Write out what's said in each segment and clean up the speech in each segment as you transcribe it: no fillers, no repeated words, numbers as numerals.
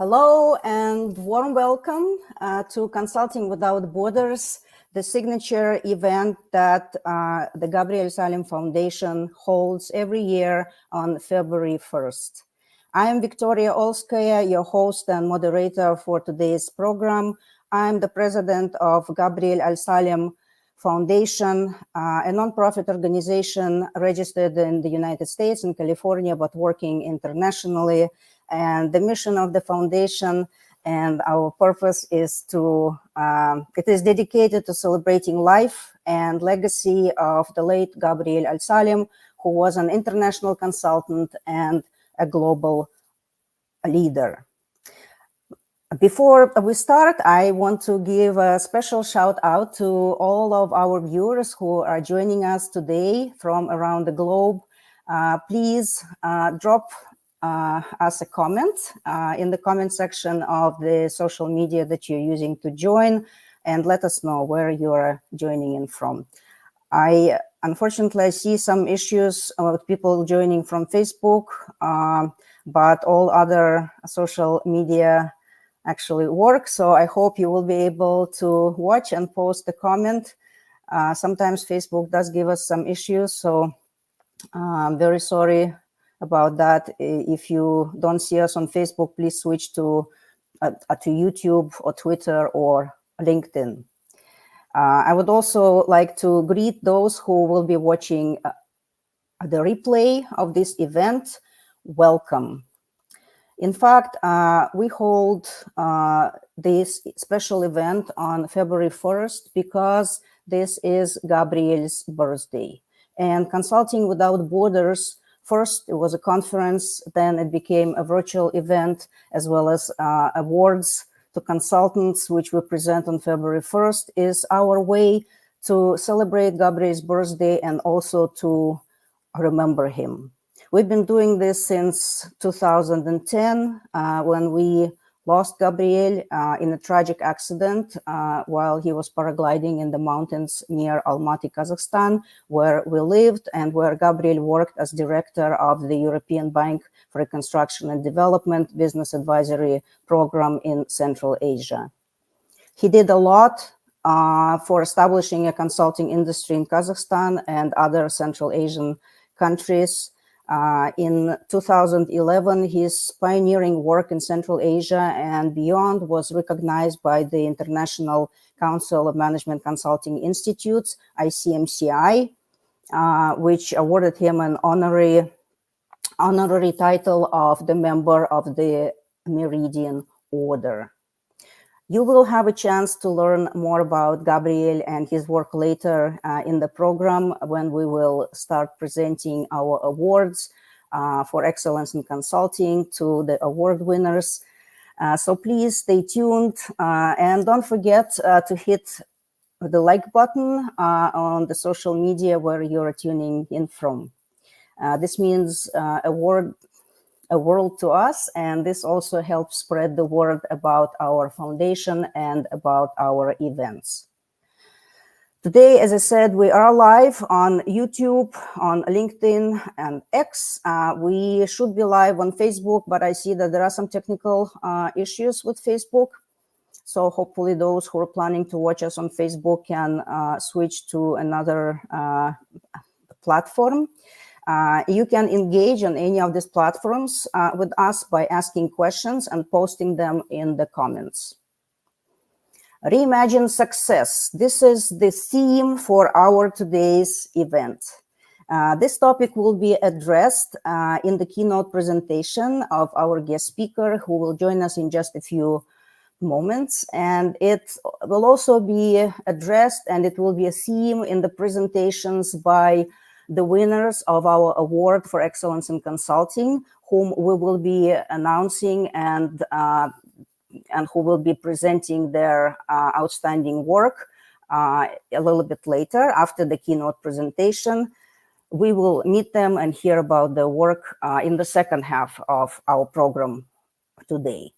Hello and warm welcome to Consulting Without Borders, the signature event that the Al-Salem Foundation holds every year on February 1st. I am Victoria Olskaya, your host and moderator for today's program. I'm the president of Al-Salem Foundation, a nonprofit organization registered in the United States and California, but working internationally. And the mission of the foundation and our purpose is it is dedicated to celebrating life and legacy of the late Al-Salem, who was an international consultant and a global leader. Before we start, I want to give a special shout out to all of our viewers who are joining us today from around the globe. Please drop us a comment in the comment section of the social media that you're using to join, and let us know where you're joining in from. Unfortunately, I see some issues with people joining from Facebook, but all other social media actually work. So I hope you will be able to watch and post a comment. Sometimes Facebook does give us some issues, so I'm very sorry about that. If you don't see us on Facebook, please switch to YouTube or Twitter or LinkedIn. I would also like to greet those who will be watching the replay of this event. Welcome. In fact, we hold this special event on February 1st because this is Gabriel's birthday. And Consulting Without Borders, first it was a conference, then it became a virtual event, as well as awards to consultants, which we present on February 1st, is our way to celebrate Gabriel's birthday and also to remember him. We've been doing this since 2010, when we lost Gabriel in a tragic accident while he was paragliding in the mountains near Almaty, Kazakhstan, where we lived and where Gabriel worked as director of the European Bank for Reconstruction and Development Business Advisory Program in Central Asia. He did a lot for establishing a consulting industry in Kazakhstan and other Central Asian countries. In 2011, his pioneering work in Central Asia and beyond was recognized by the International Council of Management Consulting Institutes, ICMCI, which awarded him an honorary title of the member of the Meridian Order. You will have a chance to learn more about Gabriel and his work later in the program when we will start presenting our awards for excellence in consulting to the award winners. So please stay tuned and don't forget to hit the like button on the social media where you're tuning in from. This means a world to us, and this also helps spread the word about our foundation and about our events. Today, as I said, we are live on YouTube, on LinkedIn, and X. We should be live on Facebook, but I see that there are some technical issues with Facebook. So hopefully those who are planning to watch us on Facebook can switch to another platform. You can engage on any of these platforms with us by asking questions and posting them in the comments. Reimagine success. This is the theme for our today's event. This topic will be addressed in the keynote presentation of our guest speaker, who will join us in just a few moments. And it will also be addressed, and it will be a theme in the presentations by the winners of our award for excellence in consulting, whom we will be announcing and who will be presenting their outstanding work a little bit later after the keynote presentation. We will meet them and hear about their work in the second half of our program today.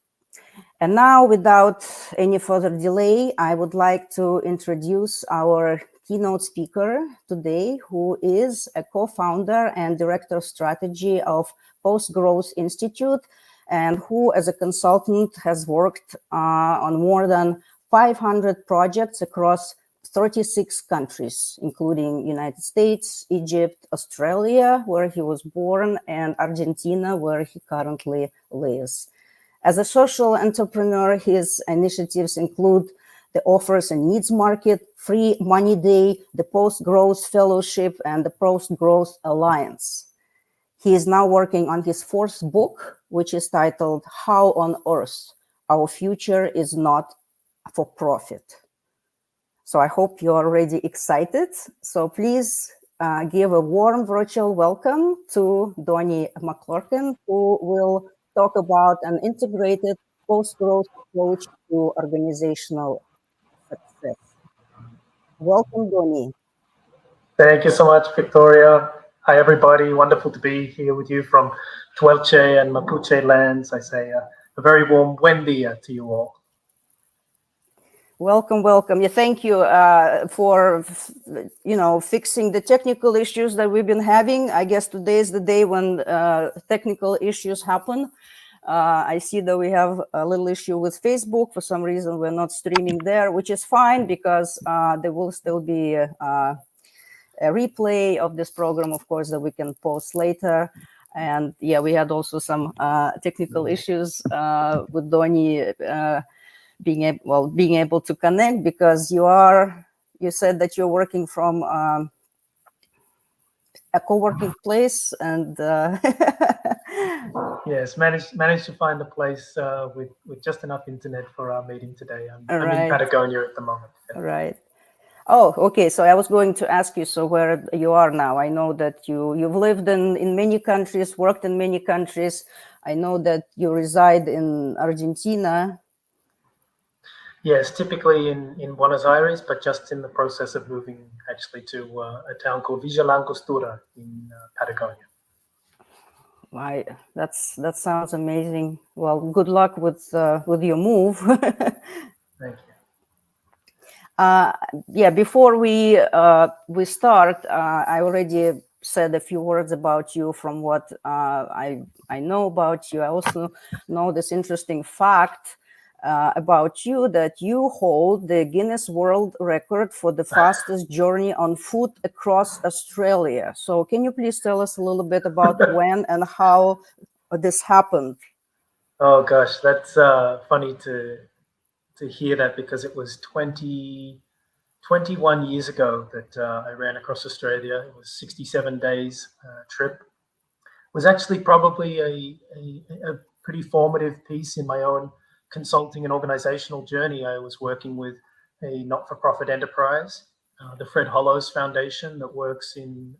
And now, without any further delay, I would like to introduce our keynote speaker today, who is a co-founder and director of strategy of Post Growth Institute, and who, as a consultant, has worked on more than 500 projects across 36 countries, including United States, Egypt, Australia, where he was born, and Argentina, where he currently lives. As a social entrepreneur, his initiatives include the Offers and Needs Market, Free Money Day, the Post-Growth Fellowship, and the Post-Growth Alliance. He is now working on his fourth book, which is titled How on Earth Our Future is Not for Profit. So I hope you're already excited. So please give a warm virtual welcome to Donnie Maclurcan, who will talk about an integrated post-growth approach to organizational success. Welcome, Donnie. Thank you so much, Victoria. Hi, everybody. Wonderful to be here with you from Tuelche and Mapuche lands. I say a very warm buen dia to you all. Welcome, welcome. Yeah, thank you for fixing the technical issues that we've been having. I guess today is the day when technical issues happen. I see that we have a little issue with Facebook. For some reason, we're not streaming there, which is fine because there will still be a replay of this program, of course, that we can post later. And yeah, we had also some technical issues with Donnie being able to connect, because you said that you're working from a co-working place, and yes, managed to find a place with just enough internet for our meeting today. I'm in Patagonia at the moment. Yeah. Right. Oh, okay. So I was going to ask you, so where you are now. I know that you've lived in many countries, worked in many countries. I know that you reside in Argentina. Yes, typically in Buenos Aires, but just in the process of moving actually to a town called Villa Langostura in Patagonia. Right, that sounds amazing. Well, good luck with your move. Thank you. Yeah, before we start, I already said a few words about you from what I know about you. I also know this interesting fact about you, that you hold the Guinness World Record for the fastest journey on foot across Australia. So can you please tell us a little bit about when and how this happened? Oh gosh, that's funny to hear that, because it was 21 years ago that I ran across Australia. It was 67 days trip. It was actually probably a pretty formative piece in my own consulting and organizational journey. I was working with a not-for-profit enterprise, the Fred Hollows Foundation, that works in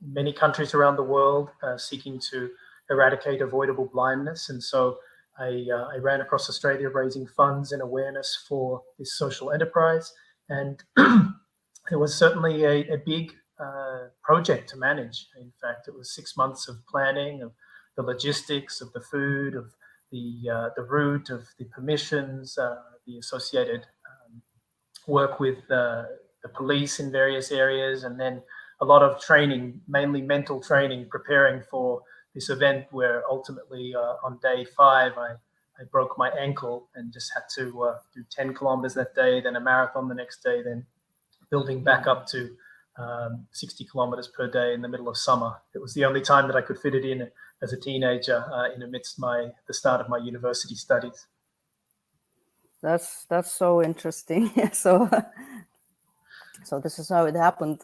many countries around the world seeking to eradicate avoidable blindness. And so I ran across Australia raising funds and awareness for this social enterprise. And it was certainly a big project to manage. In fact, it was 6 months of planning, of the logistics, of the food, of the route, of the permissions, the associated work with the police in various areas, and then a lot of training, mainly mental training, preparing for this event, where ultimately on day 5, I broke my ankle and just had to do 10 kilometers that day, then a marathon the next day, then building back up to 60 kilometers per day in the middle of summer. It was the only time that I could fit it in as a teenager in amidst the start of my university studies. That's so interesting. So this is how it happened.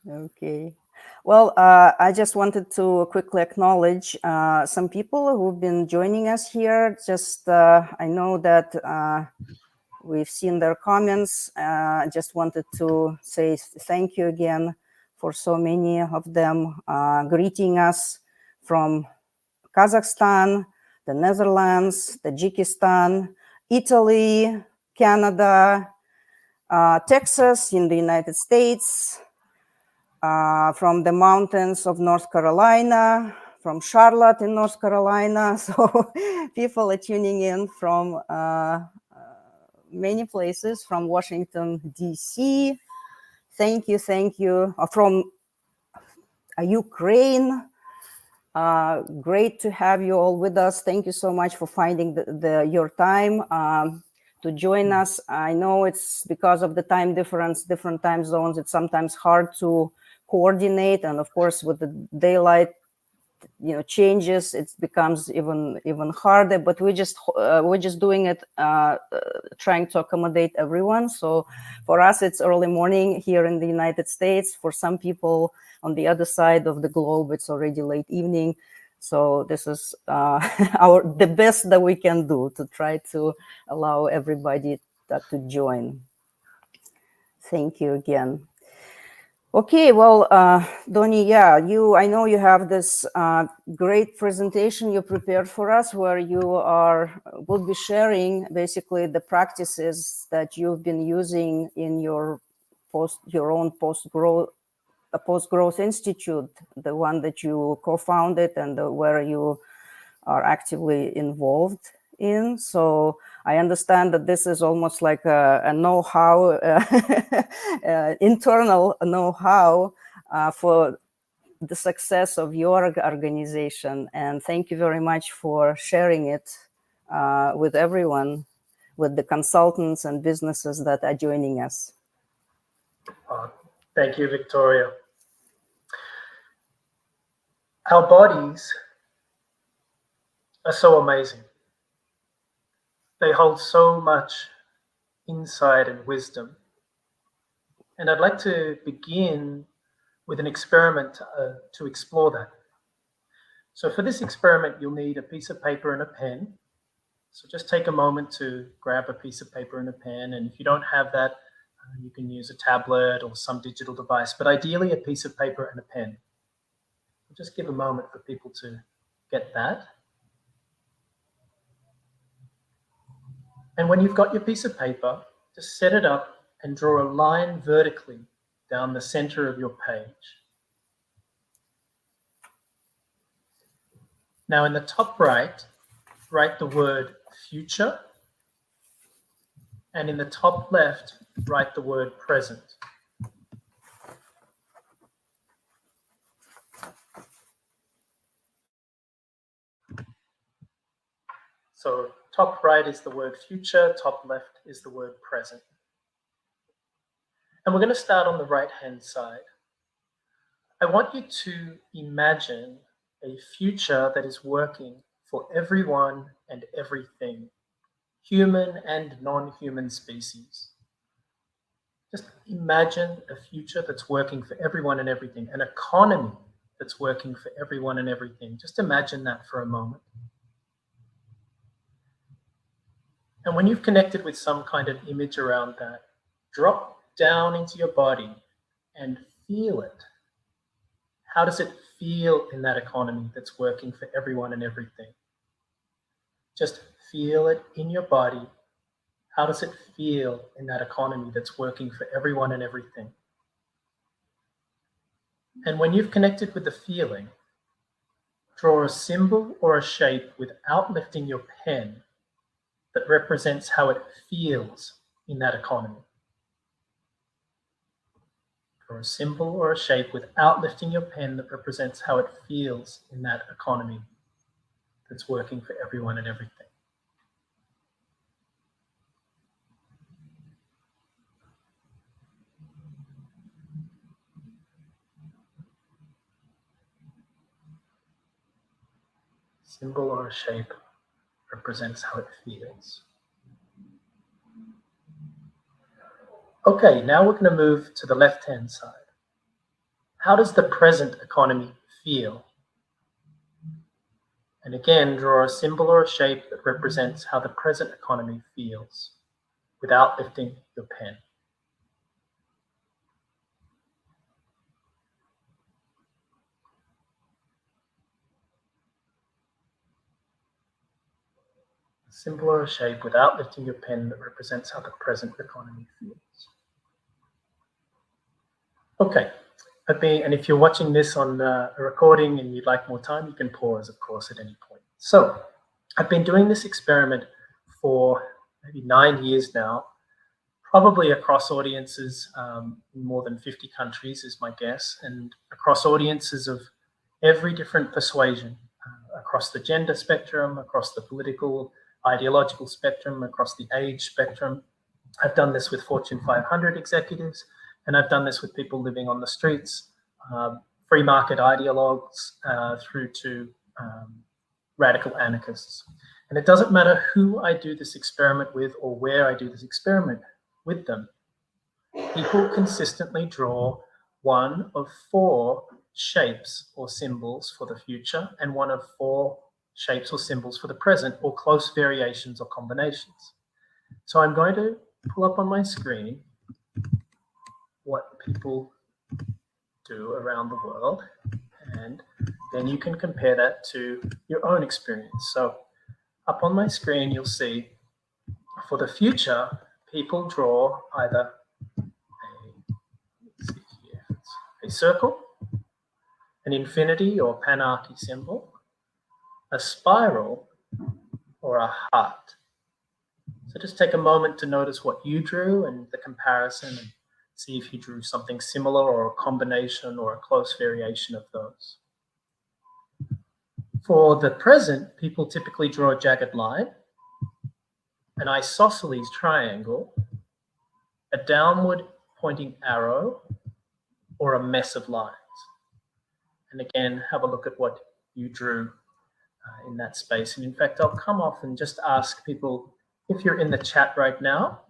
Okay. Well, I just wanted to quickly acknowledge some people who've been joining us here. Just I know that we've seen their comments. I just wanted to say thank you again for so many of them greeting us from Kazakhstan, the Netherlands, Tajikistan, Italy, Canada, Texas in the United States, from the mountains of North Carolina, from Charlotte in North Carolina. So people are tuning in from many places, from Washington, D.C. Thank you. From Ukraine, Great to have you all with us. Thank you so much for finding your time to join us. I know it's because of the time difference, different time zones, it's sometimes hard to coordinate. And of course, with the daylight changes, it becomes even harder, but we're just doing it trying to accommodate everyone. So for us it's early morning here in the United States. For some people on the other side of the globe it's already late evening. So this is the best that we can do to try to allow everybody to join. Thank you again. Okay, well, Donnie, yeah, I know you have this great presentation you prepared for us, where you will be sharing basically the practices that you've been using in your own post-growth institute, the one that you co-founded and where you are actively involved in. So I understand that this is almost like a know-how, internal know-how for the success of your organization. And thank you very much for sharing it with everyone, with the consultants and businesses that are joining us. Thank you, Victoria. Our bodies are so amazing. They hold so much insight and wisdom. And I'd like to begin with an experiment to explore that. So for this experiment, you'll need a piece of paper and a pen. So just take a moment to grab a piece of paper and a pen. And if you don't have that, you can use a tablet or some digital device, but ideally a piece of paper and a pen. I'll just give a moment for people to get that. And when you've got your piece of paper, just set it up and draw a line vertically down the center of your page. Now in the top right, write the word future. And in the top left, write the word present. So top right is the word future, top left is the word present. And we're going to start on the right-hand side. I want you to imagine a future that is working for everyone and everything, human and non-human species. Just imagine a future that's working for everyone and everything, an economy that's working for everyone and everything. Just imagine that for a moment. And when you've connected with some kind of image around that, drop down into your body and feel it. How does it feel in that economy that's working for everyone and everything? Just feel it in your body. How does it feel in that economy that's working for everyone and everything? And when you've connected with the feeling, draw a symbol or a shape without lifting your pen that represents how it feels in that economy. Draw a symbol or a shape without lifting your pen that represents how it feels in that economy that's working for everyone and everything. Symbol or a shape represents how it feels. Okay, now we're going to move to the left-hand side. How does the present economy feel? And again, draw a symbol or a shape that represents how the present economy feels without lifting your pen. A symbol or a shape without lifting your pen that represents how the present economy feels. Okay, and if you're watching this on a recording and you'd like more time, you can pause, of course, at any point. So I've been doing this experiment for maybe 9 years now, probably across audiences in more than 50 countries is my guess, and across audiences of every different persuasion across the gender spectrum, across the political, ideological spectrum, across the age spectrum. I've done this with Fortune 500 executives, and I've done this with people living on the streets, free market ideologues, through to radical anarchists. And it doesn't matter who I do this experiment with or where I do this experiment with them. People consistently draw one of 4 shapes or symbols for the future and one of 4 shapes or symbols for the present, or close variations or combinations. So I'm going to pull up on my screen what people do around the world, and then you can compare that to your own experience. So up on my screen, you'll see for the future, people draw either a circle, an infinity or panarchy symbol, a spiral, or a heart. So just take a moment to notice what you drew and the comparison, and see if you drew something similar or a combination or a close variation of those. For the present, people typically draw a jagged line, an isosceles triangle, a downward pointing arrow, or a mess of lines. And again, have a look at what you drew in that space. And in fact, I'll come off and just ask people, if you're in the chat right now,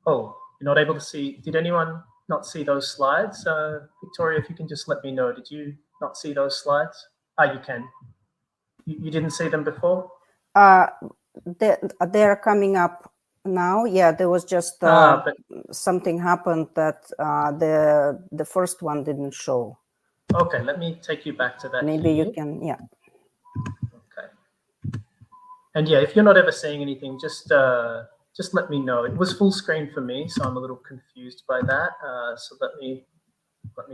oh, you're not able to see, did anyone not see those slides? Victoria, if you can just let me know, did you not see those slides? You can. You didn't see them before? They're coming up now. Yeah, there was just something happened that the first one didn't show. Okay, let me take you back to that. Maybe you can, yeah. Okay. And yeah, if you're not ever seeing anything, just let me know. It was full screen for me, so I'm a little confused by that. So let me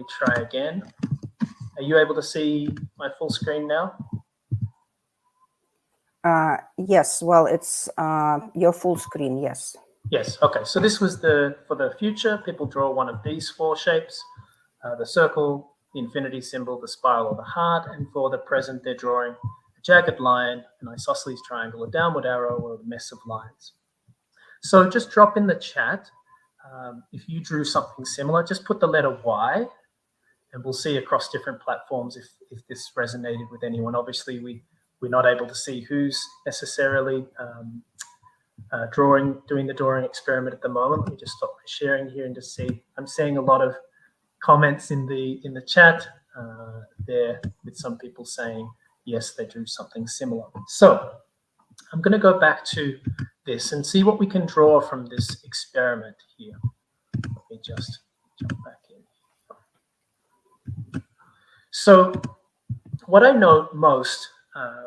try again. Are you able to see my full screen now? Yes, well, it's your full screen, yes. Yes, okay. So this was for the future, people draw one of these 4 shapes, the circle, the infinity symbol, the spiral, or the heart. And for the present, they're drawing a jagged line, an isosceles triangle, a downward arrow, or a mess of lines. So just drop in the chat. If you drew something similar, just put the letter Y, and we'll see across different platforms if this resonated with anyone. Obviously, we're not able to see who's necessarily doing the drawing experiment at the moment. Let me just stop my sharing here and just see. I'm seeing a lot of comments in the chat there, with some people saying yes, they drew something similar. So I'm going to go back to this and see what we can draw from this experiment here. Let me just jump back in. So what I know most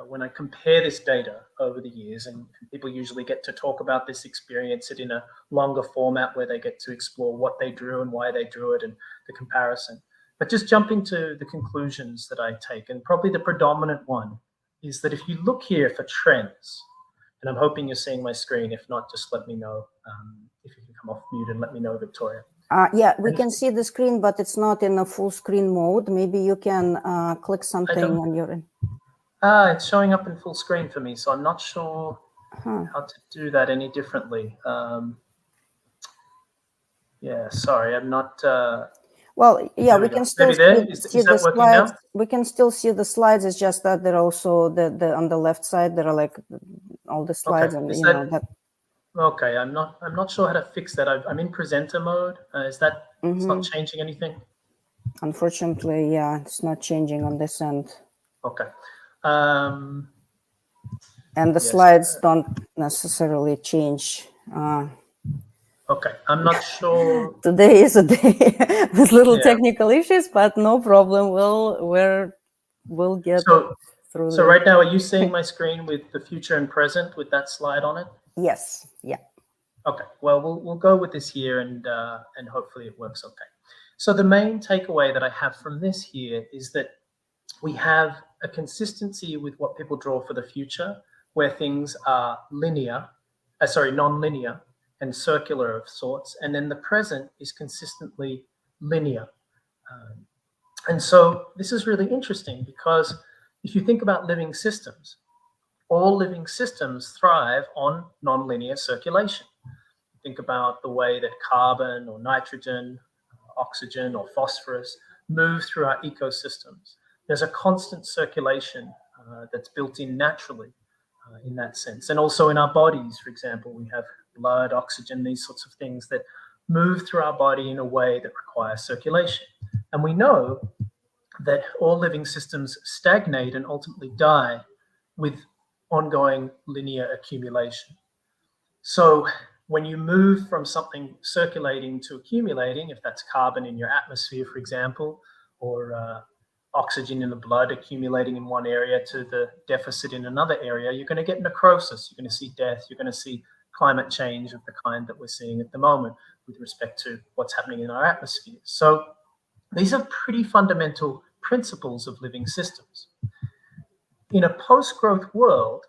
when I compare this data over the years, and people usually get to talk about this experience in a longer format where they get to explore what they drew and why they drew it and the comparison. But just jumping to the conclusions that I take, and probably the predominant one is that if you look here for trends, and I'm hoping you're seeing my screen. If not, just let me know. If you can come off mute and let me know, Victoria. Yeah, we can see the screen, but it's not in a full screen mode. Maybe you can click something on your end. It's showing up in full screen for me, so I'm not sure how to do that any differently. Yeah, sorry, I'm not. Well, yeah, we can still see the slides. Now? We can still see the slides. It's just that they're also the on the left side. There are like all the slides, okay. and you know that. Okay, I'm not sure how to fix that. I'm in presenter mode. Is that it's not changing anything? Unfortunately, yeah, it's not changing on this end. Okay. And the slides don't necessarily change. Okay, I'm not sure. Today is a day with little technical issues, but no problem. We'll get through. So right now, are you seeing my screen with the future and present with that slide on it? Yes. Yeah. Okay. Well, we'll go with this here, and hopefully it works okay. So the main takeaway that I have from this here is that we have a consistency with what people draw for the future, where things are non-linear and circular of sorts, and then the present is consistently linear. And so this is really interesting because if you think about living systems, all living systems thrive on nonlinear circulation. Think about the way that carbon or nitrogen, oxygen or phosphorus move through our ecosystems. There's a constant circulation that's built in naturally in that sense. And also in our bodies, for example, we have blood, oxygen, these sorts of things that move through our body in a way that requires circulation. And we know that all living systems stagnate and ultimately die with ongoing linear accumulation. So when you move from something circulating to accumulating, if that's carbon in your atmosphere, for example, or oxygen in the blood accumulating in one area to the deficit in another area, you're going to get necrosis, you're going to see death, you're going to see climate change of the kind that we're seeing at the moment with respect to what's happening in our atmosphere. So these are pretty fundamental principles of living systems. In a post-growth world,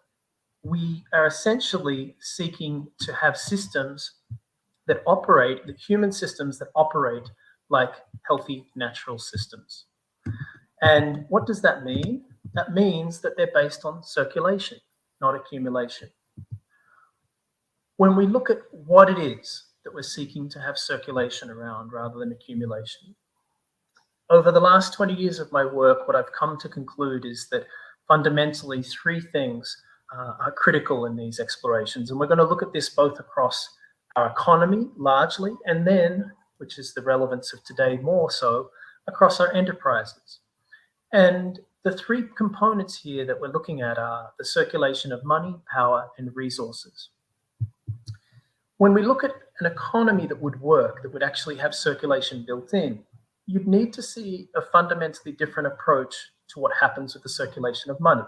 we are essentially seeking to have systems that operate, the human systems that operate like healthy natural systems. And what does that mean? That means that they're based on circulation, not accumulation. When we look at what it is that we're seeking to have circulation around rather than accumulation, over the last 20 years of my work, what I've come to conclude is that fundamentally three things are critical in these explorations. And we're going to look at this both across our economy largely, and then, which is the relevance of today more so, across our enterprises. And the three components here that we're looking at are the circulation of money, power, and resources. When we look at an economy that would work, that would actually have circulation built in, you'd need to see a fundamentally different approach to what happens with the circulation of money.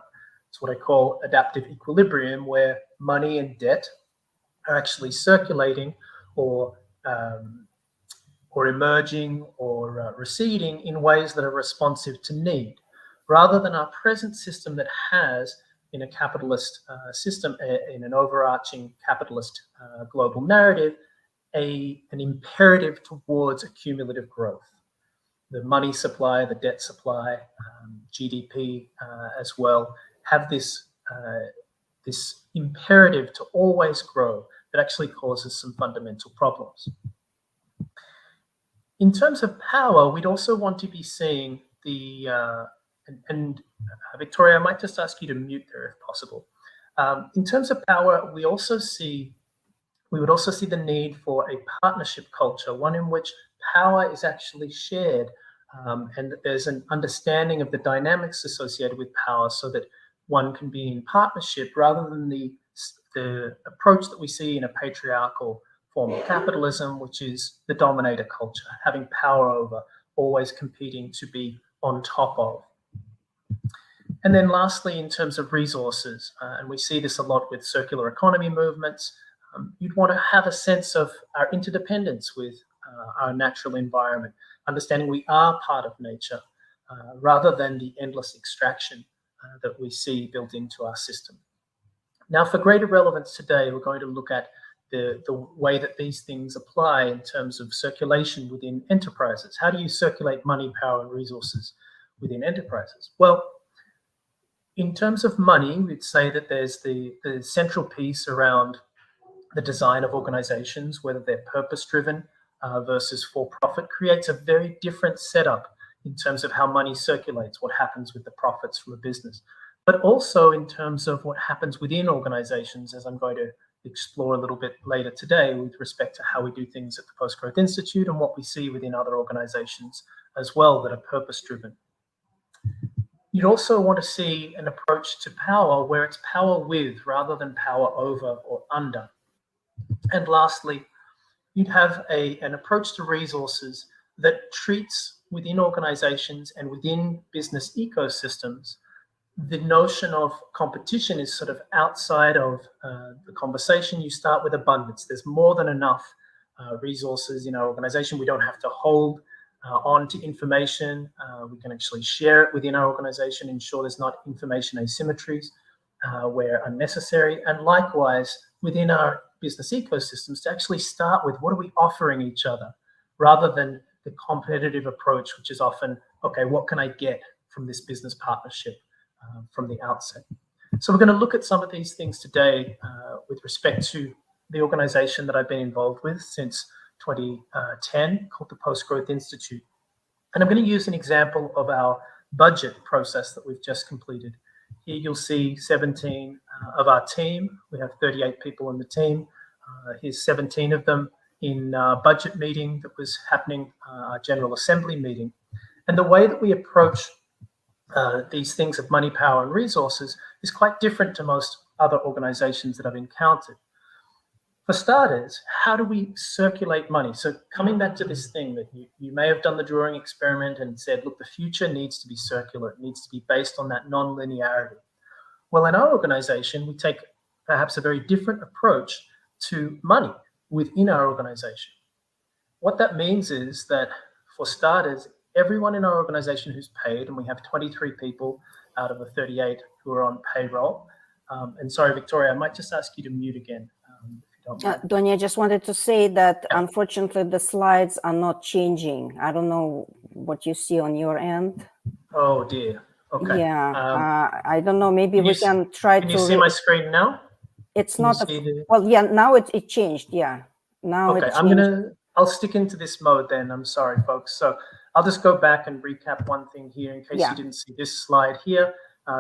It's what I call adaptive equilibrium, where money and debt are actually circulating or emerging or receding in ways that are responsive to need, rather than our present system that has, in a capitalist system, in an overarching capitalist global narrative, an imperative towards accumulative growth. The money supply, the debt supply, GDP as well, have this imperative to always grow that actually causes some fundamental problems. In terms of power, we'd also want to be seeing the, Victoria, I might just ask you to mute there if possible. In terms of power, we would also see the need for a partnership culture, one in which power is actually shared, and that there's an understanding of the dynamics associated with power so that one can be in partnership rather than the approach that we see in a patriarchal form of capitalism, which is the dominator culture, having power over, always competing to be on top of. And then lastly, in terms of resources, and we see this a lot with circular economy movements, you'd want to have a sense of our interdependence with our natural environment, understanding we are part of nature, rather than the endless extraction that we see built into our system. Now, for greater relevance today, we're going to look at the way that these things apply in terms of circulation within enterprises. How do you circulate money, power, and resources within enterprises? Well, in terms of money, we'd say that there's the central piece around the design of organizations, whether they're purpose-driven versus for-profit, creates a very different setup in terms of how money circulates, what happens with the profits from a business, but also in terms of what happens within organizations, as I'm going to explore a little bit later today with respect to how we do things at the Post-Growth Institute and what we see within other organizations as well that are purpose-driven. You'd also want to see an approach to power where it's power with rather than power over or under. And lastly, you'd have an approach to resources that treats within organizations and within business ecosystems the notion of competition is sort of outside of the conversation. You start with abundance. There's more than enough resources in our organization. We don't have to hold on to information. We can actually share it within our organization, ensure there's not information asymmetries where unnecessary. And likewise, within our business ecosystems, to actually start with what are we offering each other rather than the competitive approach, which is often okay, what can I get from this business partnership from the outset? So we're going to look at some of these things today with respect to the organization that I've been involved with since 2010, called the Post Growth Institute. And I'm going to use an example of our budget process that we've just completed. Here you'll see 17 of our team. We have 38 people on the team. Here's 17 of them in a budget meeting that was happening, our General Assembly meeting. And the way that we approach these things of money, power, and resources is quite different to most other organizations that I've encountered. For starters, how do we circulate money? So coming back to this thing that you may have done the drawing experiment and said, look, the future needs to be circular. It needs to be based on that non-linearity. Well, in our organization, we take perhaps a very different approach to money within our organization. What that means is that, for starters, everyone in our organization who's paid, and we have 23 people out of the 38 who are on payroll. And sorry, Victoria, I might just ask you to mute again. Donnie, I just wanted to say that unfortunately the slides are not changing. I don't know what you see on your end. Oh dear. Okay. Yeah, I don't know. Maybe we can try to. Can you see my screen now? It's not. Well, yeah. Now it changed. Yeah. Now okay. I'll stick into this mode then. I'm sorry, folks. So I'll just go back and recap one thing here in case you didn't see this slide here.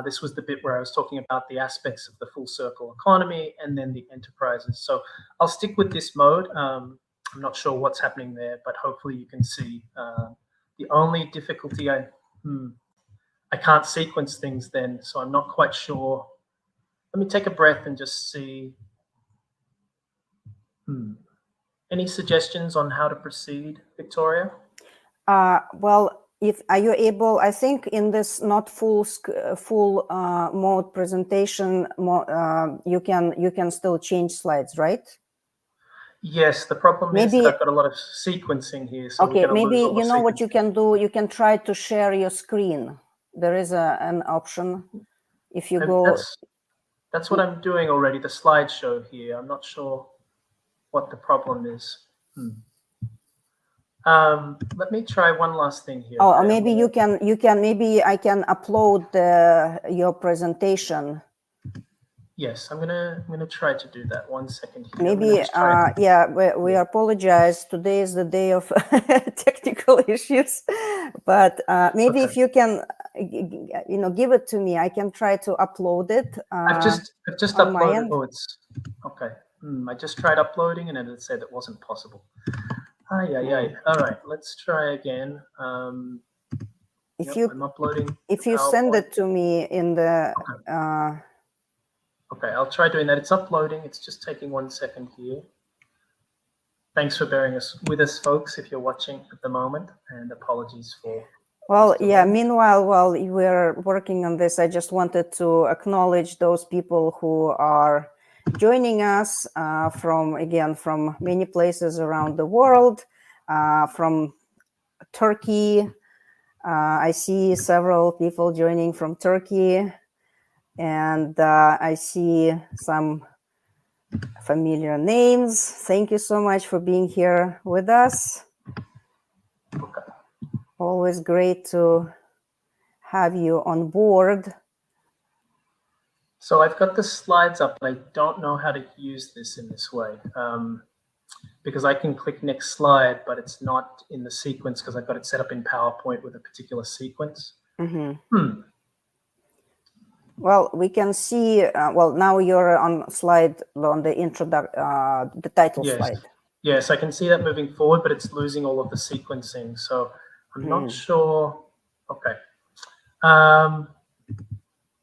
This was the bit where I was talking about the aspects of the full circle economy and then the enterprises. So I'll stick with this mode. I'm not sure what's happening there, but hopefully you can see. The only difficulty, I can't sequence things then, so I'm not quite sure. Let me take a breath and just see. Any suggestions on how to proceed, Victoria? Well, are you able? I think in this not full mode presentation, you can still change slides, right? Yes. The problem is that I've got a lot of sequencing here. So okay, maybe you know what you can do. You can try to share your screen. There is an option. If you go. That's what I'm doing already. The slideshow here. I'm not sure what the problem is. Let me try one last thing here. Oh, maybe you can. Maybe I can upload your presentation. Yes, I'm gonna try to do that. 1 second here. Maybe we apologize. Today is the day of technical issues, but maybe if you can, give it to me. I can try to upload it. I've just uploaded. Oh, it's okay. I just tried uploading and it said it wasn't possible. All right, let's try again. I'm uploading. If you send it to me in the. Okay, I'll try doing that. It's uploading. It's just taking 1 second here. Thanks for bearing with us, folks, if you're watching at the moment, and apologies for. Well, yeah. Meanwhile, while we're working on this, I just wanted to acknowledge those people who are joining us from many places around the world, from Turkey. I see several people joining from Turkey, and I see some familiar names. Thank you so much for being here with us. Always great to have you on board. So I've got the slides up, but I don't know how to use this in this way because I can click next slide, but it's not in the sequence because I've got it set up in PowerPoint with a particular sequence. Well, we can see, now you're on the introduction, the title slide. Yes, I can see that moving forward, but it's losing all of the sequencing. So I'm not sure. Okay.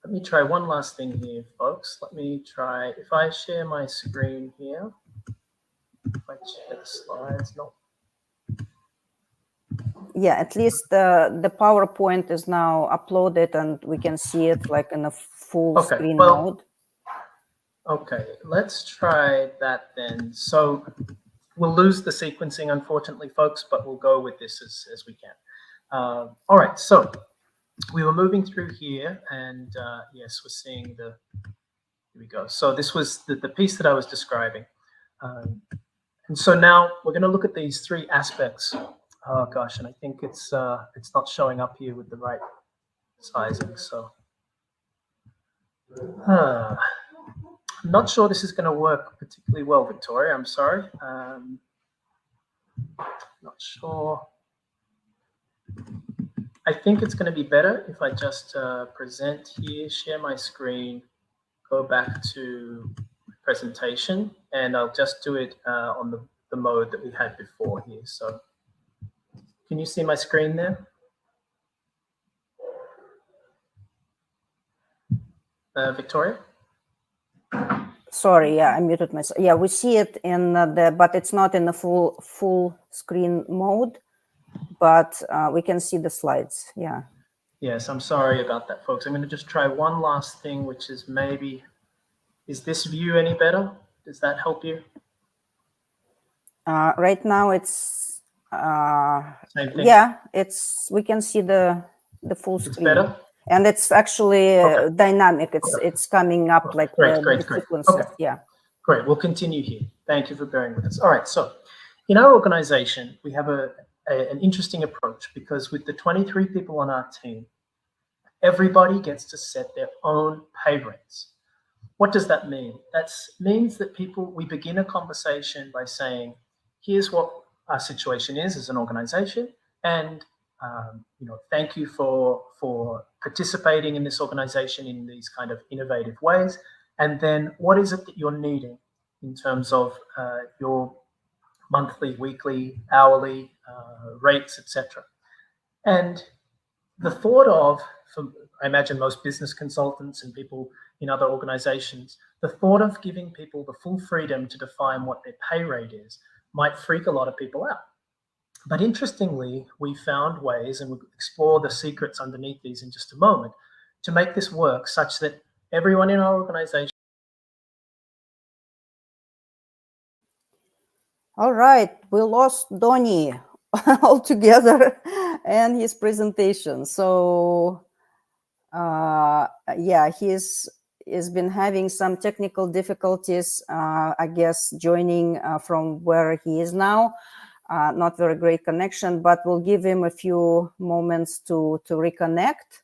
Let me try one last thing here, folks. Let me try, if I share my screen here, if I share the slides, no. Yeah, at least the PowerPoint is now uploaded and we can see it like in a full screen mode. Okay, let's try that then. So we'll lose the sequencing, unfortunately, folks, but we'll go with this as we can. All right, so we were moving through here and yes, we're seeing here we go. So this was the piece that I was describing. And so now we're going to look at these three aspects Oh gosh, and I think it's not showing up here with the right sizing. So I'm not sure this is going to work particularly well, Victoria. I'm sorry. Not sure. I think it's going to be better if I just present here, share my screen, go back to presentation, and I'll just do it on the mode that we had before here. So can you see my screen there? Victoria? Sorry, yeah, I muted myself. Yeah, we see it in but it's not in the full screen mode, but we can see the slides. Yeah. Yes, I'm sorry about that, folks. I'm going to just try one last thing, which is maybe, is this view any better? Does that help you? Right now it's Same thing. Yeah, we can see the full screen. It's better? And it's actually dynamic. It's coming up like the sequences. Okay. Yeah. Great. We'll continue here. Thank you for bearing with us. All right. So in our organization, we have an interesting approach because with the 23 people on our team, everybody gets to set their own pay rates. What does that mean? That means that we begin a conversation by saying, here's what our situation is as an organization, and thank you for participating in this organization in these kind of innovative ways. And then what is it that you're needing in terms of your monthly, weekly, hourly rates, etc. And the thought of, I imagine most business consultants and people in other organizations, the thought of giving people the full freedom to define what their pay rate is might freak a lot of people out. But interestingly, we found ways, and we'll explore the secrets underneath these in just a moment, to make this work such that everyone in our organization. All right, we lost Donnie altogether and his presentation. So yeah, he's been having some technical difficulties, I guess, joining from where he is now. Not very great connection, but we'll give him a few moments to reconnect.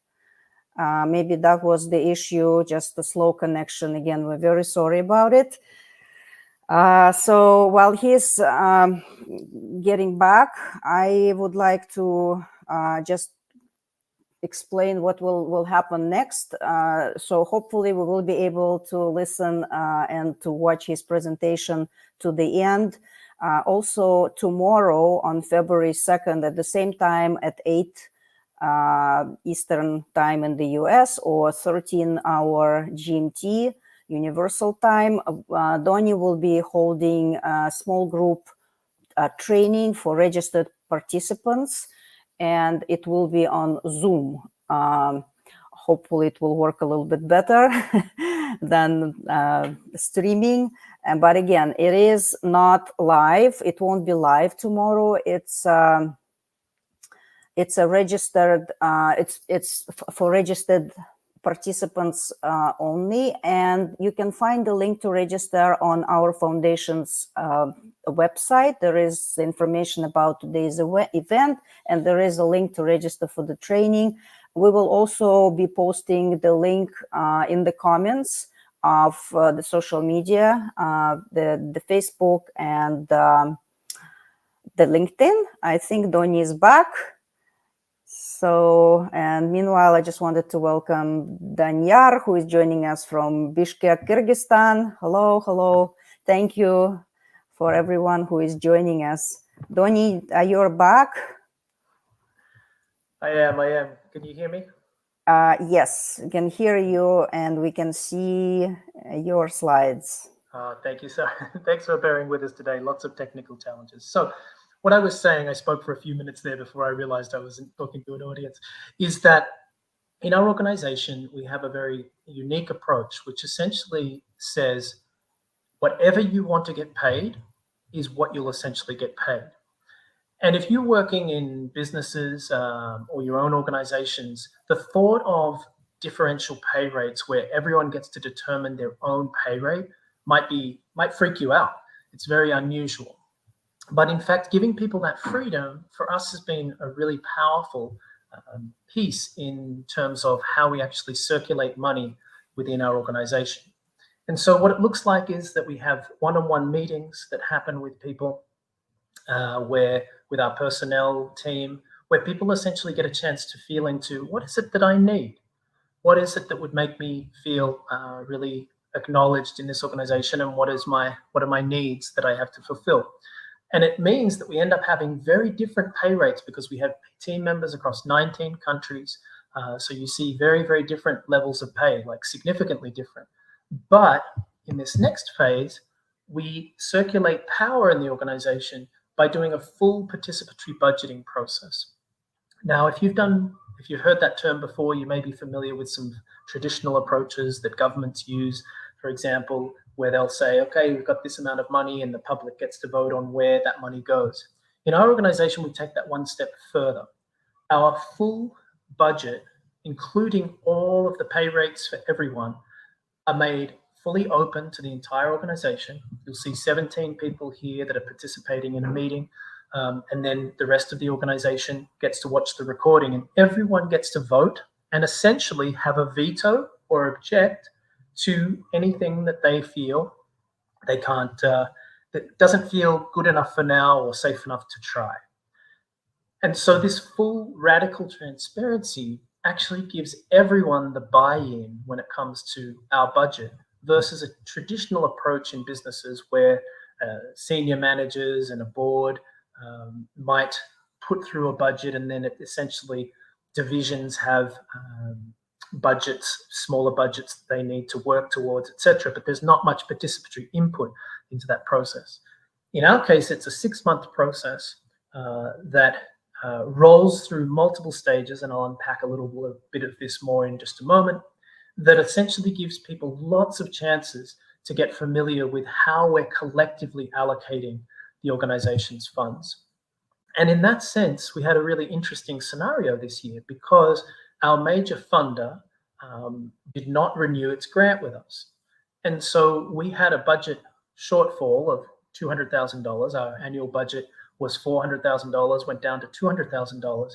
Maybe that was the issue, just a slow connection. Again, we're very sorry about it. So while he's getting back, I would like to just explain what will happen next. So hopefully we will be able to listen and to watch his presentation to the end. Also tomorrow on February 2nd at the same time at 8 Eastern time in the US or 13-hour GMT Universal Time, Donnie will be holding a small group training for registered participants, and it will be on Zoom. Hopefully it will work a little bit better than streaming. But again, it is not live. It won't be live tomorrow. It's a registered, it's for registered participants only, and you can find the link to register on our foundation's website. There is information about today's event, and there is a link to register for the training. We will also be posting the link in the comments of the social media, the Facebook and the LinkedIn. I think Donnie is back. So, and meanwhile, I just wanted to welcome Danyar, who is joining us from Bishkek, Kyrgyzstan. Hello, hello. Thank you for everyone who is joining us. Donnie, you're back? I am. Can you hear me? Yes, we can hear you and we can see your slides. Thank you, sir. Thanks for bearing with us today. Lots of technical challenges. So what I was saying, I spoke for a few minutes there before I realized I wasn't talking to an audience, is that in our organization, we have a very unique approach, which essentially says, whatever you want to get paid is what you'll essentially get paid. And if you're working in businesses or your own organizations, the thought of differential pay rates where everyone gets to determine their own pay rate might freak you out. It's very unusual. But in fact, giving people that freedom for us has been a really powerful piece in terms of how we actually circulate money within our organization. And so what it looks like is that we have one-on-one meetings that happen with people, where with our personnel team, where people essentially get a chance to feel into what is it that I need? What is it that would make me feel really acknowledged in this organization, and what are my needs that I have to fulfill? And it means that we end up having very different pay rates because we have team members across 19 countries. So you see very, very different levels of pay, like significantly different. But in this next phase, we circulate power in the organization by doing a full participatory budgeting process. Now, if you've heard that term before, you may be familiar with some traditional approaches that governments use, for example, where they'll say, okay, we've got this amount of money and the public gets to vote on where that money goes. In our organization, we take that one step further. Our full budget, including all of the pay rates for everyone, are made fully open to the entire organization. You'll see 17 people here that are participating in a meeting. And then the rest of the organization gets to watch the recording, and everyone gets to vote and essentially have a veto or object to anything that they feel they can't, that doesn't feel good enough for now or safe enough to try. And so this full radical transparency actually gives everyone the buy-in when it comes to our budget versus a traditional approach in businesses where senior managers and a board might put through a budget, and then essentially divisions have budgets, smaller budgets that they need to work towards, etc. But there's not much participatory input into that process. In our case, it's a 6-month process that rolls through multiple stages, and I'll unpack a little bit of this more in just a moment, that essentially gives people lots of chances to get familiar with how we're collectively allocating the organization's funds. And in that sense, we had a really interesting scenario this year because our major funder did not renew its grant with us. And so we had a budget shortfall of $200,000. Our annual budget was $400,000, went down to $200,000.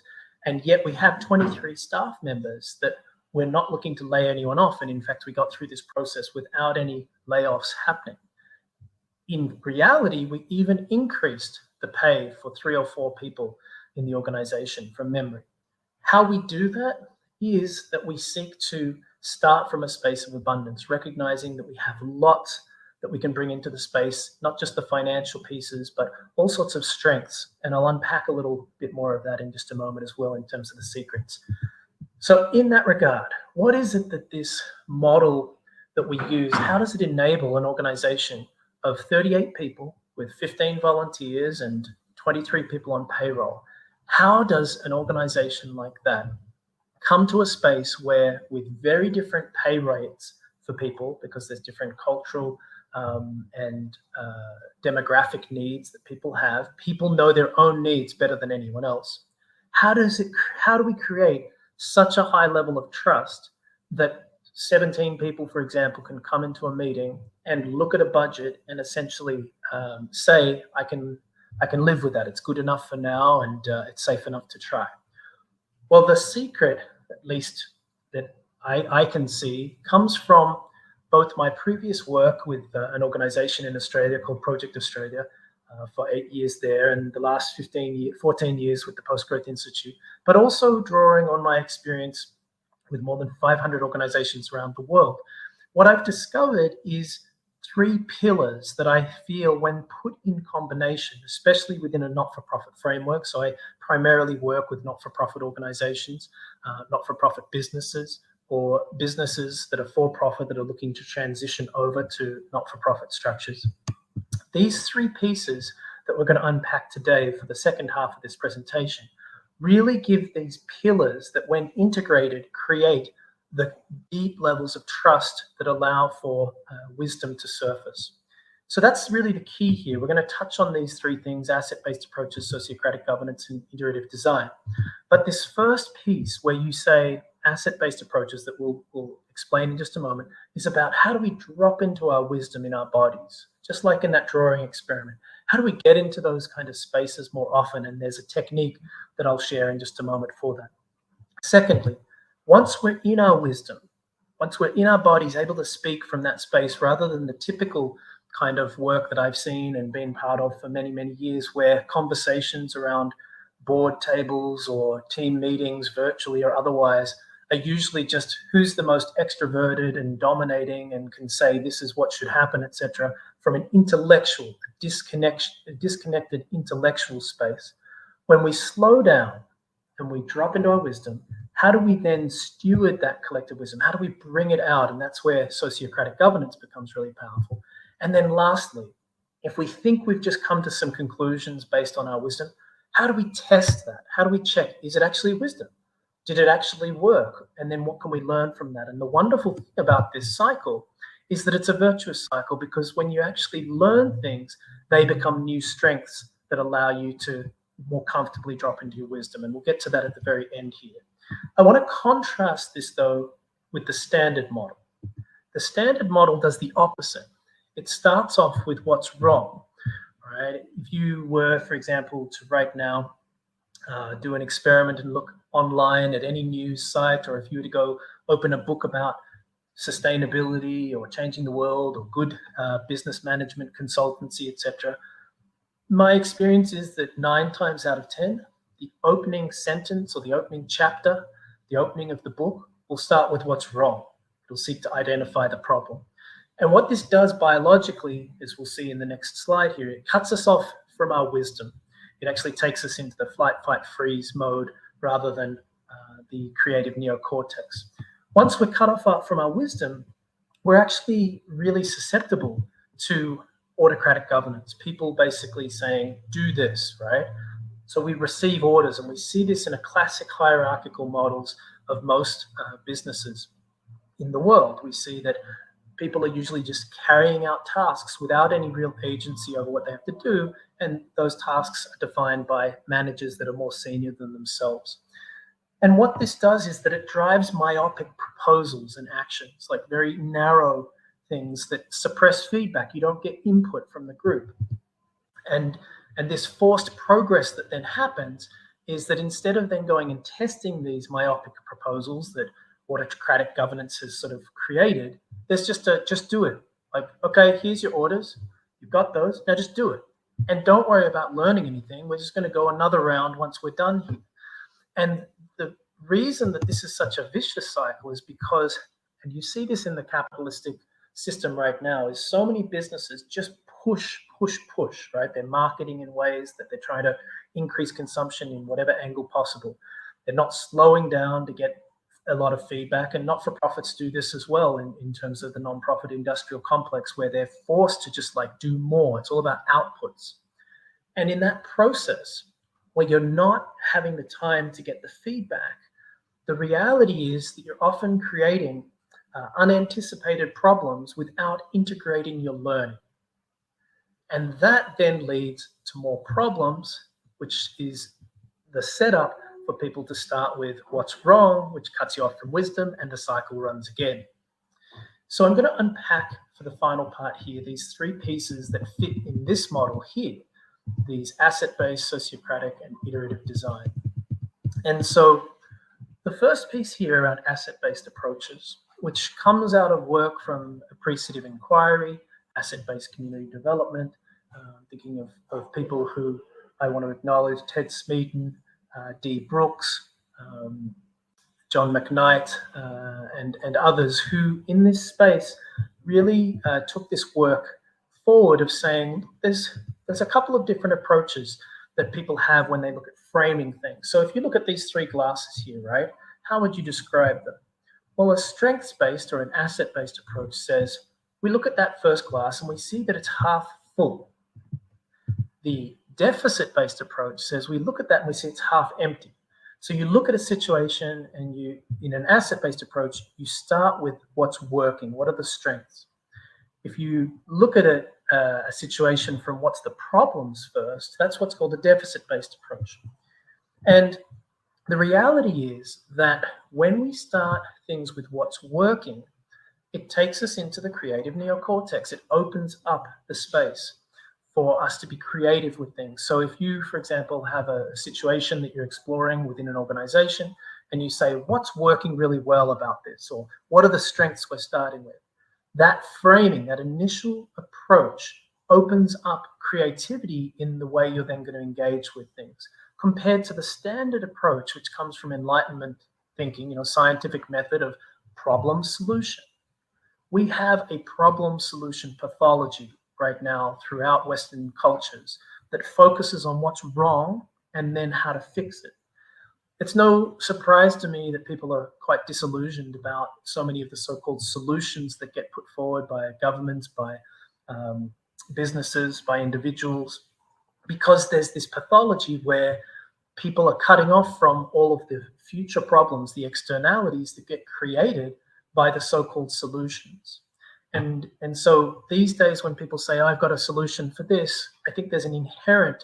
And yet we have 23 staff members that we're not looking to lay anyone off. And in fact, we got through this process without any layoffs happening. In reality, we even increased the pay for 3 or 4 people in the organization from memory. How we do that is that we seek to start from a space of abundance, recognizing that we have lots that we can bring into the space, not just the financial pieces, but all sorts of strengths. And I'll unpack a little bit more of that in just a moment as well in terms of the secrets. So in that regard, what is it that this model that we use, how does it enable an organization of 38 people with 15 volunteers and 23 people on payroll? How does an organization like that come to a space where, with very different pay rates for people, because there's different cultural and demographic needs that people have, people know their own needs better than anyone else. How do we create such a high level of trust that 17 people, for example, can come into a meeting and look at a budget and essentially say, I can live with that. It's good enough for now, and it's safe enough to try. Well, the secret, at least that I can see, comes from both my previous work with an organization in Australia called Project Australia for 8 years there, and the last 14 years with the Post-Growth Institute, but also drawing on my experience with more than 500 organizations around the world. What I've discovered is 3 pillars that I feel, when put in combination, especially within a not-for-profit framework. So I primarily work with not-for-profit organizations, not-for-profit businesses, or businesses that are for-profit that are looking to transition over to not-for-profit structures. These 3 pieces that we're going to unpack today for the second half of this presentation really give these pillars that, when integrated, create the deep levels of trust that allow for wisdom to surface. So that's really the key here. We're going to touch on these 3 things: asset-based approaches, socio-economic governance, and iterative design. But this first piece, where you say asset-based approaches, that we'll explain in just a moment, is about how do we drop into our wisdom in our bodies, just like in that drawing experiment. How do we get into those kind of spaces more often? And there's a technique that I'll share in just a moment for that. Secondly, once we're in our wisdom, once we're in our bodies, able to speak from that space rather than the typical kind of work that I've seen and been part of for many, many years, where conversations around board tables or team meetings, virtually or otherwise, are usually just who's the most extroverted and dominating and can say this is what should happen, etc., from an intellectual, disconnected intellectual space. When we slow down and we drop into our wisdom, how do we then steward that collective wisdom? How do we bring it out? And that's where sociocratic governance becomes really powerful. And then lastly, if we think we've just come to some conclusions based on our wisdom, how do we test that? How do we check? Is it actually wisdom? Did it actually work? And then what can we learn from that? And the wonderful thing about this cycle is that it's a virtuous cycle, because when you actually learn things, they become new strengths that allow you to more comfortably drop into your wisdom. And we'll get to that at the very end here. I want to contrast this, though, with the standard model. The standard model does the opposite. It starts off with what's wrong, right? If you were, for example, to right now do an experiment and look online at any news site, or if you were to go open a book about sustainability or changing the world or good business management consultancy, etc., my experience is that 9 times out of 10, the opening sentence or the opening chapter, the opening of the book, will start with what's wrong. It'll seek to identify the problem. And what this does biologically, as we'll see in the next slide here, it cuts us off from our wisdom. It actually takes us into the flight, fight, freeze mode rather than the creative neocortex. Once we're cut off from our wisdom, we're actually really susceptible to autocratic governance. People basically saying, do this, right? So we receive orders, and we see this in a classic hierarchical models of most businesses in the world. We see that people are usually just carrying out tasks without any real agency over what they have to do, and those tasks are defined by managers that are more senior than themselves. And what this does is that it drives myopic proposals and actions, like very narrow things that suppress feedback. You don't get input from the group. And this forced progress that then happens is that instead of then going and testing these myopic proposals that autocratic governance has sort of created, there's just do it. Like, okay, here's your orders. You've got those. Now just do it. And don't worry about learning anything. We're just going to go another round once we're done here. And the reason that this is such a vicious cycle is because, and you see this in the capitalistic system right now, is so many businesses just push, right? They're marketing in ways that they're trying to increase consumption in whatever angle possible. They're not slowing down to get a lot of feedback, and not-for-profits do this as well in terms of the non-profit industrial complex, where they're forced to just like do more. It's all about outputs. And in that process, where you're not having the time to get the feedback, the reality is that you're often creating unanticipated problems without integrating your learning. And that then leads to more problems, which is the setup for people to start with what's wrong, which cuts you off from wisdom, and the cycle runs again. So I'm going to unpack for the final part here these 3 pieces that fit in this model here, these asset-based, sociocratic, and iterative design. And so the first piece here around asset-based approaches, which comes out of work from appreciative inquiry, asset-based community development, thinking of people who I want to acknowledge: Ted Smeaton, Dee Brooks, John McKnight, and others who in this space really took this work forward of saying there's a couple of different approaches that people have when they look at framing things. So if you look at these 3 glasses here, right, how would you describe them? Well, a strengths-based or an asset-based approach says we look at that first glass and we see that it's half full. The deficit-based approach says we look at that and we see it's half empty. So you look at a situation and you, in an asset-based approach, you start with what's working, what are the strengths. If you look at a situation from what's the problems first, that's what's called a deficit-based approach. And the reality is that when we start things with what's working, it takes us into the creative neocortex. It opens up the space for us to be creative with things. So if you, for example, have a situation that you're exploring within an organization and you say, what's working really well about this? Or what are the strengths we're starting with? That framing, that initial approach opens up creativity in the way you're then going to engage with things, compared to the standard approach, which comes from Enlightenment thinking, scientific method of problem solution. We have a problem solution pathology right now throughout Western cultures that focuses on what's wrong and then how to fix it. It's no surprise to me that people are quite disillusioned about so many of the so-called solutions that get put forward by governments, by businesses, by individuals, because there's this pathology where people are cutting off from all of the future problems, the externalities that get created by the so-called solutions. And so these days when people say, I've got a solution for this, I think there's an inherent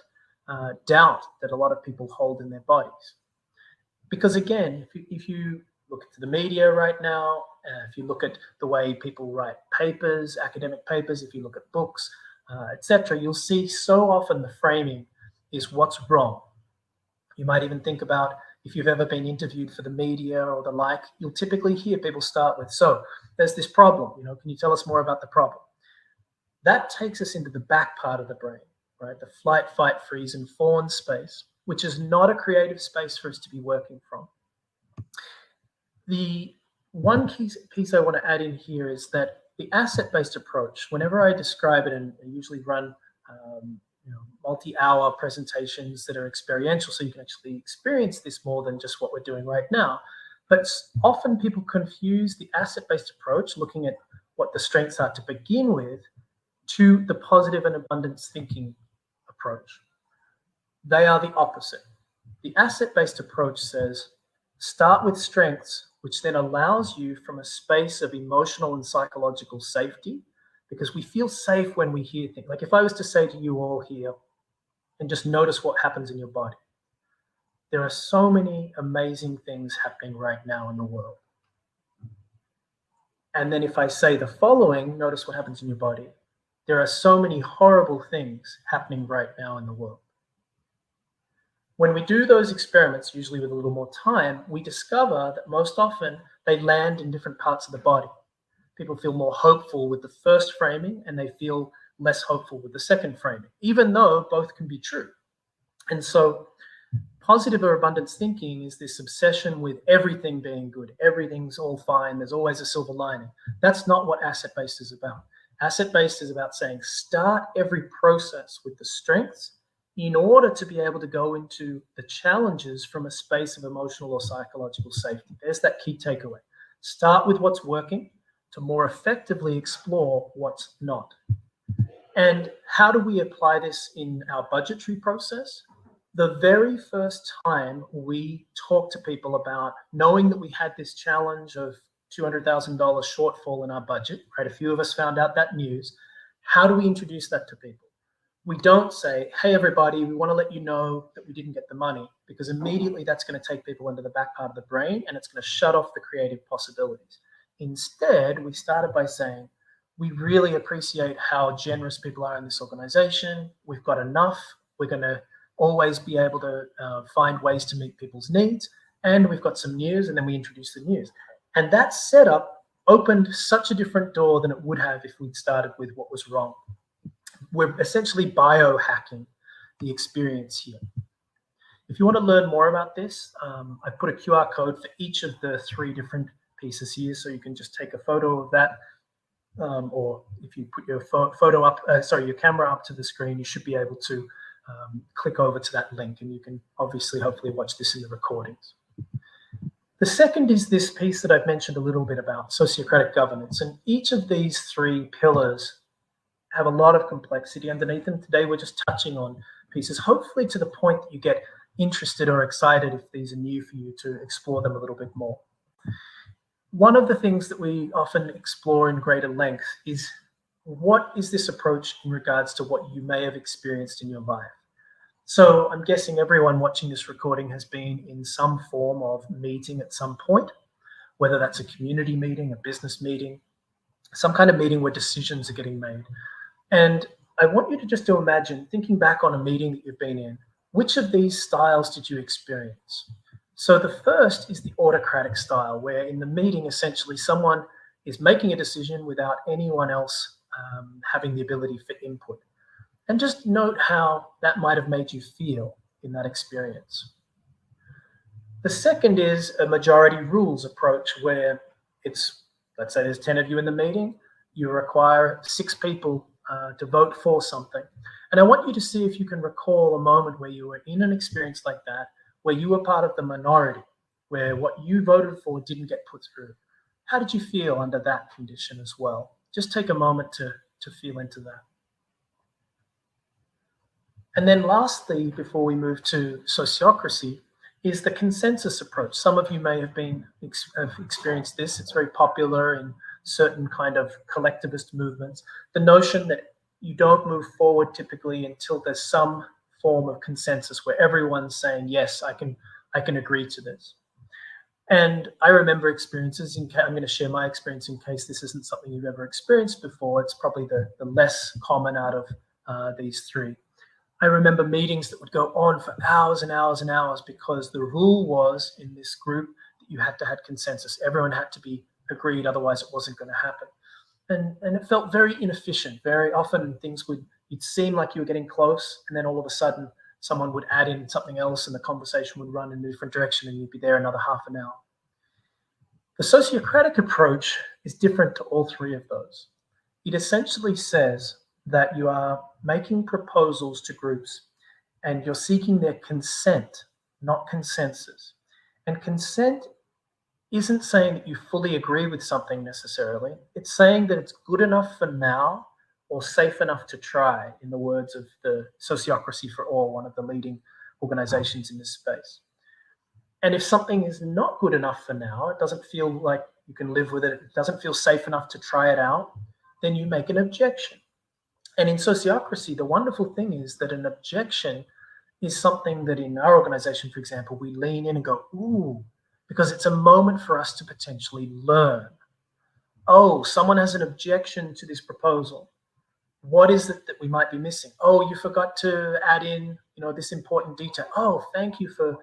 doubt that a lot of people hold in their bodies. Because again, if you look at the media right now, if you look at the way people write papers, academic papers, if you look at books, etc., you'll see so often the framing is what's wrong. You might even think about, if you've ever been interviewed for the media or the like, you'll typically hear people start with, so there's this problem, can you tell us more about the problem? That takes us into the back part of the brain, right? The flight, fight, freeze, and fawn space, which is not a creative space for us to be working from. The one key piece I want to add in here is that the asset-based approach, whenever I describe it, and I usually run multi-hour presentations that are experiential, so you can actually experience this more than just what we're doing right now. But often people confuse the asset-based approach, looking at what the strengths are to begin with, to the positive and abundance thinking approach. They are the opposite. The asset-based approach says, start with strengths, which then allows you from a space of emotional and psychological safety, because we feel safe when we hear things. Like if I was to say to you all here, and just notice what happens in your body. There are so many amazing things happening right now in the world. And then if I say the following, notice what happens in your body. There are so many horrible things happening right now in the world. When we do those experiments, usually with a little more time, we discover that most often they land in different parts of the body. People feel more hopeful with the first framing and they feel less hopeful with the second framing, even though both can be true. And so positive or abundance thinking is this obsession with everything being good. Everything's all fine. There's always a silver lining. That's not what asset-based is about. Asset-based is about saying, start every process with the strengths in order to be able to go into the challenges from a space of emotional or psychological safety. There's that key takeaway. Start with what's working to more effectively explore what's not. And how do we apply this in our budgetary process? The very first time we talk to people about knowing that we had this challenge of $200,000 shortfall in our budget, right? A few of us found out that news. How do we introduce that to people? We don't say, hey, everybody, we want to let you know that we didn't get the money, because immediately that's going to take people into the back part of the brain and it's going to shut off the creative possibilities. Instead, we started by saying, we really appreciate how generous people are in this organization. We've got enough. We're going to always be able to find ways to meet people's needs. And we've got some news, and then we introduce the news. And that setup opened such a different door than it would have if we'd started with what was wrong. We're essentially biohacking the experience here. If you want to learn more about this, I put a QR code for each of the 3 different pieces here, so you can just take a photo of that. Or if you put your your camera up to the screen, you should be able to click over to that link, and you can obviously hopefully watch this in the recordings. The second is this piece that I've mentioned a little bit about, socio-economic governance. And each of these 3 pillars have a lot of complexity underneath them. Today we're just touching on pieces, hopefully to the point that you get interested or excited if these are new for you to explore them a little bit more. One of the things that we often explore in greater length is, what is this approach in regards to what you may have experienced in your life? So I'm guessing everyone watching this recording has been in some form of meeting at some point, whether that's a community meeting, a business meeting, some kind of meeting where decisions are getting made. And I want you to just to imagine, thinking back on a meeting that you've been in, which of these styles did you experience? So the first is the autocratic style, where in the meeting, essentially someone is making a decision without anyone else having the ability for input. And just note how that might have made you feel in that experience. The second is a majority rules approach, where it's, let's say there's 10 of you in the meeting, you require 6 people to vote for something. And I want you to see if you can recall a moment where you were in an experience like that, where you were part of the minority, where what you voted for didn't get put through. How did you feel under that condition as well? Just take a moment to feel into that. And then lastly, before we move to sociocracy, is the consensus approach. Some of you may have experienced this. It's very popular in certain kind of collectivist movements. The notion that you don't move forward typically until there's some form of consensus where everyone's saying, yes, I can agree to this. And I remember experiences, I'm going to share my experience in case this isn't something you've ever experienced before. It's probably the less common out of these three. I remember meetings that would go on for hours and hours and hours because the rule was in this group that you had to have consensus. Everyone had to be agreed, otherwise it wasn't going to happen. And it felt very inefficient. Very often you'd seem like you were getting close, and then all of a sudden someone would add in something else and the conversation would run in a different direction and you'd be there another half an hour. The sociocratic approach is different to all three of those. It essentially says that you are making proposals to groups and you're seeking their consent, not consensus. And consent isn't saying that you fully agree with something necessarily. It's saying that it's good enough for now or safe enough to try, in the words of the Sociocracy for All, one of the leading organizations in this space. And if something is not good enough for now, it doesn't feel like you can live with it, it doesn't feel safe enough to try it out, then you make an objection. And in sociocracy, the wonderful thing is that an objection is something that in our organization, for example, we lean in and go, ooh, because it's a moment for us to potentially learn. Oh, someone has an objection to this proposal. What is it that we might be missing? Oh, you forgot to add in, this important detail. Oh, thank you for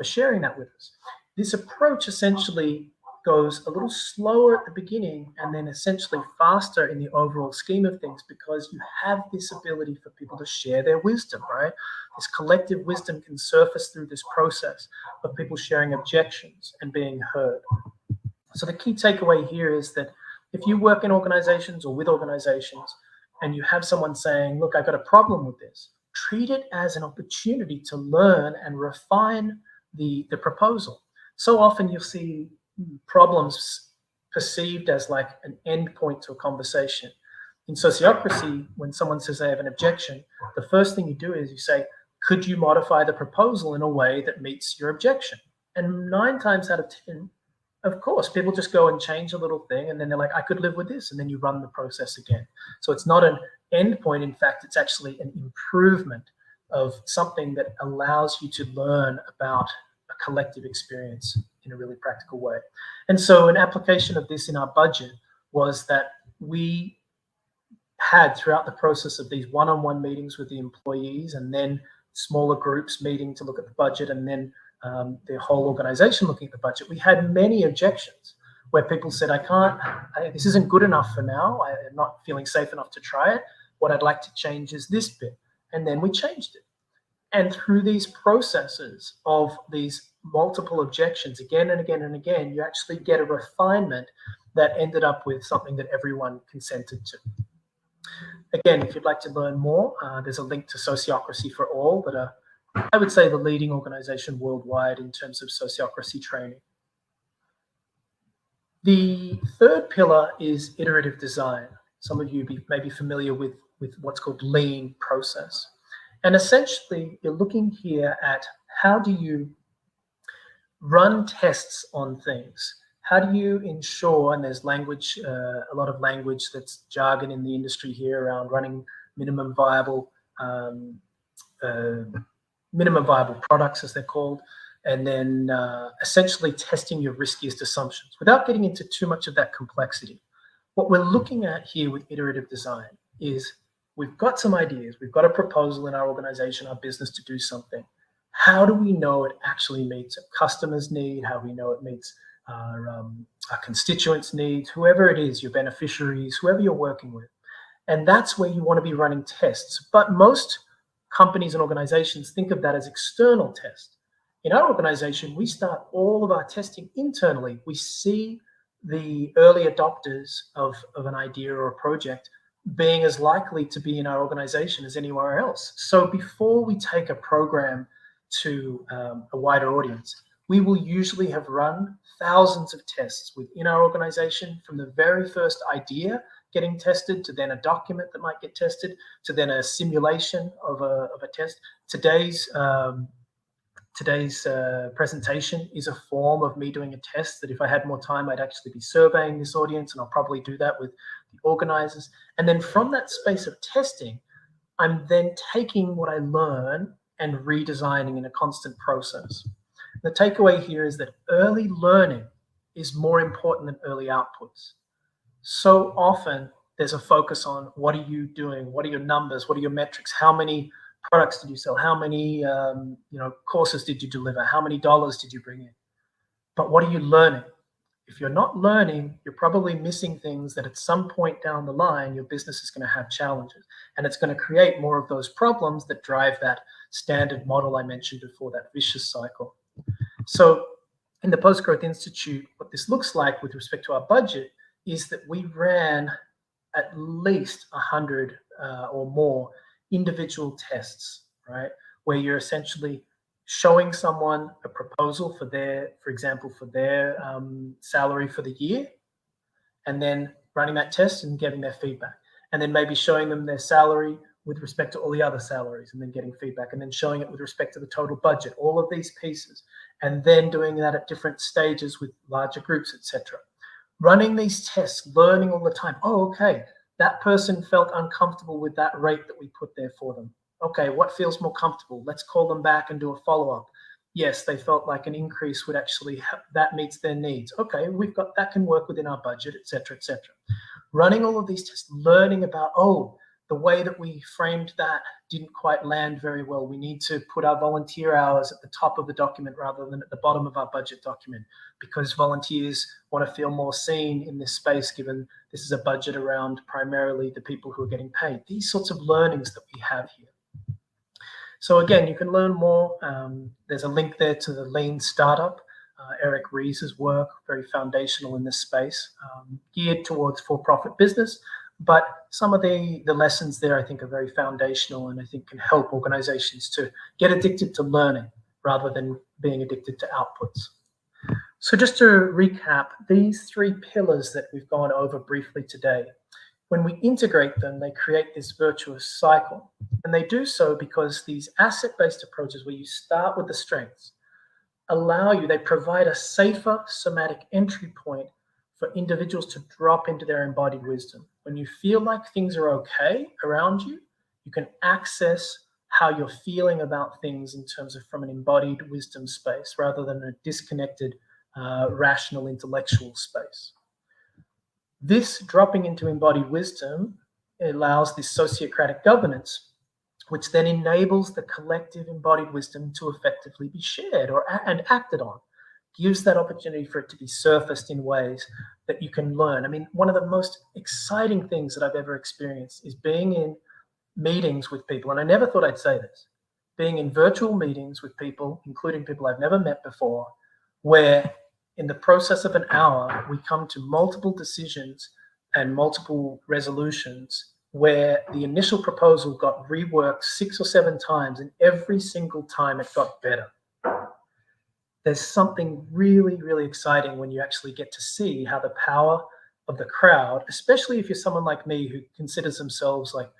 sharing that with us. This approach essentially goes a little slower at the beginning and then essentially faster in the overall scheme of things, because you have this ability for people to share their wisdom, right? This collective wisdom can surface through this process of people sharing objections and being heard. So the key takeaway here is that if you work in organizations or with organizations and you have someone saying, look, I've got a problem with this, treat it as an opportunity to learn and refine the proposal. So often you'll see problems perceived as like an end point to a conversation. In sociocracy, when someone says they have an objection, the first thing you do is you say, could you modify the proposal in a way that meets your objection? And 9 times out of 10, of course, people just go and change a little thing and then they're like, I could live with this. And then you run the process again. So it's not an end point. In fact, it's actually an improvement of something that allows you to learn about a collective experience in a really practical way. And so an application of this in our budget was that we had, throughout the process of these one-on-one meetings with the employees and then smaller groups meeting to look at the budget and then the whole organization looking at the budget, we had many objections where people said, this isn't good enough for now. I'm not feeling safe enough to try it. What I'd like to change is this bit. And then we changed it. And through these processes of these multiple objections again and again and again, you actually get a refinement that ended up with something that everyone consented to. Again, if you'd like to learn more, there's a link to Sociocracy for All, that I would say the leading organization worldwide in terms of sociocracy training. The third pillar is iterative design. Some of you may be familiar with what's called lean process. And essentially, you're looking here at how do you run tests on things? How do you ensure, and there's language, a lot of language that's jargon in the industry here around running minimum viable products, as they're called, and then essentially testing your riskiest assumptions without getting into too much of that complexity. What we're looking at here with iterative design is we've got some ideas, we've got a proposal in our organization, our business to do something. How do we know it actually meets a customer's need? How do we know it meets our constituents' needs, whoever it is, your beneficiaries, whoever you're working with? And that's where you want to be running tests. But most companies and organizations think of that as external tests. In our organization, we start all of our testing internally. We see the early adopters of an idea or a project being as likely to be in our organization as anywhere else. So before we take a program to a wider audience, we will usually have run thousands of tests within our organization, from the very first idea getting tested to then a document that might get tested to then a simulation of a test. Today's presentation is a form of me doing a test that if I had more time, I'd actually be surveying this audience, and I'll probably do that with the organizers. And then from that space of testing, I'm then taking what I learn and redesigning in a constant process. The takeaway here is that early learning is more important than early outputs. So often there's a focus on what are you doing? What are your numbers? What are your metrics? How many products did you sell? How many courses did you deliver? How many dollars did you bring in? But what are you learning? If you're not learning, you're probably missing things that at some point down the line, your business is going to have challenges. And it's going to create more of those problems that drive that standard model I mentioned before, that vicious cycle. So in the Post-Growth Institute, what this looks like with respect to our budget is that we ran at least 100 or more individual tests, right? Where you're essentially showing someone a proposal for their, for example, for their salary for the year, and then running that test and getting their feedback. And then maybe showing them their salary with respect to all the other salaries and then getting feedback, and then showing it with respect to the total budget, all of these pieces, and then doing that at different stages with larger groups, etc. Running these tests, learning all the time. Oh, okay, that person felt uncomfortable with that rate that we put there for them. Okay, what feels more comfortable? Let's call them back and do a follow-up. Yes, they felt like an increase would actually, that meets their needs. Okay, we've got, that can work within our budget, etc., etc. Running all of these tests, learning about, oh, the way that we framed that didn't quite land very well. We need to put our volunteer hours at the top of the document rather than at the bottom of our budget document, because volunteers want to feel more seen in this space, given this is a budget around primarily the people who are getting paid. These sorts of learnings that we have here. So again, you can learn more. There's a link there to the Lean Startup, Eric Ries's work, very foundational in this space, geared towards for-profit business. But some of the lessons there, I think, are very foundational, and I think can help organizations to get addicted to learning rather than being addicted to outputs. So just to recap, these three pillars that we've gone over briefly today, when we integrate them, they create this virtuous cycle. And they do so because these asset-based approaches, where you start with the strengths, allow you, they provide a safer somatic entry point for individuals to drop into their embodied wisdom. When you feel like things are okay around you, you can access how you're feeling about things in terms of from an embodied wisdom space rather than a disconnected, rational, intellectual space. This dropping into embodied wisdom allows this sociocratic governance, which then enables the collective embodied wisdom to effectively be shared and acted on. Gives that opportunity for it to be surfaced in ways that you can learn. I mean, one of the most exciting things that I've ever experienced is being in meetings with people, and I never thought I'd say this, being in virtual meetings with people, including people I've never met before, where in the process of an hour, we come to multiple decisions and multiple resolutions where the initial proposal got reworked 6 or 7 times, and every single time it got better. There's something really, really exciting when you actually get to see how the power of the crowd, especially if you're someone like me who considers themselves like,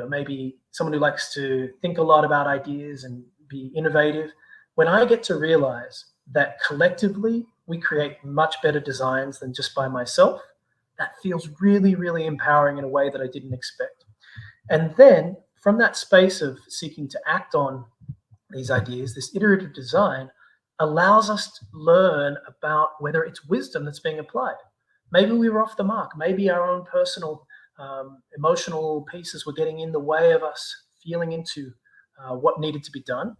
maybe someone who likes to think a lot about ideas and be innovative. When I get to realize that collectively we create much better designs than just by myself, that feels really, really empowering in a way that I didn't expect. And then from that space of seeking to act on these ideas, this iterative design allows us to learn about whether it's wisdom that's being applied. Maybe we were off the mark. Maybe our own personal emotional pieces were getting in the way of us feeling into what needed to be done.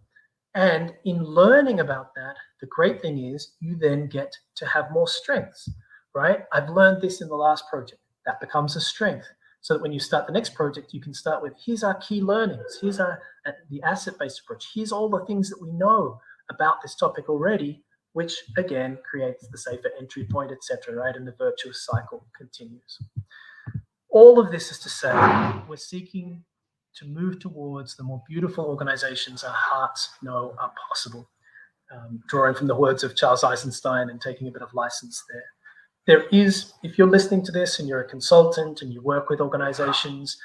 And in learning about that, the great thing is you then get to have more strengths, right? I've learned this in the last project. That becomes a strength. So that when you start the next project, you can start with, here's our key learnings, here's the asset-based approach, here's all the things that we know about this topic already, which again creates the safer entry point, etc., right? And the virtuous cycle continues. All of this is to say, we're seeking to move towards the more beautiful organizations our hearts know are possible. Drawing from the words of Charles Eisenstein and taking a bit of license there. There is, if you're listening to this and you're a consultant and you work with organizations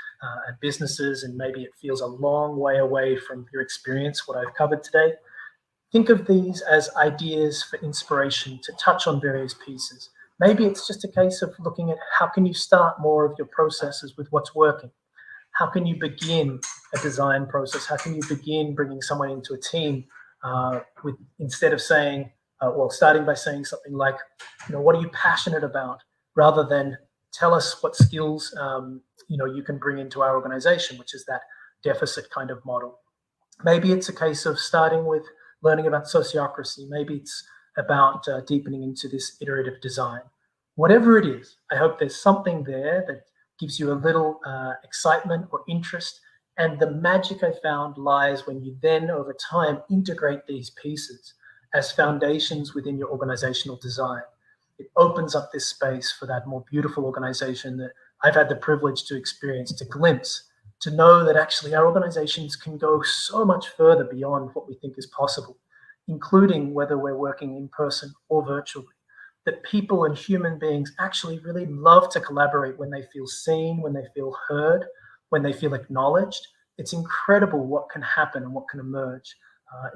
and businesses, and maybe it feels a long way away from your experience, what I've covered today, think of these as ideas for inspiration to touch on various pieces. Maybe it's just a case of looking at how can you start more of your processes with what's working? How can you begin a design process? How can you begin bringing someone into a team with, instead of saying, starting by saying something like, what are you passionate about, rather than tell us what skills you can bring into our organization, which is that deficit kind of model. Maybe it's a case of starting with learning about sociocracy. Maybe it's about deepening into this iterative design. Whatever it is, I hope there's something there that gives you a little excitement or interest. And the magic I found lies when you then, over time, integrate these pieces as foundations within your organizational design. It opens up this space for that more beautiful organization that I've had the privilege to experience, to glimpse, to know that actually our organizations can go so much further beyond what we think is possible, including whether we're working in person or virtually. That people and human beings actually really love to collaborate when they feel seen, when they feel heard, when they feel acknowledged. It's incredible what can happen and what can emerge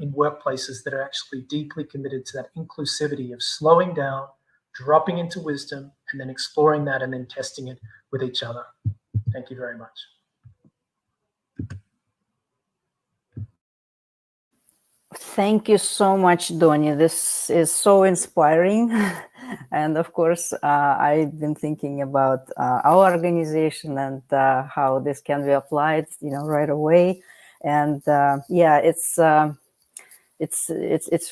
in workplaces that are actually deeply committed to that inclusivity of slowing down, dropping into wisdom, and then exploring that and then testing it with each other. Thank you very much. Thank you so much, Donnie. This is so inspiring. And of course, I've been thinking about our organization and how this can be applied, right away. And yeah, it's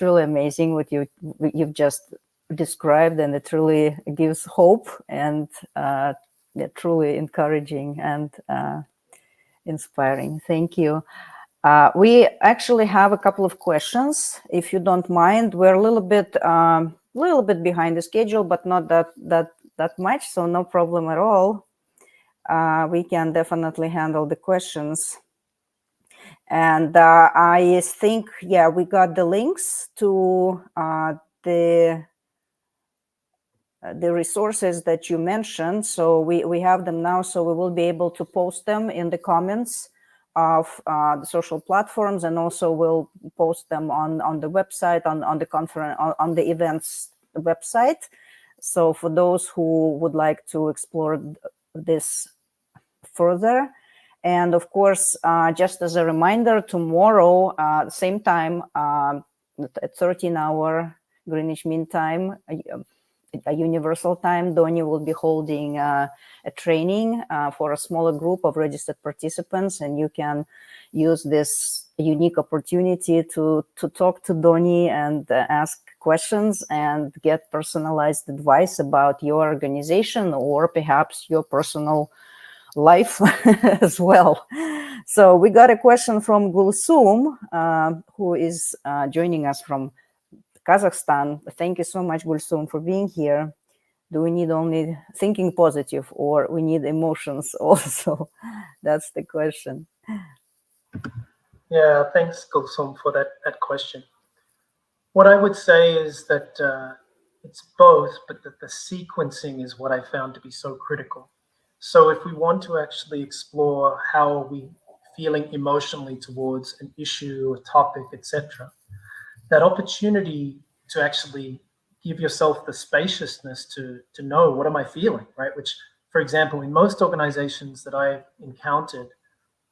really amazing what you've just described, and it really gives hope and truly encouraging and inspiring. Thank you. We actually have a couple of questions, if you don't mind. We're a little bit behind the schedule, but not that much, so no problem at all. We can definitely handle the questions. And I think, yeah, we got the links to the resources that you mentioned. So we have them now, so we will be able to post them in the comments of the social platforms, and also we'll post them on the website, on the conference, on the events website. So for those who would like to explore this further. And of course, just as a reminder, tomorrow, same time, at 13-hour Greenwich Mean Time, a universal time, Donnie will be holding a training for a smaller group of registered participants, and you can use this unique opportunity to talk to Donnie and ask questions and get personalized advice about your organization or perhaps your personal life as well. So we got a question from Gulsum, who is joining us from Kazakhstan. Thank you so much, Gulsum, for being here. Do we need only thinking positive, or we need emotions also? That's the question. Yeah, thanks, Gulsum, for that question. What I would say is that it's both, but that the sequencing is what I found to be so critical. So if we want to actually explore how are we feeling emotionally towards an issue, a topic, etc., that opportunity to actually give yourself the spaciousness to know, what am I feeling, right? Which, for example, in most organizations that I've encountered,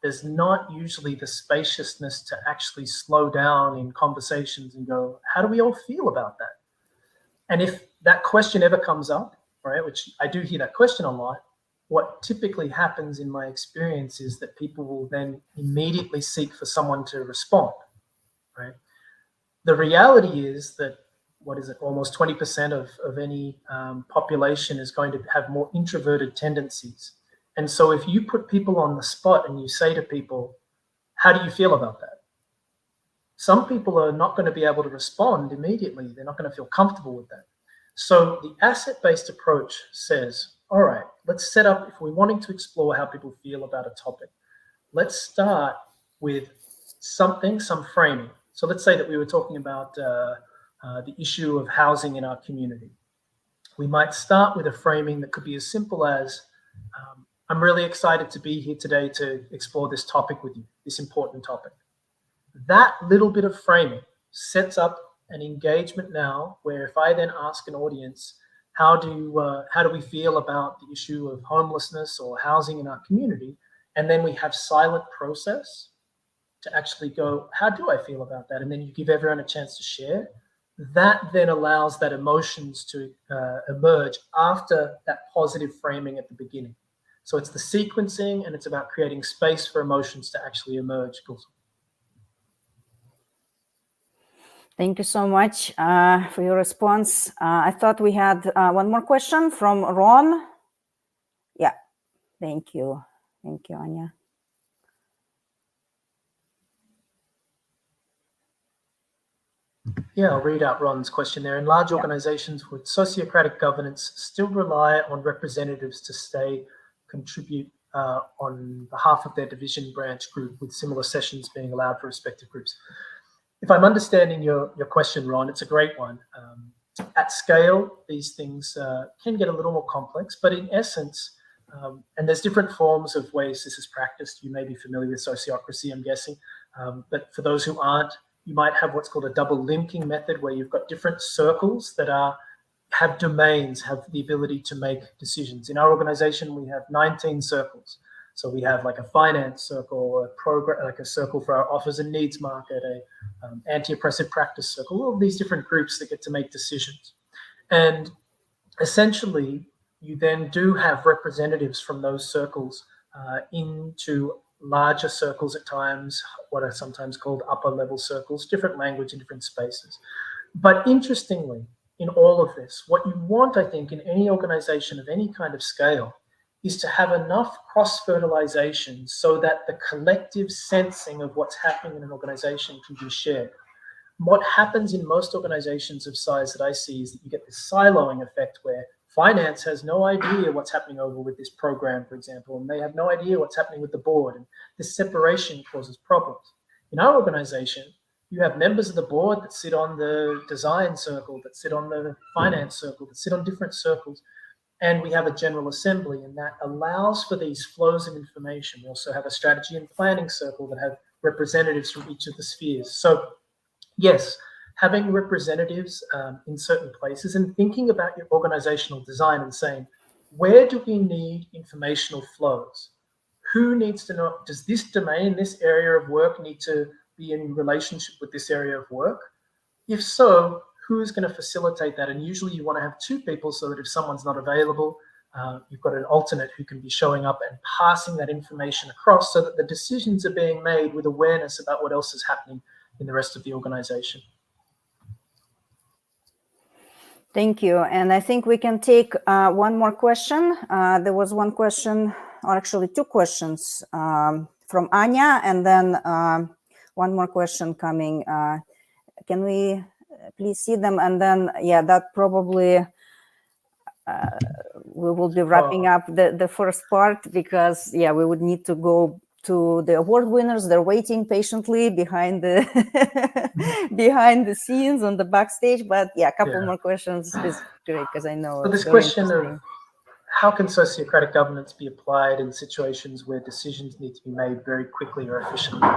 there's not usually the spaciousness to actually slow down in conversations and go, how do we all feel about that? And if that question ever comes up, right, which I do hear that question a lot, what typically happens in my experience is that people will then immediately seek for someone to respond, right? The reality is that, almost 20% of any population is going to have more introverted tendencies. And so if you put people on the spot and you say to people, how do you feel about that? Some people are not going to be able to respond immediately. They're not going to feel comfortable with that. So the asset-based approach says, all right, let's set up, if we're wanting to explore how people feel about a topic, let's start with some framing. So let's say that we were talking about the issue of housing in our community. We might start with a framing that could be as simple as, I'm really excited to be here today to explore this topic with you, this important topic. That little bit of framing sets up an engagement now where if I then ask an audience, how do we feel about the issue of homelessness or housing in our community? And then we have silent process to actually go, how do I feel about that? And then you give everyone a chance to share. That then allows that emotions to emerge after that positive framing at the beginning. So it's the sequencing, and it's about creating space for emotions to actually emerge. Thank you so much for your response. I thought we had one more question from Ron. Yeah, thank you. Thank you, Anya. Yeah, I'll read out Ron's question there. In large organizations, would sociocratic governance still rely on representatives to contribute on behalf of their division branch group, with similar sessions being allowed for respective groups? If I'm understanding your question, Ron, it's a great one. At scale, these things can get a little more complex, but in essence, and there's different forms of ways this is practiced. You may be familiar with sociocracy, I'm guessing, but for those who aren't, you might have what's called a double linking method, where you've got different circles that have domains, have the ability to make decisions. In our organization, we have 19 circles. So we have like a finance circle, a program, like a circle for our offers and needs market, a anti-oppressive practice circle, all of these different groups that get to make decisions. And essentially, you then do have representatives from those circles into larger circles at times, what are sometimes called upper level circles, different language in different spaces. But interestingly, in all of this, what you want, I think, in any organization of any kind of scale is to have enough cross-fertilization so that the collective sensing of what's happening in an organization can be shared. What happens in most organizations of size that I see is that you get this siloing effect where finance has no idea what's happening over with this program, for example, and they have no idea what's happening with the board, and this separation causes problems. In our organization, you have members of the board that sit on the design circle, that sit on the finance circle, that sit on different circles, and we have a general assembly, and that allows for these flows of information. We also have a strategy and planning circle that have representatives from each of the spheres. So yes, having representatives in certain places and thinking about your organizational design and saying, where do we need informational flows? Who needs to know, does this domain, this area of work need to be in relationship with this area of work? If so, who's going to facilitate that? And usually you want to have two people so that if someone's not available, you've got an alternate who can be showing up and passing that information across so that the decisions are being made with awareness about what else is happening in the rest of the organization. Thank you. And I think we can take one more question. There was one question, or actually two questions from Anya, and then one more question coming. Can we please see them? And then, yeah, that probably we will be wrapping up the first part, because, yeah, we would need to go to the award winners. They're waiting patiently behind the behind the scenes on the backstage. But yeah, a couple more questions is great, because I know. So this question of how can sociocratic governance be applied in situations where decisions need to be made very quickly or efficiently?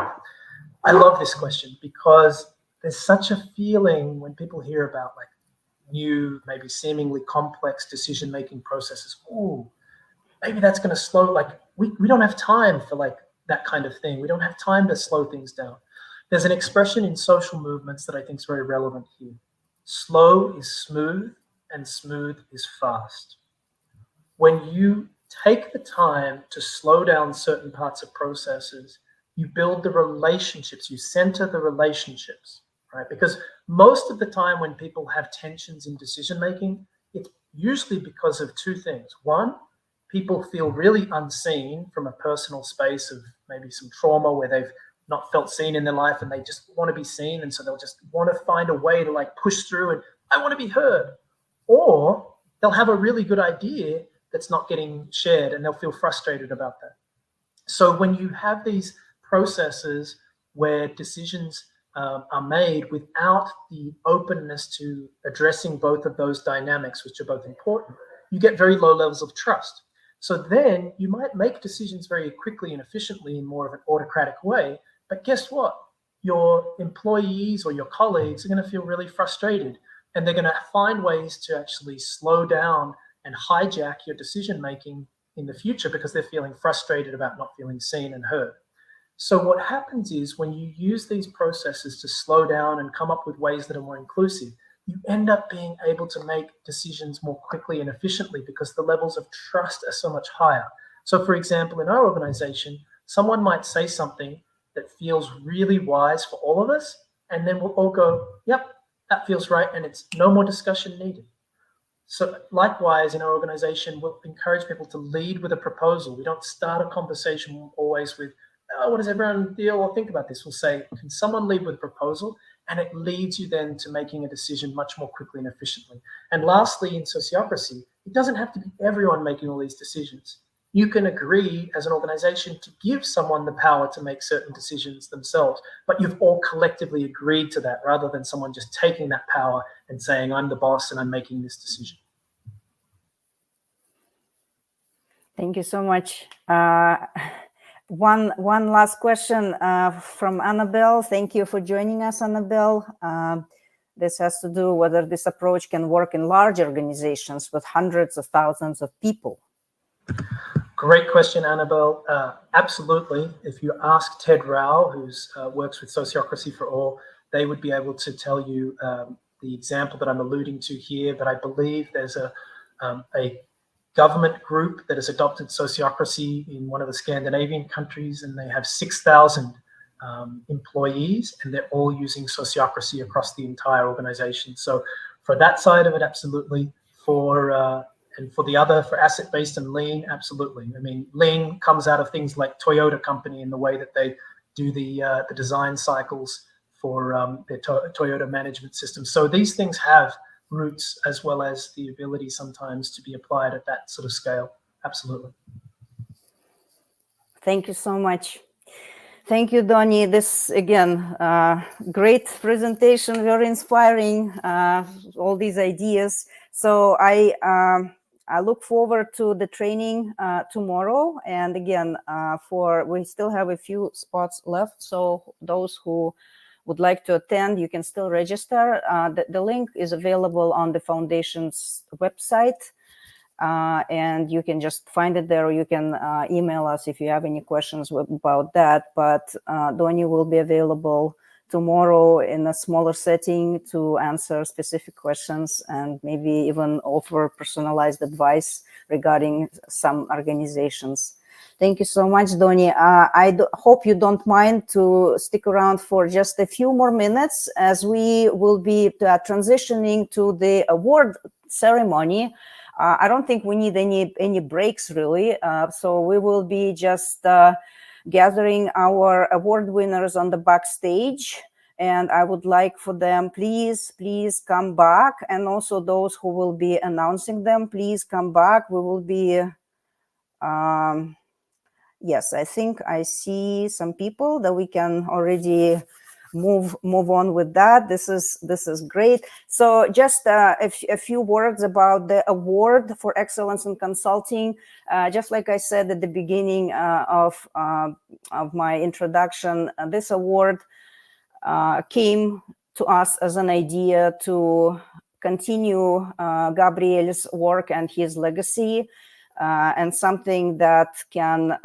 I love this question because there's such a feeling when people hear about like new, maybe seemingly complex decision-making processes. Oh, maybe that's going to slow, like we don't have time for like that kind of thing. We don't have time to slow things down. There's an expression in social movements that I think is very relevant here. Slow is smooth and smooth is fast. When you take the time to slow down certain parts of processes, you build the relationships, you center the relationships, right? Because most of the time when people have tensions in decision making, it's usually because of two things. One, people feel really unseen from a personal space of maybe some trauma where they've not felt seen in their life and they just want to be seen. And so they'll just want to find a way to like push through and I want to be heard. Or they'll have a really good idea that's not getting shared and they'll feel frustrated about that. So when you have these processes where decisions are made without the openness to addressing both of those dynamics, which are both important, you get very low levels of trust. So then you might make decisions very quickly and efficiently in more of an autocratic way. But guess what? Your employees or your colleagues are going to feel really frustrated and they're going to find ways to actually slow down and hijack your decision making in the future because they're feeling frustrated about not feeling seen and heard. So what happens is when you use these processes to slow down and come up with ways that are more inclusive, you end up being able to make decisions more quickly and efficiently because the levels of trust are so much higher. So for example, in our organization, someone might say something that feels really wise for all of us, and then we'll all go, yep, that feels right, and it's no more discussion needed. So likewise, in our organization, we'll encourage people to lead with a proposal. We don't start a conversation always with, oh, what does everyone feel or think about this? We'll say, can someone lead with a proposal? And it leads you then to making a decision much more quickly and efficiently. And lastly, in sociocracy, it doesn't have to be everyone making all these decisions. You can agree as an organization to give someone the power to make certain decisions themselves, but you've all collectively agreed to that rather than someone just taking that power and saying, I'm the boss and I'm making this decision. Thank you so much. One last question from Annabelle. Thank you for joining us, Annabelle. This has to do whether this approach can work in large organizations with hundreds of thousands of people. Great question, Annabelle. Absolutely. If you ask Ted Rao, who works with Sociocracy for All, they would be able to tell you the example that I'm alluding to here. But I believe there's a government group that has adopted sociocracy in one of the Scandinavian countries, and they have 6,000 employees, and they're all using sociocracy across the entire organization. So for that side of it, absolutely. And for the other, for asset-based and lean, absolutely. I mean, lean comes out of things like Toyota company in the way that they do the design cycles for their Toyota management system. So these things have roots as well as the ability sometimes to be applied at that sort of scale. Absolutely. Thank you so much. Thank you, Donnie. This, again, great presentation, very inspiring, all these ideas. So I look forward to the training tomorrow. And again, we still have a few spots left. So those who would like to attend, you can still register. The link is available on the foundation's website. And you can just find it there, or you can email us if you have any questions about that. But Donnie will be available tomorrow in a smaller setting to answer specific questions and maybe even offer personalized advice regarding some organizations. Thank you so much, Donnie. I hope you don't mind to stick around for just a few more minutes, as we will be transitioning to the award ceremony. I don't think we need any breaks, really. So we will be just gathering our award winners on the backstage. And I would like for them, please come back. And also those who will be announcing them, please come back. We will be, yes, I think I see some people that we can already move on with that. This is great. So just a few words about the award for excellence in consulting. Just like I said at the beginning of my introduction, this award came to us as an idea to continue Gabriel's work and his legacy, and something that can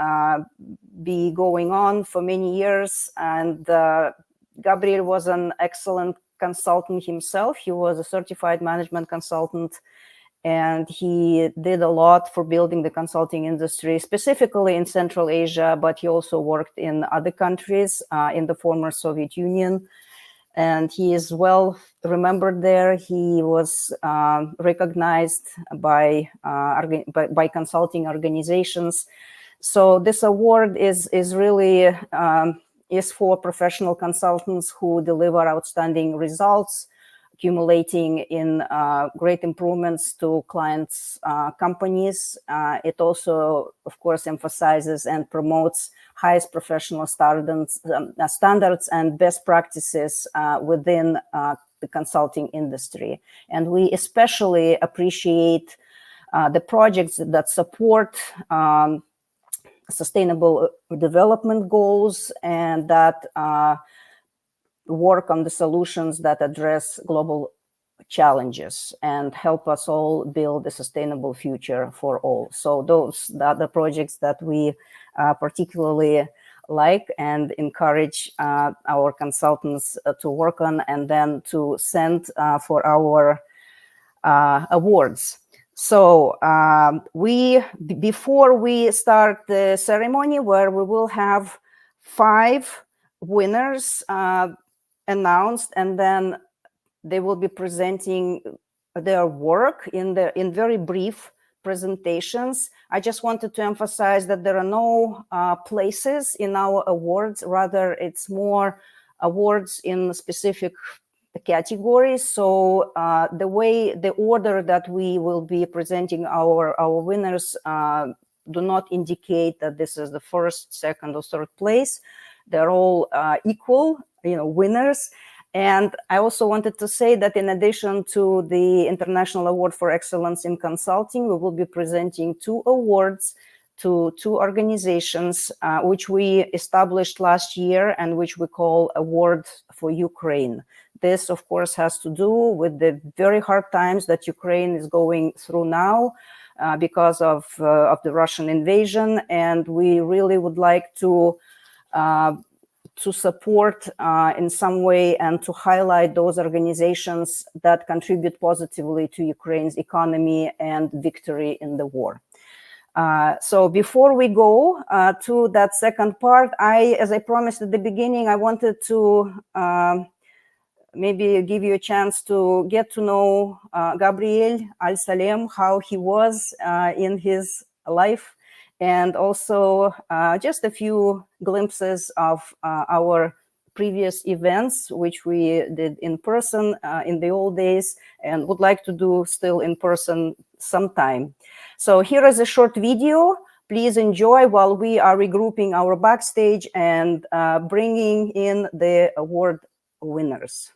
be going on for many years. And Gabriel was an excellent consultant himself. He was a certified management consultant, and he did a lot for building the consulting industry, specifically in Central Asia, but he also worked in other countries in the former Soviet Union. And he is well remembered there. He was recognized by consulting organizations. So this award is really is for professional consultants who deliver outstanding results, accumulating in great improvements to clients' companies. It also, of course, emphasizes and promotes highest professional standards and best practices within the consulting industry. And we especially appreciate the projects that support sustainable development goals and that work on the solutions that address global challenges and help us all build a sustainable future for all. So those are the projects that we particularly like and encourage our consultants to work on and then to send for our awards. So before we start the ceremony, where we will have 5 winners announced, and then they will be presenting their work in very brief presentations. I just wanted to emphasize that there are no places in our awards. Rather, it's more awards in specific categories. So the order that we will be presenting our winners do not indicate that this is the first, second, or third place. They're all equal, winners. And I also wanted to say that in addition to the International Award for Excellence in Consulting, we will be presenting 2 awards to 2 organizations, which we established last year and which we call Award for Ukraine. This, of course, has to do with the very hard times that Ukraine is going through now because of the Russian invasion. And we really would like to support in some way and to highlight those organizations that contribute positively to Ukraine's economy and victory in the war. So before we go to that second part, as I promised at the beginning, I wanted to maybe give you a chance to get to know Gabriel Al-Salem, how he was in his life, and also just a few glimpses of our previous events, which we did in person in the old days and would like to do still in person sometime. So here is a short video. Please enjoy while we are regrouping our backstage and bringing in the award winners.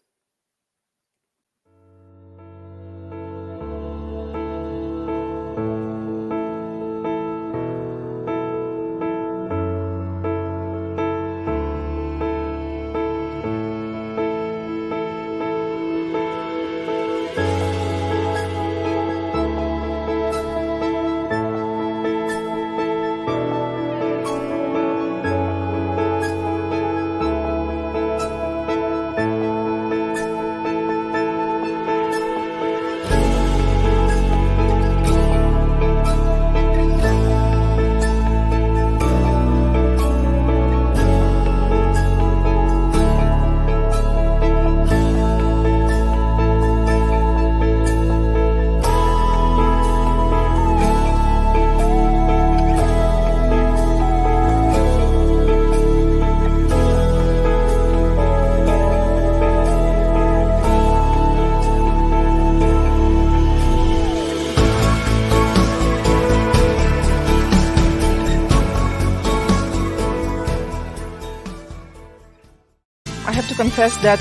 I have to confess that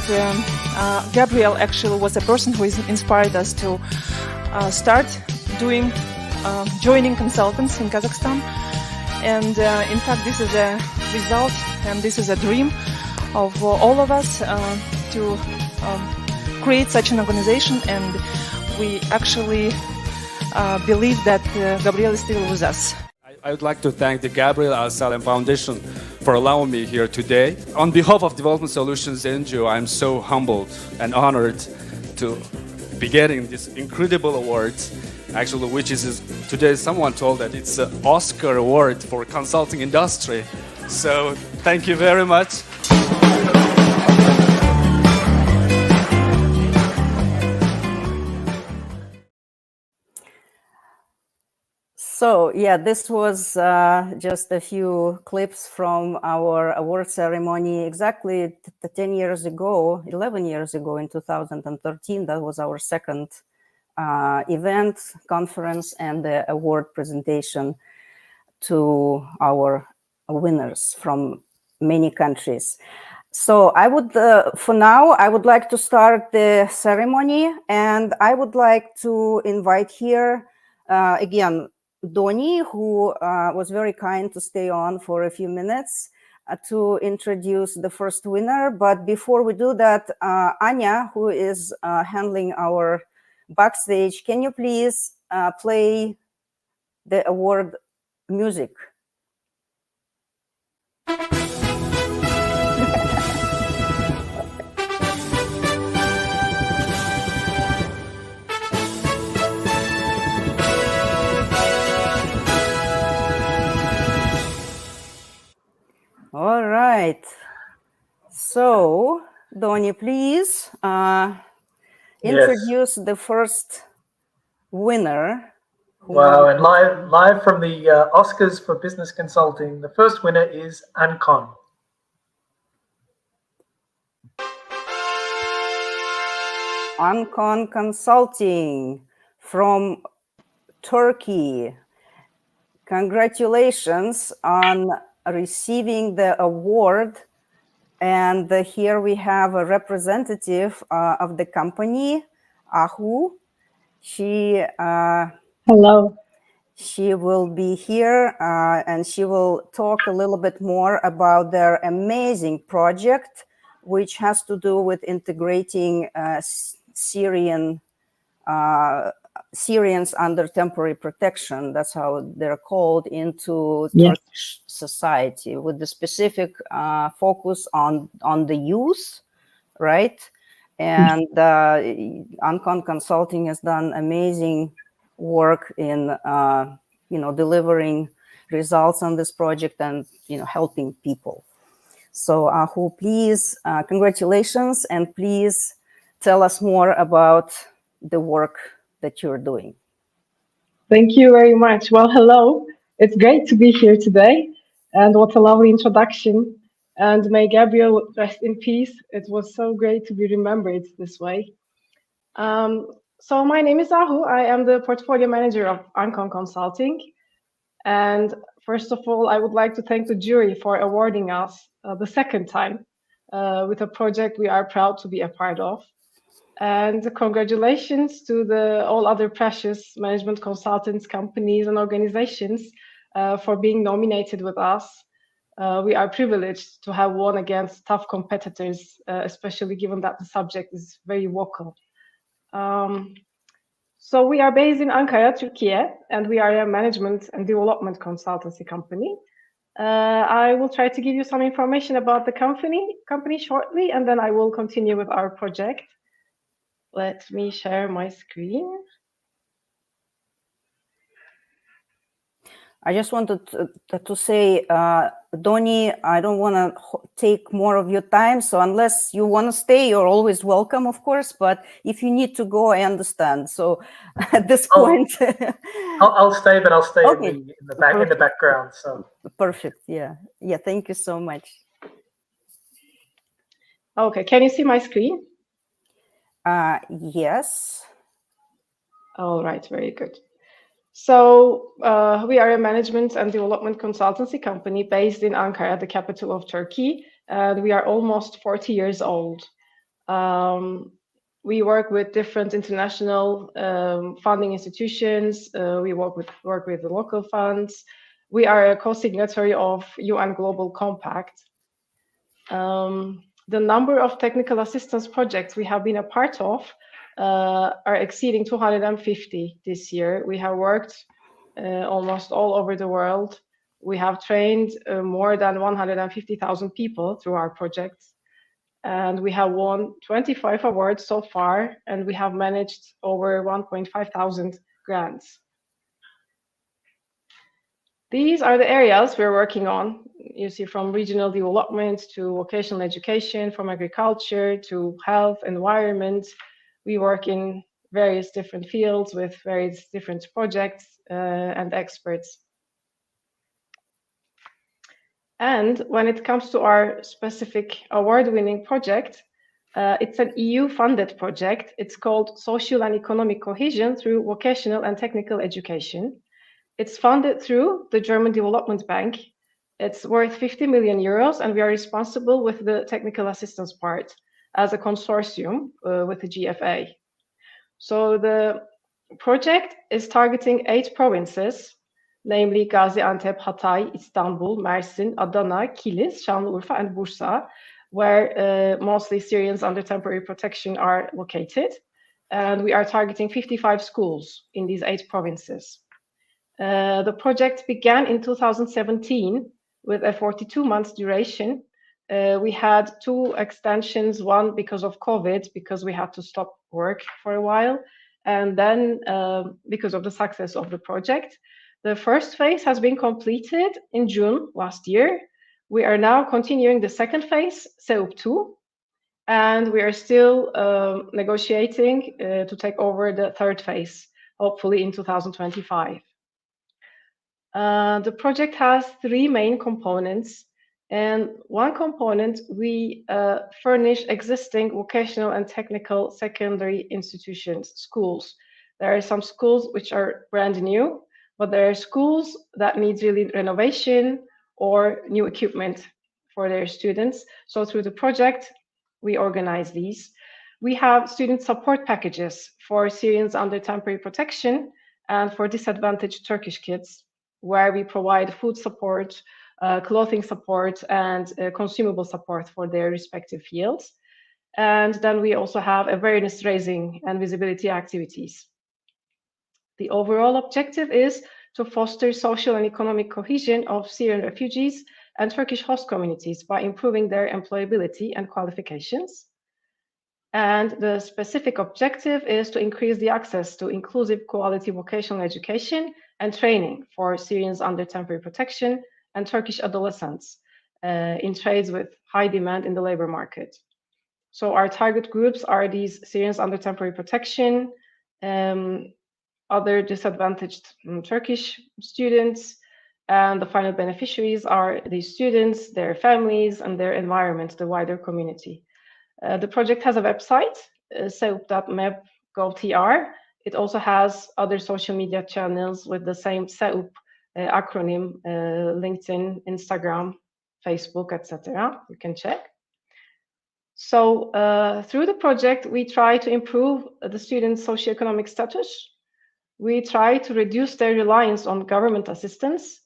Gabriel actually was the person who inspired us to start joining consultants in Kazakhstan. And in fact, this is a result and this is a dream of all of us to create such an organization. And we actually believe that Gabriel is still with us. I would like to thank the Gabriel Al-Salem Foundation for allowing me here today. On behalf of Development Solutions NGO, I'm so humbled and honored to be getting this incredible award. actually, which is today someone told that it's an Oscar award for consulting industry. So thank you very much. So yeah, this was just a few clips from our award ceremony exactly 10 years ago, 11 years ago in 2013. That was our second event, conference, and the award presentation to our winners from many countries. So I would, for now, I would like to start the ceremony, and I would like to invite here again Donnie, who was very kind to stay on for a few minutes to introduce the first winner. But before we do that, Anya, who is handling our backstage, can you please play the award music? All right. So, Donnie, please introduce the first winner. Wow, and live from the Oscars for Business Consulting, the first winner is Ancon. Ancon Consulting from Turkey. Congratulations on receiving the award. And here we have a representative of the company, Ahu. She hello. She will be here and she will talk a little bit more about their amazing project, which has to do with integrating Syrians under temporary protection, that's how they're called, into Turkish society, with the specific focus on the youth, right? And Ancon Consulting has done amazing work in delivering results on this project and helping people. So Ahu, please, congratulations, and please tell us more about the work that you're doing. Thank you very much. Well, hello. It's great to be here today, and what a lovely introduction. And may Gabriel rest in peace. It was so great to be remembered this way. So my name is Ahu. I am the portfolio manager of Ancon Consulting. And first of all, I would like to thank the jury for awarding us the second time with a project we are proud to be a part of. And congratulations to all other precious management consultants, companies, and organizations for being nominated with us. We are privileged to have won against tough competitors, especially given that the subject is very vocal. So we are based in Ankara, Turkey, and we are a management and development consultancy company. I will try to give you some information about the company shortly, and then I will continue with our project. Let me share my screen. I just wanted to say, Donnie, I don't want to take more of your time. So unless you want to stay, you're always welcome, of course. But if you need to go, I understand. So at this point, I'll stay, but I'll stay okay. in the background. So perfect. Yeah. Thank you so much. Okay. Can you see my screen? Yes. All right. Very good. So we are a management and development consultancy company based in Ankara, the capital of Turkey, and we are almost 40 years old. We work with different international funding institutions. We work with the local funds. We are a co-signatory of UN Global Compact. The number of technical assistance projects we have been a part of are exceeding 250 this year. We have worked almost all over the world. We have trained more than 150,000 people through our projects. And we have won 25 awards so far, and we have managed over 1,500 grants. These are the areas we're working on. You see, from regional development to vocational education, from agriculture to health, environment. We work in various different fields with various different projects and experts. And when it comes to our specific award-winning project, it's an EU-funded project. It's called Social and Economic Cohesion through Vocational and Technical Education. It's funded through the German Development Bank. It's worth 50 million euros, and we are responsible with the technical assistance part as a consortium with the GFA. So the project is targeting 8 provinces, namely Gaziantep, Hatay, Istanbul, Mersin, Adana, Kilis, Şanlıurfa, and Bursa, where mostly Syrians under temporary protection are located. And we are targeting 55 schools in these 8 provinces. The project began in 2017 with a 42-month duration. We had 2 extensions, one because of COVID, because we had to stop work for a while, and then because of the success of the project. The first phase has been completed in June last year. We are now continuing the second phase, SEUP 2, and we are still negotiating to take over the third phase, hopefully in 2025. The project has 3 main components, and one component, we furnish existing vocational and technical secondary institutions, schools. There are some schools which are brand new, but there are schools that need really renovation or new equipment for their students. So through the project, we organize these. We have student support packages for Syrians under temporary protection and for disadvantaged Turkish kids, where we provide food support, clothing support, and consumable support for their respective fields. And then we also have awareness raising and visibility activities. The overall objective is to foster social and economic cohesion of Syrian refugees and Turkish host communities by improving their employability and qualifications. And the specific objective is to increase the access to inclusive quality vocational education and training for Syrians under temporary protection and Turkish adolescents in trades with high demand in the labor market. So our target groups are these Syrians under temporary protection, other disadvantaged Turkish students, and the final beneficiaries are these students, their families, and their environment, the wider community. The project has a website, seup.meb.gov.tr. It also has other social media channels with the same SEUP acronym, LinkedIn, Instagram, Facebook, etc. You can check. So through the project, we try to improve the students' socioeconomic status. We try to reduce their reliance on government assistance,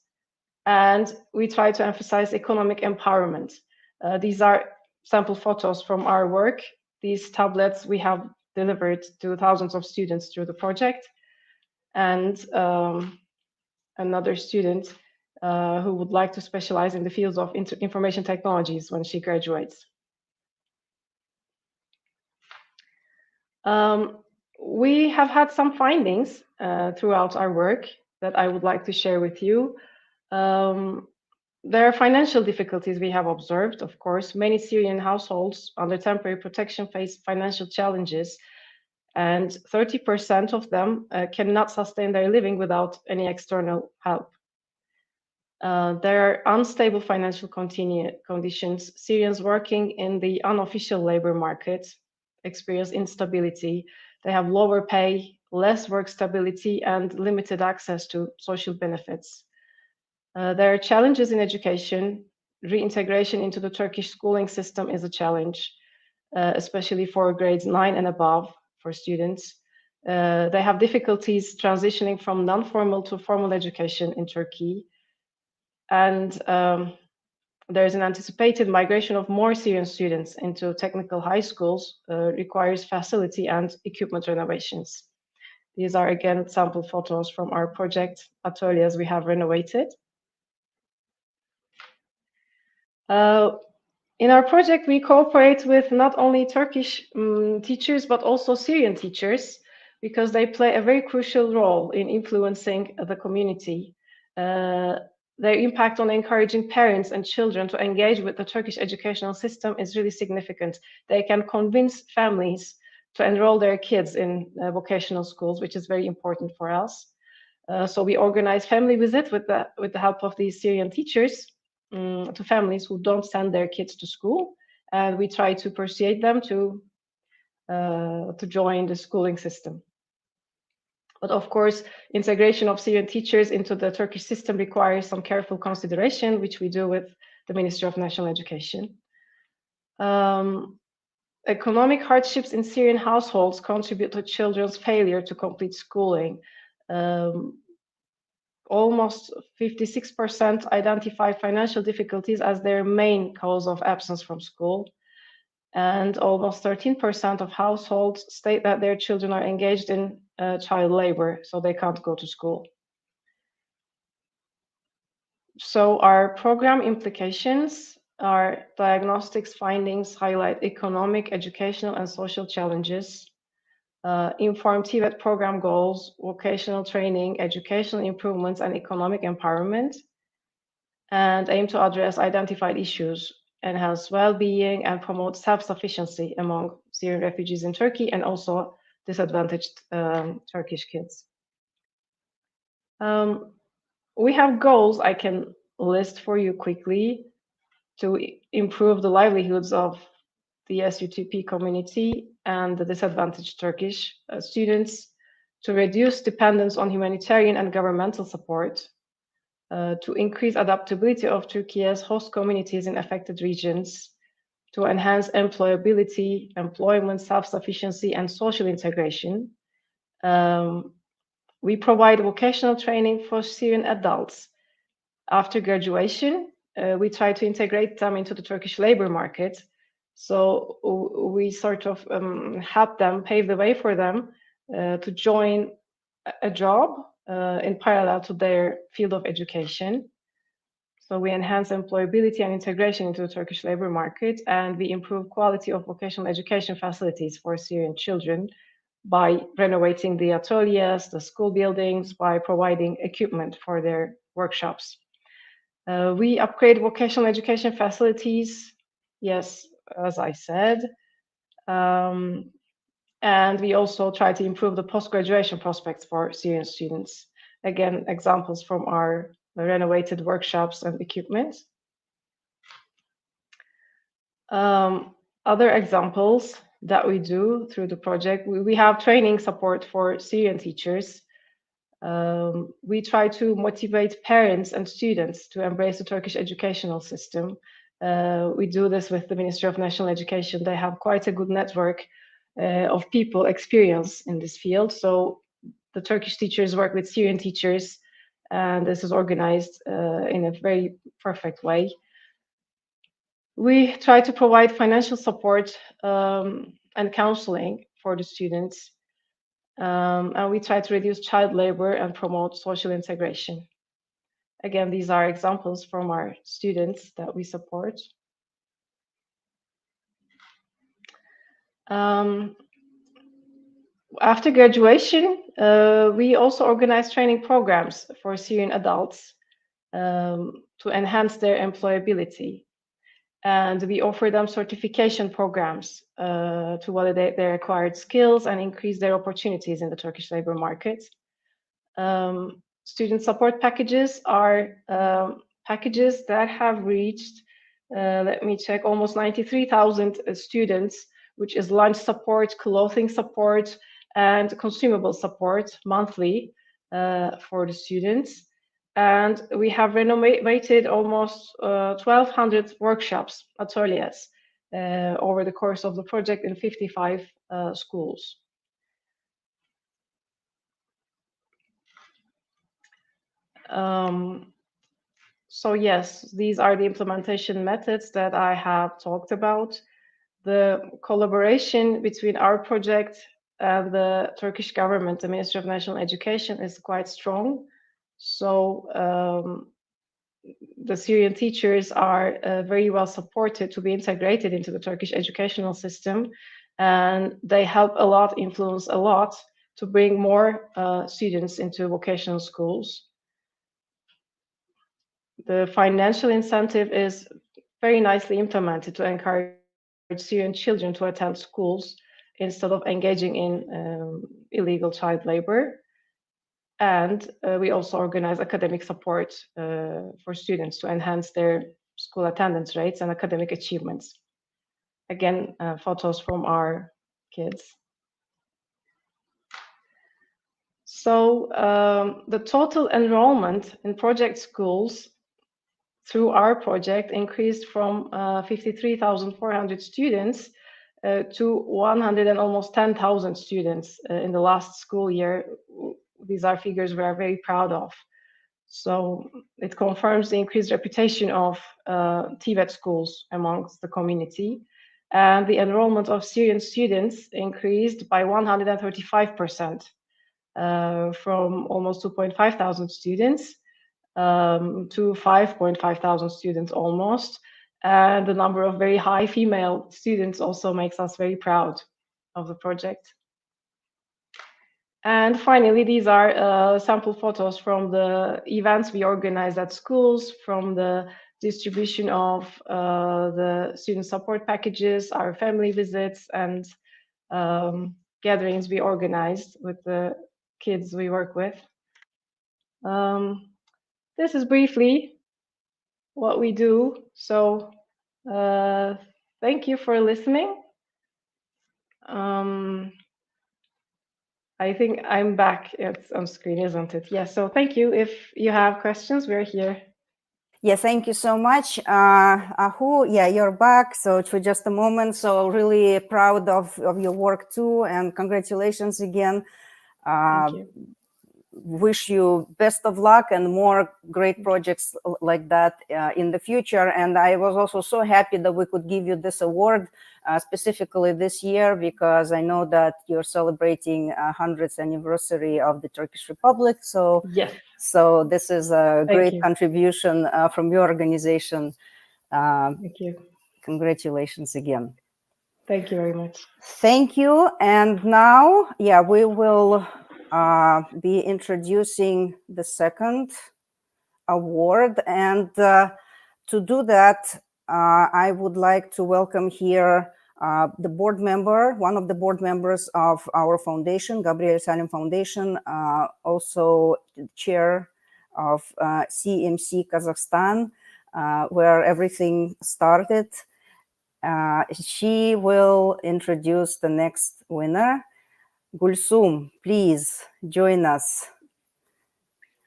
and we try to emphasize economic empowerment. These are sample photos from our work. These tablets we have delivered to thousands of students through the project. And another student who would like to specialize in the fields of information technologies when she graduates. We have had some findings throughout our work that I would like to share with you. There are financial difficulties we have observed, of course. Many Syrian households under temporary protection face financial challenges, and 30% of them cannot sustain their living without any external help. There are unstable financial conditions. Syrians working in the unofficial labor market experience instability. They have lower pay, less work stability, and limited access to social benefits. There are challenges in education. Reintegration into the Turkish schooling system is a challenge, especially for grades 9 and above for students. They have difficulties transitioning from non-formal to formal education in Turkey. And there is an anticipated migration of more Syrian students into technical high schools, requires facility and equipment renovations. These are again sample photos from our project ateliers we have renovated. In our project, we cooperate with not only Turkish teachers, but also Syrian teachers. because they play a very crucial role in influencing the community. Their impact on encouraging parents and children to engage with the Turkish educational system is really significant. They can convince families to enroll their kids in vocational schools, which is very important for us. So we organize family visits with the help of these Syrian teachers to families who don't send their kids to school, and we try to persuade them to join the schooling system. But of course, integration of Syrian teachers into the Turkish system requires some careful consideration, which we do with the Ministry of National Education. Economic hardships in Syrian households contribute to children's failure to complete schooling. Almost 56% identify financial difficulties as their main cause of absence from school. And almost 13% of households state that their children are engaged in child labor, so they can't go to school. So our program implications, our diagnostics findings highlight economic, educational, and social challenges, inform TVET program goals, vocational training, educational improvements, and economic empowerment, and aim to address identified issues, enhance well-being, and promote self-sufficiency among Syrian refugees in Turkey and also disadvantaged Turkish kids. We have goals I can list for you quickly to improve the livelihoods of the SUTP community and the disadvantaged Turkish students, to reduce dependence on humanitarian and governmental support, to increase adaptability of Turkey's host communities in affected regions, to enhance employability, employment, self-sufficiency, and social integration. We provide vocational training for Syrian adults. After graduation, we try to integrate them into the Turkish labor market. So we sort of help them, pave the way for them to join a job in parallel to their field of education. So we enhance employability and integration into the Turkish labor market, and we improve quality of vocational education facilities for Syrian children by renovating the ateliers, the school buildings, by providing equipment for their workshops. We upgrade vocational education facilities, yes, as I said, and we also try to improve the post-graduation prospects for Syrian students. Again, examples from our renovated workshops and equipment. Other examples that we do through the project, we have training support for Syrian teachers. We try to motivate parents and students to embrace the Turkish educational system. We do this with the Ministry of National Education. They have quite a good network of people experienced in this field. So the Turkish teachers work with Syrian teachers, and this is organized in a very perfect way. We try to provide financial support and counseling for the students. And we try to reduce child labor and promote social integration. Again, these are examples from our students that we support. After graduation, we also organize training programs for Syrian adults to enhance their employability. And we offer them certification programs to validate their acquired skills and increase their opportunities in the Turkish labor market. Student support packages are packages that have reached, let me check, almost 93,000 students, which is lunch support, clothing support, and consumable support monthly for the students. And we have renovated almost 1,200 workshops, ateliers, over the course of the project in 55 schools. So yes, these are the implementation methods that I have talked about. The collaboration between our project and the Turkish government, the Ministry of National Education, is quite strong. So the Syrian teachers are very well supported to be integrated into the Turkish educational system, and they help a lot, influence a lot to bring more students into vocational schools. The financial incentive is very nicely implemented to encourage Syrian children to attend schools instead of engaging in illegal child labor. And we also organize academic support for students to enhance their school attendance rates and academic achievements. Again, photos from our kids. So the total enrollment in project schools through our project increased from 53,400 students to 100 and almost 10,000 students in the last school year. These are figures we are very proud of. So it confirms the increased reputation of TVET schools amongst the community. And the enrollment of Syrian students increased by 135%, from almost 2.5 thousand students to 5.5 thousand students almost. And the number of very high female students also makes us very proud of the project. And finally, these are sample photos from the events we organized at schools, from the distribution of the student support packages, our family visits, and gatherings we organized with the kids we work with. This is briefly what we do. So thank you for listening. I think I'm back. It's on screen, isn't it? Yes. So thank you. If you have questions, we're here. Yeah, thank you so much. Ahu, yeah, you're back. So for just a moment. So really proud of your work too. And congratulations again. Thank you. Wish you best of luck and more great projects like that in the future. And I was also so happy that we could give you this award specifically this year, because I know that you're celebrating 100th anniversary of the Turkish Republic. So yes, so this is a Thank great you. contribution from your organization. Thank you. Congratulations again. Thank you very much. Thank you. And now, yeah, we will be introducing the second award. And to do that, I would like to welcome here the board member, one of the board members of our foundation, Al-Salem Foundation, also chair of CMC Kazakhstan, where everything started. She will introduce the next winner. Gulsum, please join us.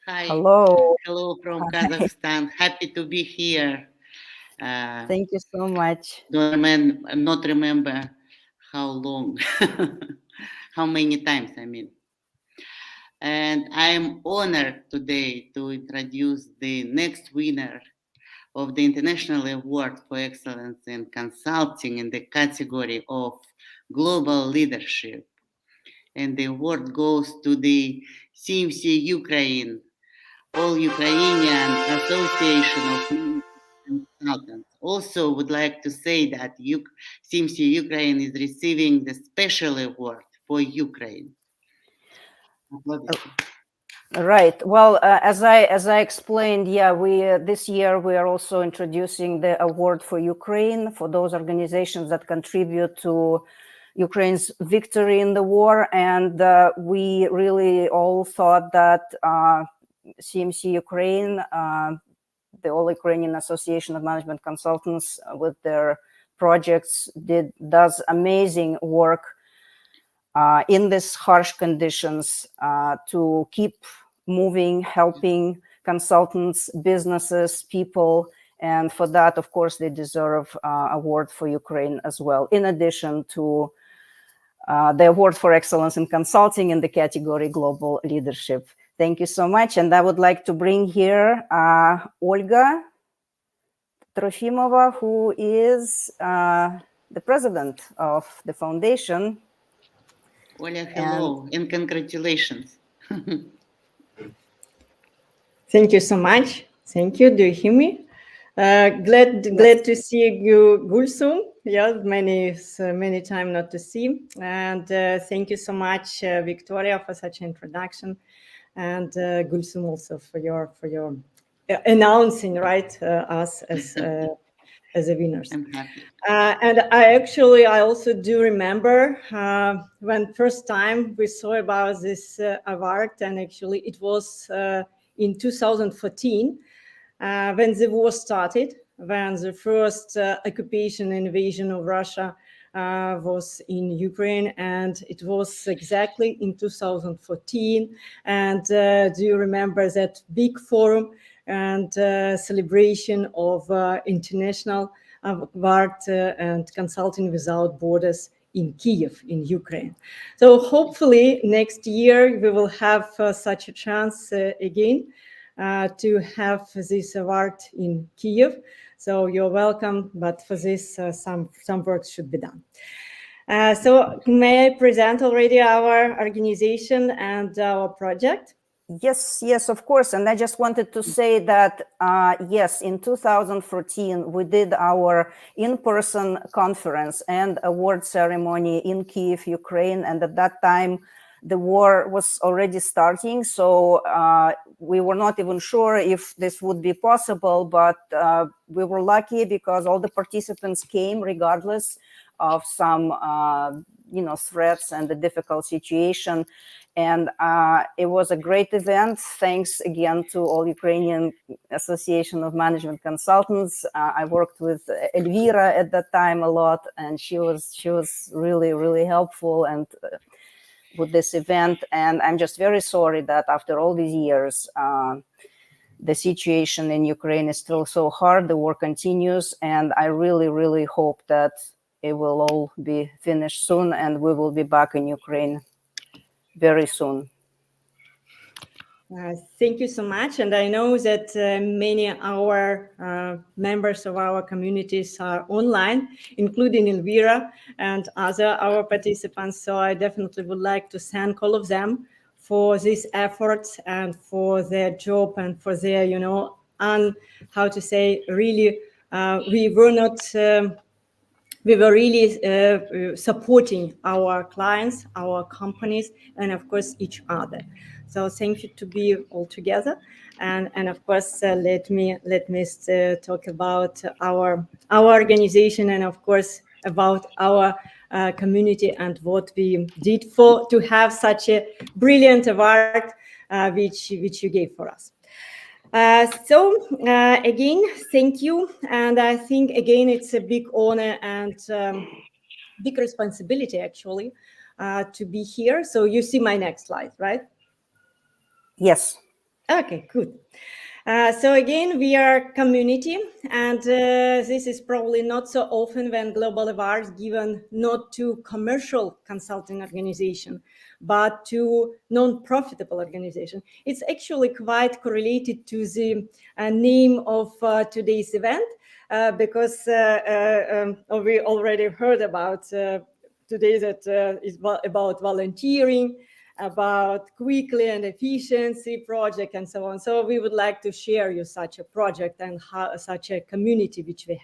Hi. Hello. Hello from Kazakhstan. Happy to be here. Thank you so much. Don't not remember how long, how many times, I mean. And I am honored today to introduce the next winner of the International Award for Excellence in Consulting in the category of Global Leadership. And the award goes to the CMC Ukraine, All Ukrainian Association of Consultants. Also would like to say that CMC Ukraine is receiving the special award for Ukraine. Right. Well, as I explained, yeah, we this year we are also introducing the award for Ukraine, for those organizations that contribute to Ukraine's victory in the war. And we really all thought that CMC Ukraine, the All Ukrainian Association of Management Consultants, with their projects does amazing work in these harsh conditions to keep moving, helping consultants, businesses, people. And for that, of course, they deserve award for Ukraine as well, in addition to the award for excellence in consulting in the category Global Leadership. Thank you so much. And I would like to bring here Olga Trofimova, who is the president of the foundation. Oля, hello, and congratulations. Thank you so much. Thank you. Do you hear me? Glad to see you, Gulsum. Yeah, many time not to see. And thank you so much, Victoria, for such an introduction, and Gulsum also for your announcing us as the winners. I'm happy. And I also do remember when first time we saw about this award, and actually it was in 2014 when the war started, when the first occupation and invasion of Russia was in Ukraine, and it was exactly in 2014. And do you remember that big forum and celebration of international award and consulting without borders in Kiev, in Ukraine? So hopefully next year we will have such a chance again to have this award in Kiev. So you're welcome, but for this some work should be done. So may I present already our organization and our project? Yes, of course. And I just wanted to say that, yes, in 2014, we did our in-person conference and award ceremony in Kiev, Ukraine. And at that time, the war was already starting. So we were not even sure if this would be possible, but we were lucky because all the participants came regardless of some, threats and the difficult situation. And it was a great event. Thanks again to all Ukrainian Association of Management Consultants. I worked with Elvira at that time a lot, and she was really, really helpful and with this event. And I'm just very sorry that after all these years, the situation in Ukraine is still so hard. The war continues, and I really, really hope that it will all be finished soon, and we will be back in Ukraine very soon. Thank you so much. And I know that many our members of our communities are online, including Elvira and other our participants. So I definitely would like to thank all of them for these efforts and for their job and for their, really, we were really supporting our clients, our companies, and of course each other. So thank you to be all together, and of course let me talk about our organization, and of course about our community and what we did to have such a brilliant award which you gave for us. Again, thank you. And I think, again, it's a big honor and big responsibility, actually, to be here. So you see my next slide, right? Yes. Okay, good. So again, we are community, and this is probably not so often when global awards given not to commercial consulting organization, but to non-profitable organization. It's actually quite correlated to the name of today's event, because we already heard about today that is about volunteering, about quickly and efficiency project and so on. So we would like to share you such a project and such a community which we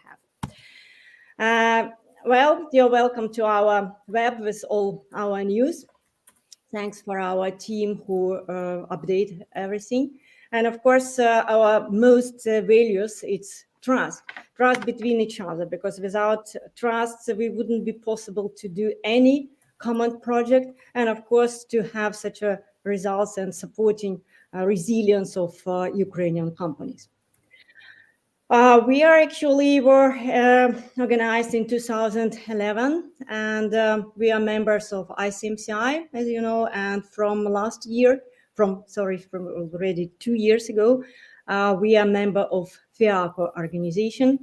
have. Well, you're welcome to our web with all our news. Thanks for our team who update everything. And of course, our most values, it's trust between each other, because without trust, we wouldn't be possible to do any common project, and of course to have such a results and supporting resilience of Ukrainian companies. We were organized in 2011, and we are members of ICMCI, as you know, and from already 2 years ago, we are member of FIACO organization.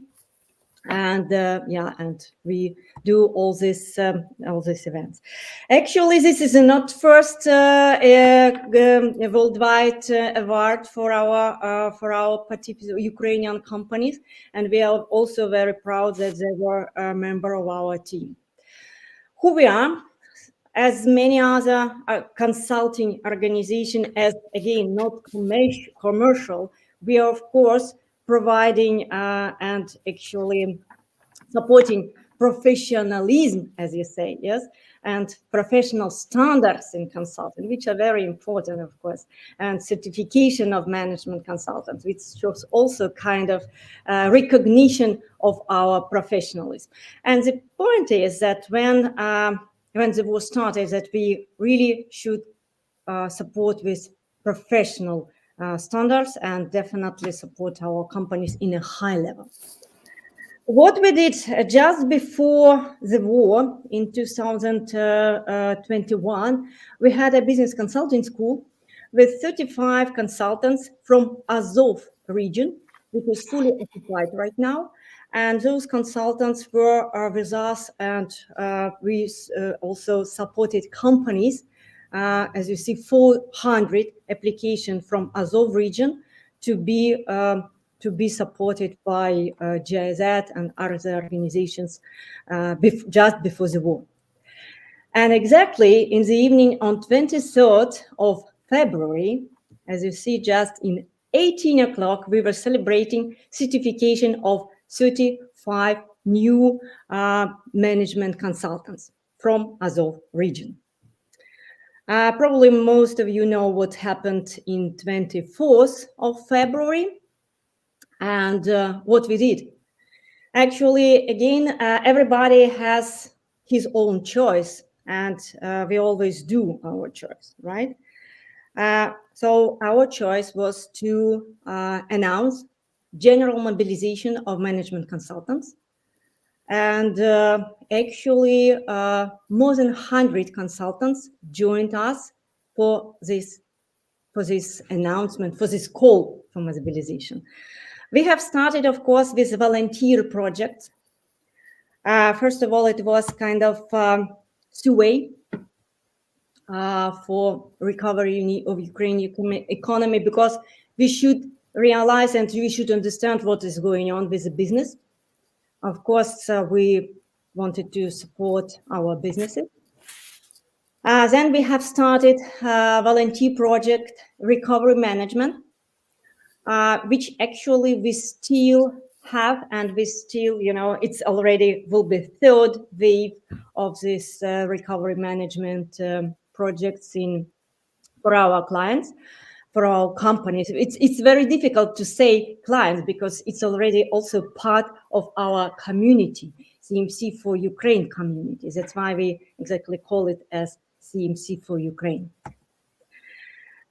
And and we do all these events. Actually, this is not first worldwide award for our Ukrainian companies, and we are also very proud that they were a member of our team. Who we are? As many other consulting organizations, as again not commercial, we are of course providing and actually supporting professionalism, as you say, yes, and professional standards in consulting, which are very important, of course, and certification of management consultants, which shows also kind of recognition of our professionalism. And the point is that when the war started, that we really should support with professional standards and definitely support our companies in a high level. What we did just before the war in 2021, we had a business consulting school with 35 consultants from Azov region, which is fully occupied right now. And those consultants were with us, and we also supported companies. As you see, 400 applications from Azov region to be supported by GIZ and other organizations just before the war. And exactly in the evening on 23rd of February, as you see, just in 18 o'clock, we were celebrating certification of 35 new management consultants from Azov region. Probably most of you know what happened in 24th of February. And what we did. Actually, again, everybody has his own choice, and we always do our choice, right? So our choice was to announce general mobilization of management consultants. And actually, more than 100 consultants joined us for this announcement, for this call for mobilization. We have started, of course, with a volunteer project. First of all, it was kind of survey for recovery of Ukrainian economy, because we should realize and we should understand what is going on with the business. Of course, we wanted to support our businesses. Then we have started volunteer project recovery management, which actually we still have, and we still, it's already will be third wave of this recovery management projects for our clients, for our companies. It's very difficult to say clients because it's already also part of our community, CMC for Ukraine community. That's why we exactly call it as CMC for Ukraine.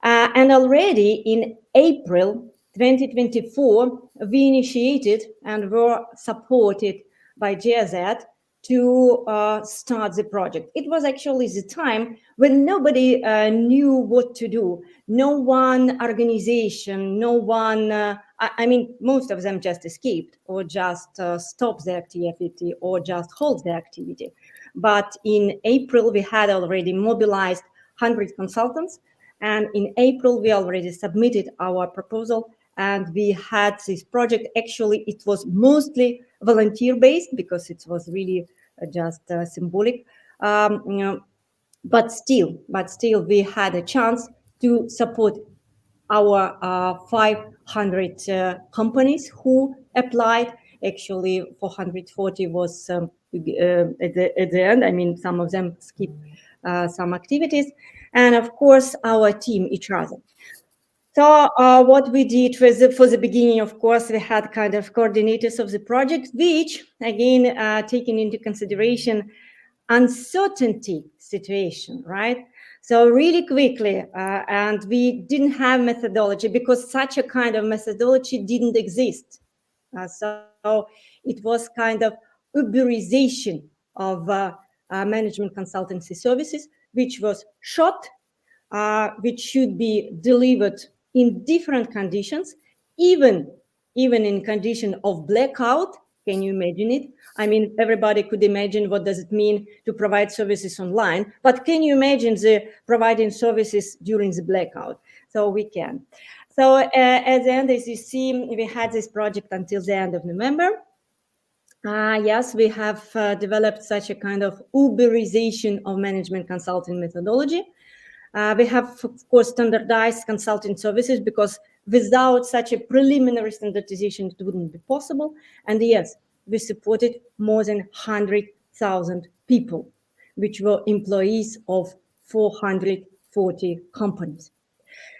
And already in April 2024, we initiated and were supported by GIZ to start the project. It was actually the time when nobody knew what to do. No one organization, no one, I mean, most of them just escaped or just stopped the activity or just hold the activity. But in April, we had already mobilized 100 consultants. And in April, we already submitted our proposal, and we had this project. Actually, it was mostly volunteer-based because it was really just symbolic. But still, we had a chance to support our 500 companies who applied. Actually, 440 was at the end. I mean, some of them skipped some activities. And of course, our team, each other. So what we did was, for the beginning, of course, we had kind of coordinators of the project, which, again, taking into consideration uncertainty situation, right? So really quickly, and we didn't have methodology because such a kind of methodology didn't exist. So it was kind of Uberization of management consultancy services, which was short, which should be delivered in different conditions, even in condition of blackout. Can you imagine it? I mean, everybody could imagine what does it mean to provide services online, but can you imagine the providing services during the blackout? So we can. So at the end, as you see, we had this project until the end of November. Yes, we have developed such a kind of Uberization of management consulting methodology. We have, of course, standardized consulting services because Without such a preliminary standardization, it wouldn't be possible. And yes, we supported more than 100,000 people, which were employees of 440 companies.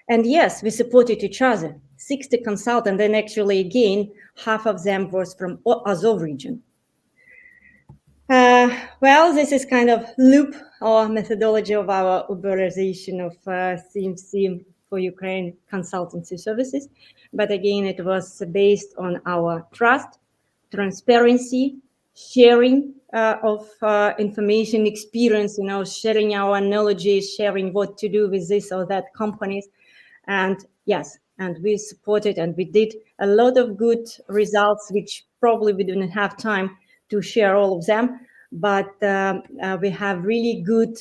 And yes, we supported each other, 60 consultants, and actually, again, half of them was from Azov region. Well, this is kind of loop or methodology of our Uberization of CMC for Ukraine consultancy services. But again, it was based on our trust, transparency, sharing of information, experience, sharing our knowledge, sharing what to do with this or that companies. And yes, and we supported and we did a lot of good results, which probably we didn't have time to share all of them, but we have really good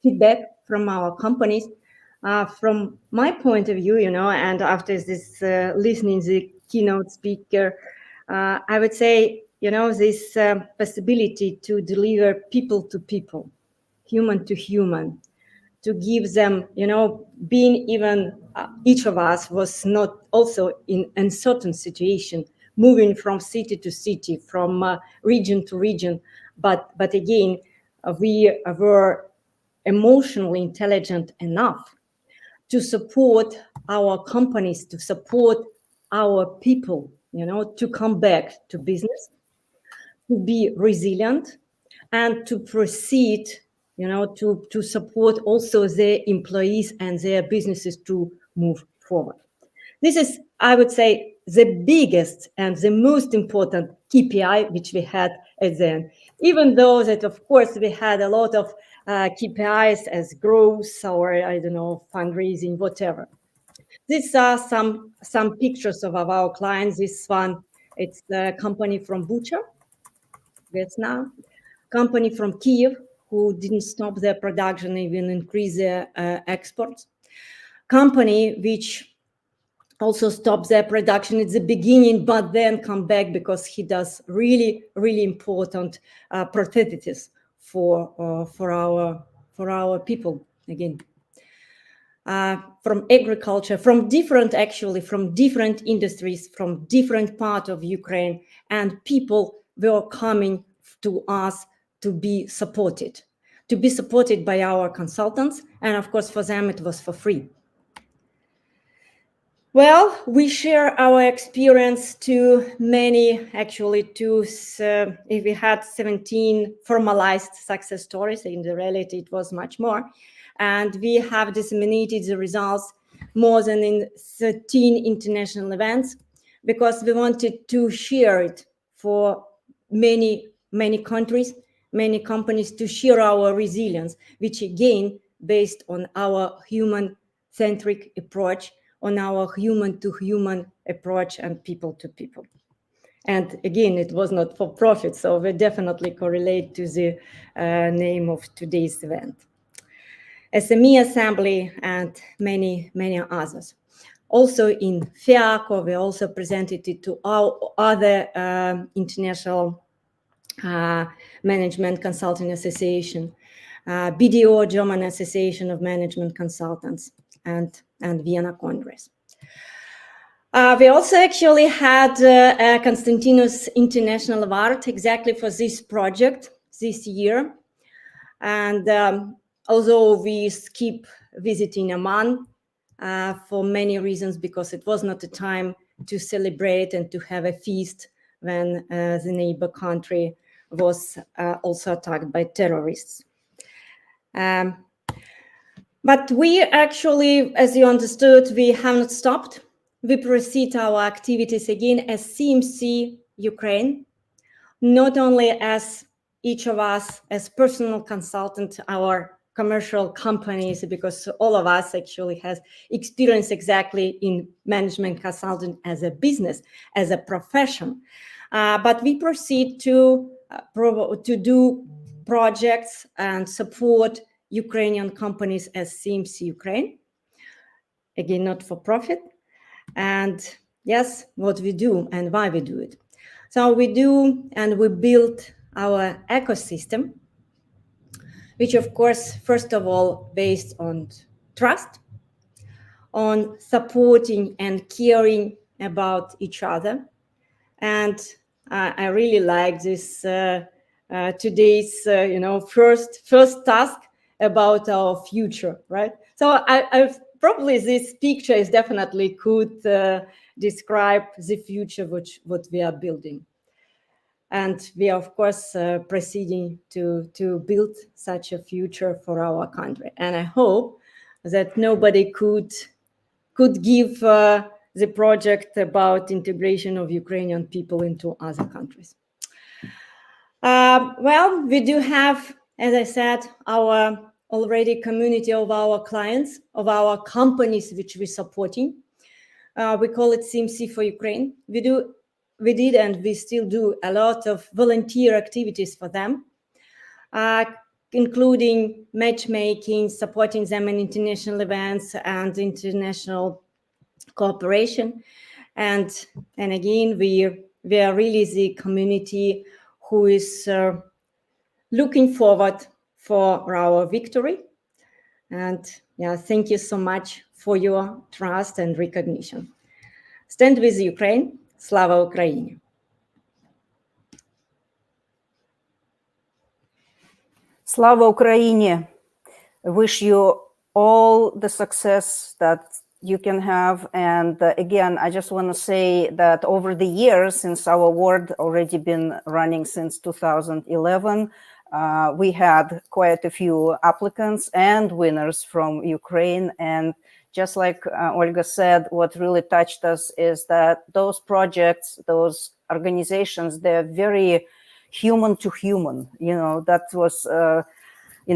feedback from our companies. From my point of view, and after this listening the keynote speaker, I would say, this possibility to deliver people to people, human to human, to give them, being even each of us was not also in uncertain situation, moving from city to city, from region to region. But again, we were emotionally intelligent enough to support our companies, to support our people, to come back to business, to be resilient, and to proceed, to support also their employees and their businesses to move forward. This is, I would say, the biggest and the most important KPI which we had at the end. Even though that, of course, we had a lot of KPIs as growth or, I don't know, fundraising, whatever. These are some pictures of our clients. This one, it's the company from Bucha, Vietnam, company from Kiev, who didn't stop their production, even increase their exports. Company which also stops their production at the beginning, but then come back because he does really, really important prosthetics for our people again. From agriculture, from different industries, from different part of Ukraine, and people were coming to us to be supported by our consultants. And of course, for them, it was for free. Well, we share our experience to many, actually, if we had 17 formalized success stories, in the reality, it was much more. And we have disseminated the results more than in 13 international events, because we wanted to share it for many, many countries, many companies, to share our resilience, which again, based on our human-centric approach, on our human-to-human approach and people-to-people. And again, it was not for profit, so we definitely correlate to the name of today's event. SME Assembly and many, many others. Also in FIACO, we also presented it to our other international management consulting association, BDO, German Association of Management Consultants, and Vienna Congress. We also actually had Konstantinos International Award exactly for this project this year. And although we skip visiting Amman for many reasons, because it was not the time to celebrate and to have a feast when the neighbor country was also attacked by terrorists. But we actually, as you understood, we have not stopped. We proceed our activities again as CMC Ukraine, not only as each of us as personal consultant, our commercial companies, because all of us actually has experience exactly in management consulting as a business, as a profession. But we proceed to do projects and support Ukrainian companies as CMC Ukraine, again, not for profit. And yes, what we do and why we do it. So we do, and we build our ecosystem, which of course, first of all, based on trust, on supporting and caring about each other. And I really like this today's first task about our future, right? So I probably this picture is definitely could describe the future what we are building. And we are, of course, proceeding to build such a future for our country. And I hope that nobody could give the project about integration of Ukrainian people into other countries. Well, we do have, as I said, our already community of our clients, of our companies which we're supporting. We call it CMC for Ukraine. We did and we still do a lot of volunteer activities for them, including matchmaking, supporting them in international events and international cooperation. And again, we are really the community who is looking forward for our victory. And yeah, thank you so much for your trust and recognition. Stand with Ukraine. Slava Ukraini. Slava Ukraini. I wish you all the success that you can have. And again, I just want to say that over the years, since our award already been running since 2011, we had quite a few applicants and winners from Ukraine. And just like Olga said, what really touched us is that those projects, those organizations, they're very human to human. You know, that was,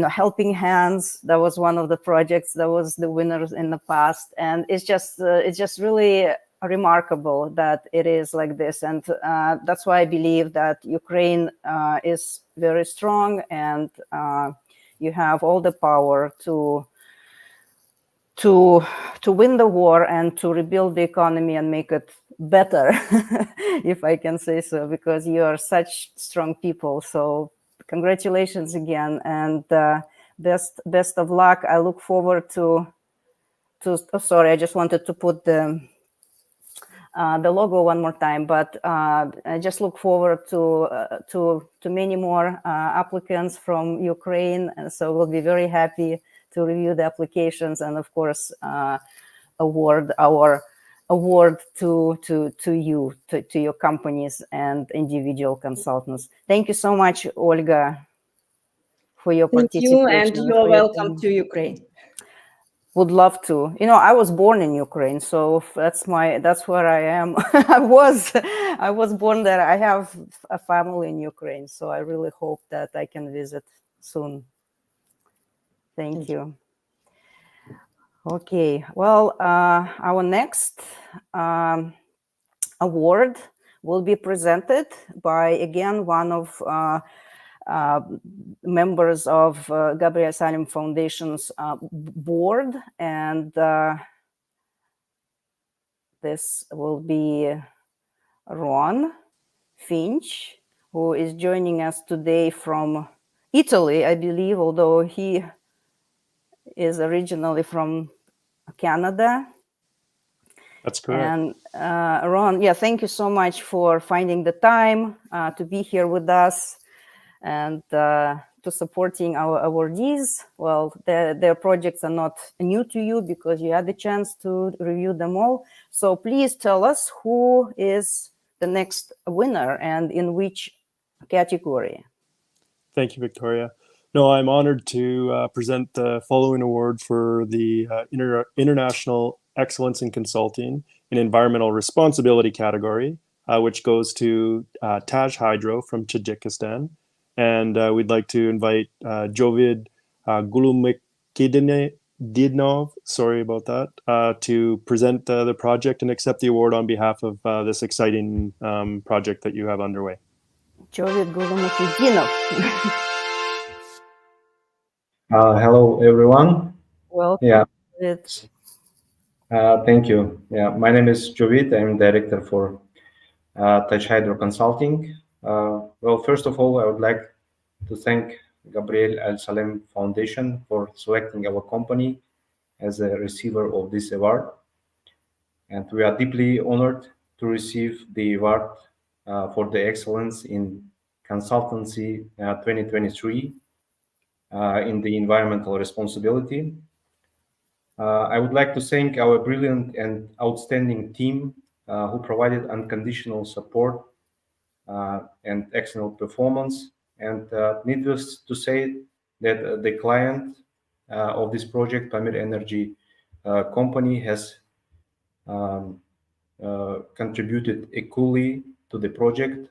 Helping Hands. That was one of the projects that was the winners in the past. And it's just really remarkable that it is like this. And that's why I believe that Ukraine is very strong, and you have all the power to win the war and to rebuild the economy and make it better, if I can say so, because you are such strong people. So congratulations again, and best of luck. I look forward to sorry, I just wanted to put the logo one more time, but I just look forward to many more applicants from Ukraine, and so we'll be very happy to review the applications and, of course, award our award to you, to your companies and individual consultants. Thank you so much, Olga, for your participation. Thank you, and you're welcome to Ukraine. Would love to. I was born in Ukraine, so that's where I am. I was born there. I have a family in Ukraine, so I really hope that I can visit soon. Thank you. Okay, well, our next award will be presented by, again, one of members of Gabriel Al-Salem Foundation's board, and this will be Ron Finch, who is joining us today from Italy, I believe, although he is originally from Canada. That's correct. And Ron, thank you so much for finding the time to be here with us and to supporting our awardees. Well, their projects are not new to you because you had the chance to review them all. So please tell us who is the next winner and in which category. Thank you, Victoria. No, I'm honored to present the following award for the International Excellence in Consulting in Environmental Responsibility category, which goes to Taj Hydro from Tajikistan. And we'd like to invite Jovid Gulumikidinov, sorry about that, to present the project and accept the award on behalf of this exciting project that you have underway. Jovid Gulumikidinov. Hello, everyone. Welcome. Yeah. Thank you. Yeah, my name is Jovid. I'm director for Taj Hydro Consulting. Well, first of all, I would like to thank Gabriel Al-Salem Foundation for selecting our company as a receiver of this award. And we are deeply honored to receive the award for the excellence in consultancy 2023 in the environmental responsibility. I would like to thank our brilliant and outstanding team who provided unconditional support and excellent performance. And needless to say that the client of this project, Pamir Energy company, has contributed equally to the project.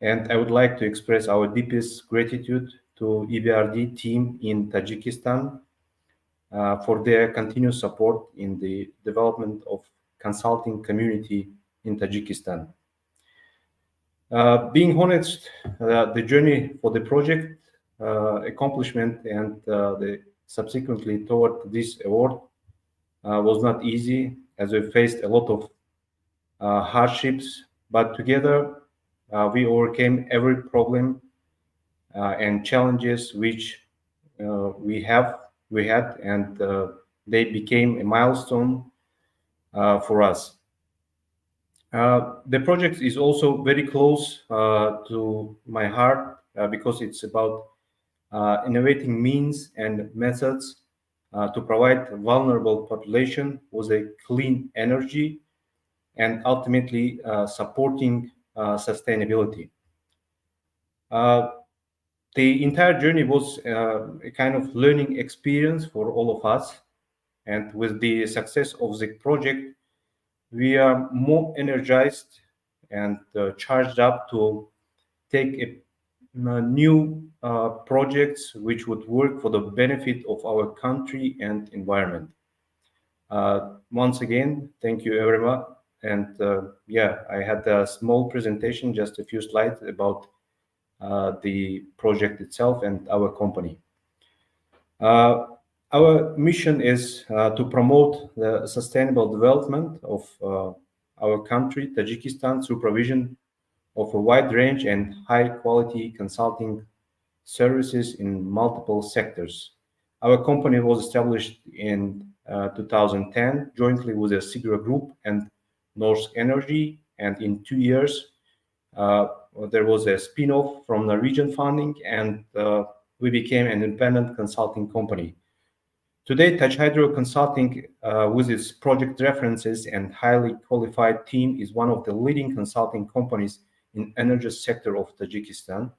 And I would like to express our deepest gratitude to EBRD team in Tajikistan for their continuous support in the development of consulting community in Tajikistan. Being honest, the journey for the project accomplishment and the subsequently toward this award was not easy, as we faced a lot of hardships, but together we overcame every problem and challenges which we had, and they became a milestone for us. The project is also very close to my heart because it's about innovating means and methods to provide vulnerable population with a clean energy and ultimately supporting sustainability. The entire journey was a kind of learning experience for all of us. And with the success of the project, we are more energized and charged up to take new projects which would work for the benefit of our country and environment. Once again, thank you very much. And yeah, I had a small presentation, just a few slides about the project itself and our company. Our mission is to promote the sustainable development of our country, Tajikistan, through provision of a wide range and high-quality consulting services in multiple sectors. Our company was established in 2010 jointly with the Sigro Group and Norsk Energy, and in 2 years there was a spin-off from Norwegian funding, and we became an independent consulting company. Today, Taj Hydro Consulting, with its project references and highly qualified team, is one of the leading consulting companies in energy sector of Tajikistan.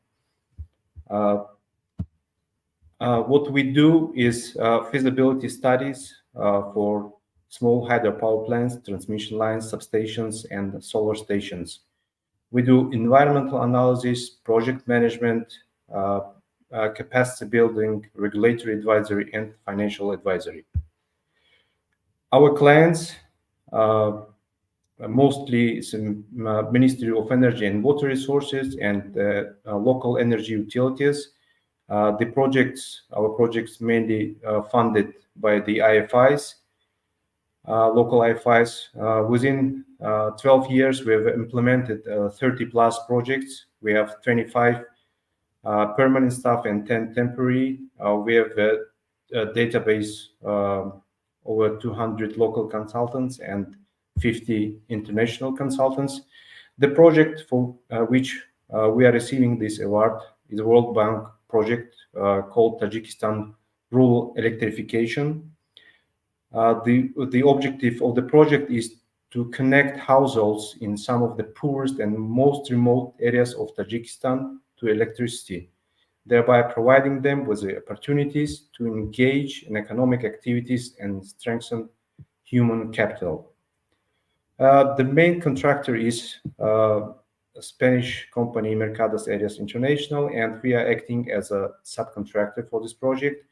What we do is feasibility studies for small hydropower plants, transmission lines, substations, and solar stations. We do environmental analysis, project management, capacity building, regulatory advisory, and financial advisory. Our clients, mostly Ministry of Energy and Water Resources and local energy utilities. Our projects mainly funded by the IFIs, local IFIs. Within 12 years, we have implemented 30 plus projects. We have 25 permanent staff and 10 temporary. We have a database over 200 local consultants and 50 international consultants. The project for which we are receiving this award is a World Bank project called Tajikistan Rural Electrification. The objective of the project is to connect households in some of the poorest and most remote areas of Tajikistan to electricity, thereby providing them with the opportunities to engage in economic activities and strengthen human capital. The main contractor is a Spanish company, Mercados Areas International, and we are acting as a subcontractor for this project.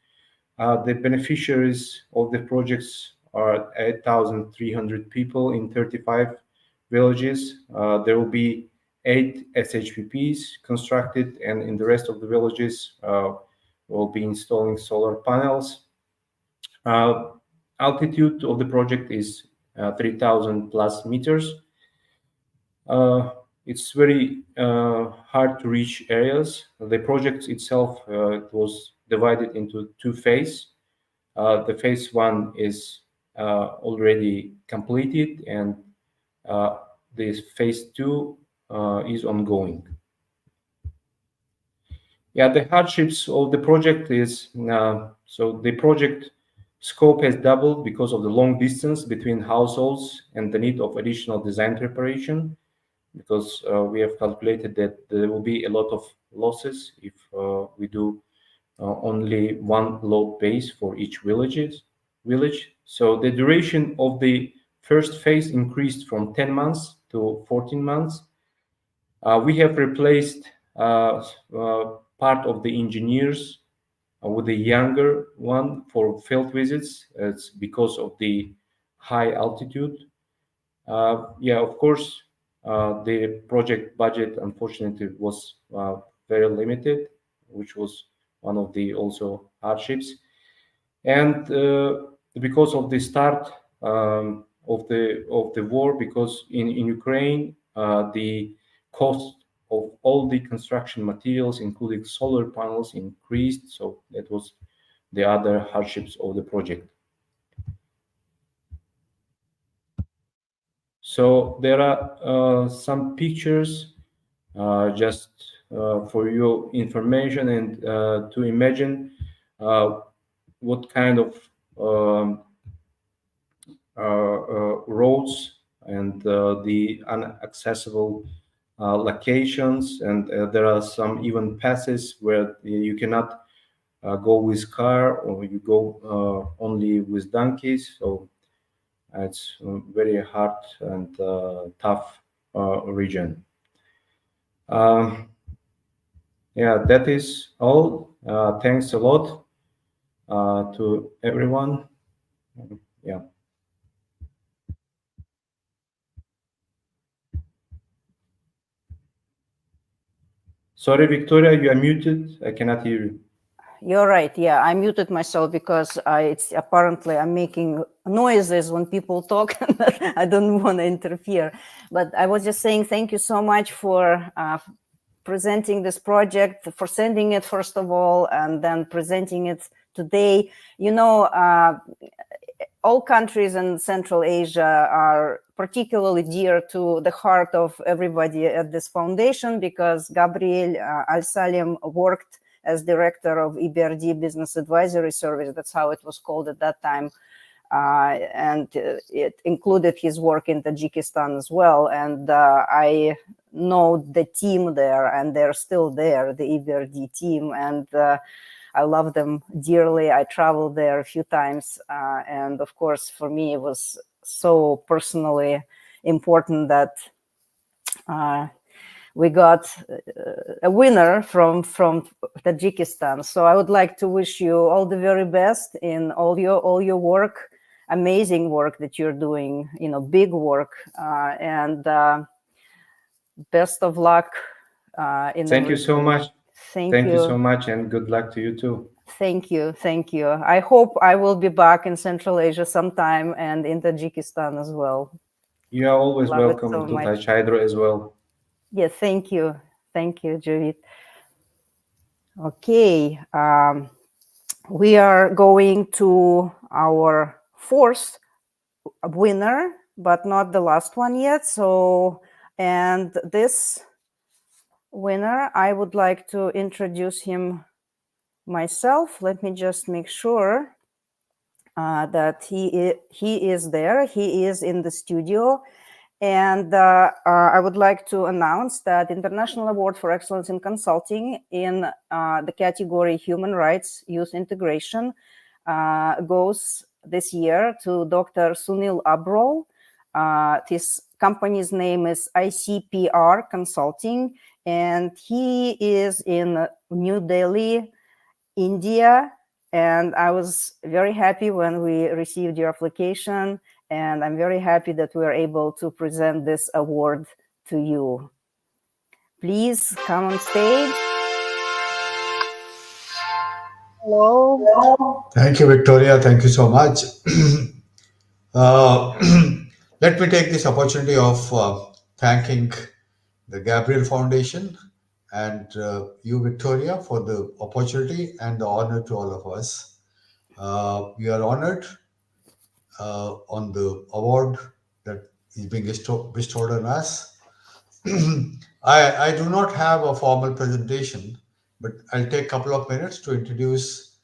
The beneficiaries of the projects are 8,300 people in 35 villages. There will be 8 SHPPs constructed, and in the rest of the villages, we'll be installing solar panels. Altitude of the project is 3,000 plus meters. It's very hard to reach areas. The project itself was divided into 2 phases. The phase 1 is already completed, and this phase 2 is ongoing. Yeah, the hardships of the project is, so the project scope has doubled because of the long distance between households and the need of additional design preparation, because we have calculated that there will be a lot of losses if we do only one load base for each village. So the duration of the first phase increased from 10 months to 14 months. We have replaced part of the engineers with a younger one for field visits. It's because of the high altitude. Yeah, of course, the project budget, unfortunately, was very limited, which was one of the also hardships. And because of the start of the war, because in Ukraine, the cost of all the construction materials, including solar panels, increased. So that was the other hardships of the project. So there are some pictures just for your information and to imagine what kind of roads and the inaccessible locations, and there are some even passes where you cannot go with car, or you go only with donkeys. So it's very hard and tough region. Yeah, that is all. Thanks a lot to everyone. Yeah. Sorry, Victoria, you are muted. I cannot hear you. You're right. Yeah, I muted myself because it's apparently I'm making noises when people talk. I don't want to interfere. But I was just saying thank you so much for presenting this project, for sending it first of all, and then presenting it today. You know, all countries in Central Asia are particularly dear to the heart of everybody at this foundation, because Gabriel Al-Salem worked as director of EBRD Business Advisory Service. That's how it was called at that time. And it included his work in Tajikistan as well. And I know the team there, and they're still there, the EBRD team. And I love them dearly. I traveled there a few times. And of course, for me, it was so personally important that we got a winner from Tajikistan. So I would like to wish you all the very best in all your work, amazing work that you're doing, you know, big work, and best of luck. Thank you so much. Thank you so much, and good luck to you too. Thank you. Thank you. I hope I will be back in Central Asia sometime, and in Tajikistan as well. You are always welcome to Taj Hydro as well. Yeah, thank you. Thank you, Judith. Okay, we are going to our fourth winner, but not the last one yet. So, and this winner, I would like to introduce him myself. Let me just make sure that he is there. He is in the studio. And I would like to announce that International Award for Excellence in Consulting in the category Human Rights Youth Integration goes this year to Dr. Sunil Abrol. His company's name is ICPR Consulting, and he is in New Delhi, India. And I was very happy when we received your application. And I'm very happy that we are able to present this award to you. Please come on stage. Hello. Thank you, Victoria. Thank you so much. Let me take this opportunity of thanking the Gabriel Foundation and you, Victoria, for the opportunity and the honor to all of us. We are honored on the award that is being bestowed on us. I do not have a formal presentation, but I'll take a couple of minutes to introduce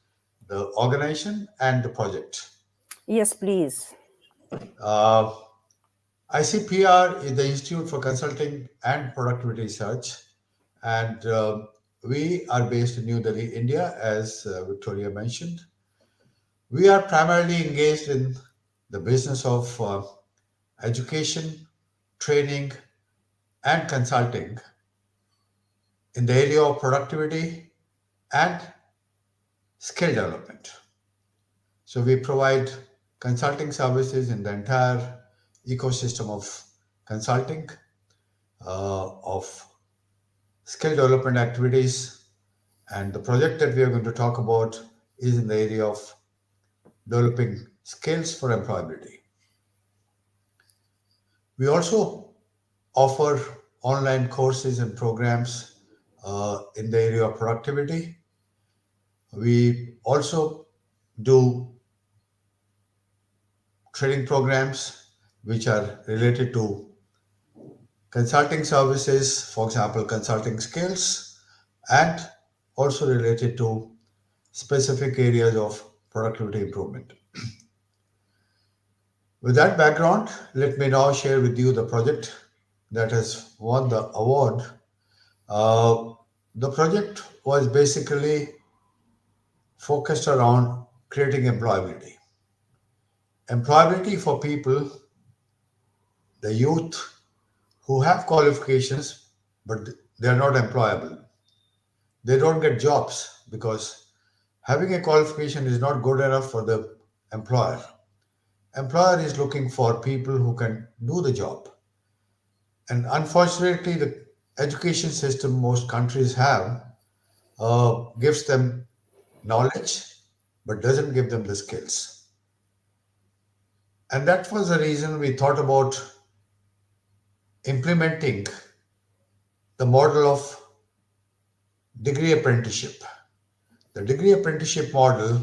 the organization and the project. Yes, please. ICPR is the Institute for Consulting and Productivity Research, and we are based in New Delhi, India, as Victoria mentioned. We are primarily engaged in the business of education, training, and consulting in the area of productivity and skill development. So we provide consulting services in the entire ecosystem of consulting, of skill development activities, and the project that we are going to talk about is in the area of developing skills for employability. We also offer online courses and programs in the area of productivity. We also do training programs which are related to consulting services, for example, consulting skills, and also related to specific areas of productivity improvement. With that background, let me now share with you the project that has won the award. The project was basically focused around creating employability. Employability for people, the youth who have qualifications, but they are not employable. They don't get jobs because having a qualification is not good enough for the employer. Employer is looking for people who can do the job. And unfortunately, the education system most countries have gives them knowledge but doesn't give them the skills. And that was the reason we thought about implementing the model of degree apprenticeship. The degree apprenticeship model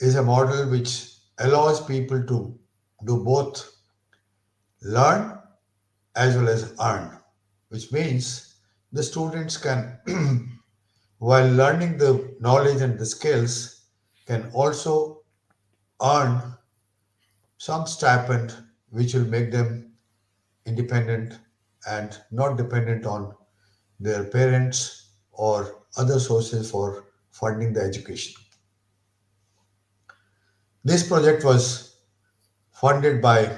is a model which allows people to do both learn as well as earn, which means the students can, while learning the knowledge and the skills, can also earn some stipend which will make them independent and not dependent on their parents or other sources for funding the education. This project was funded by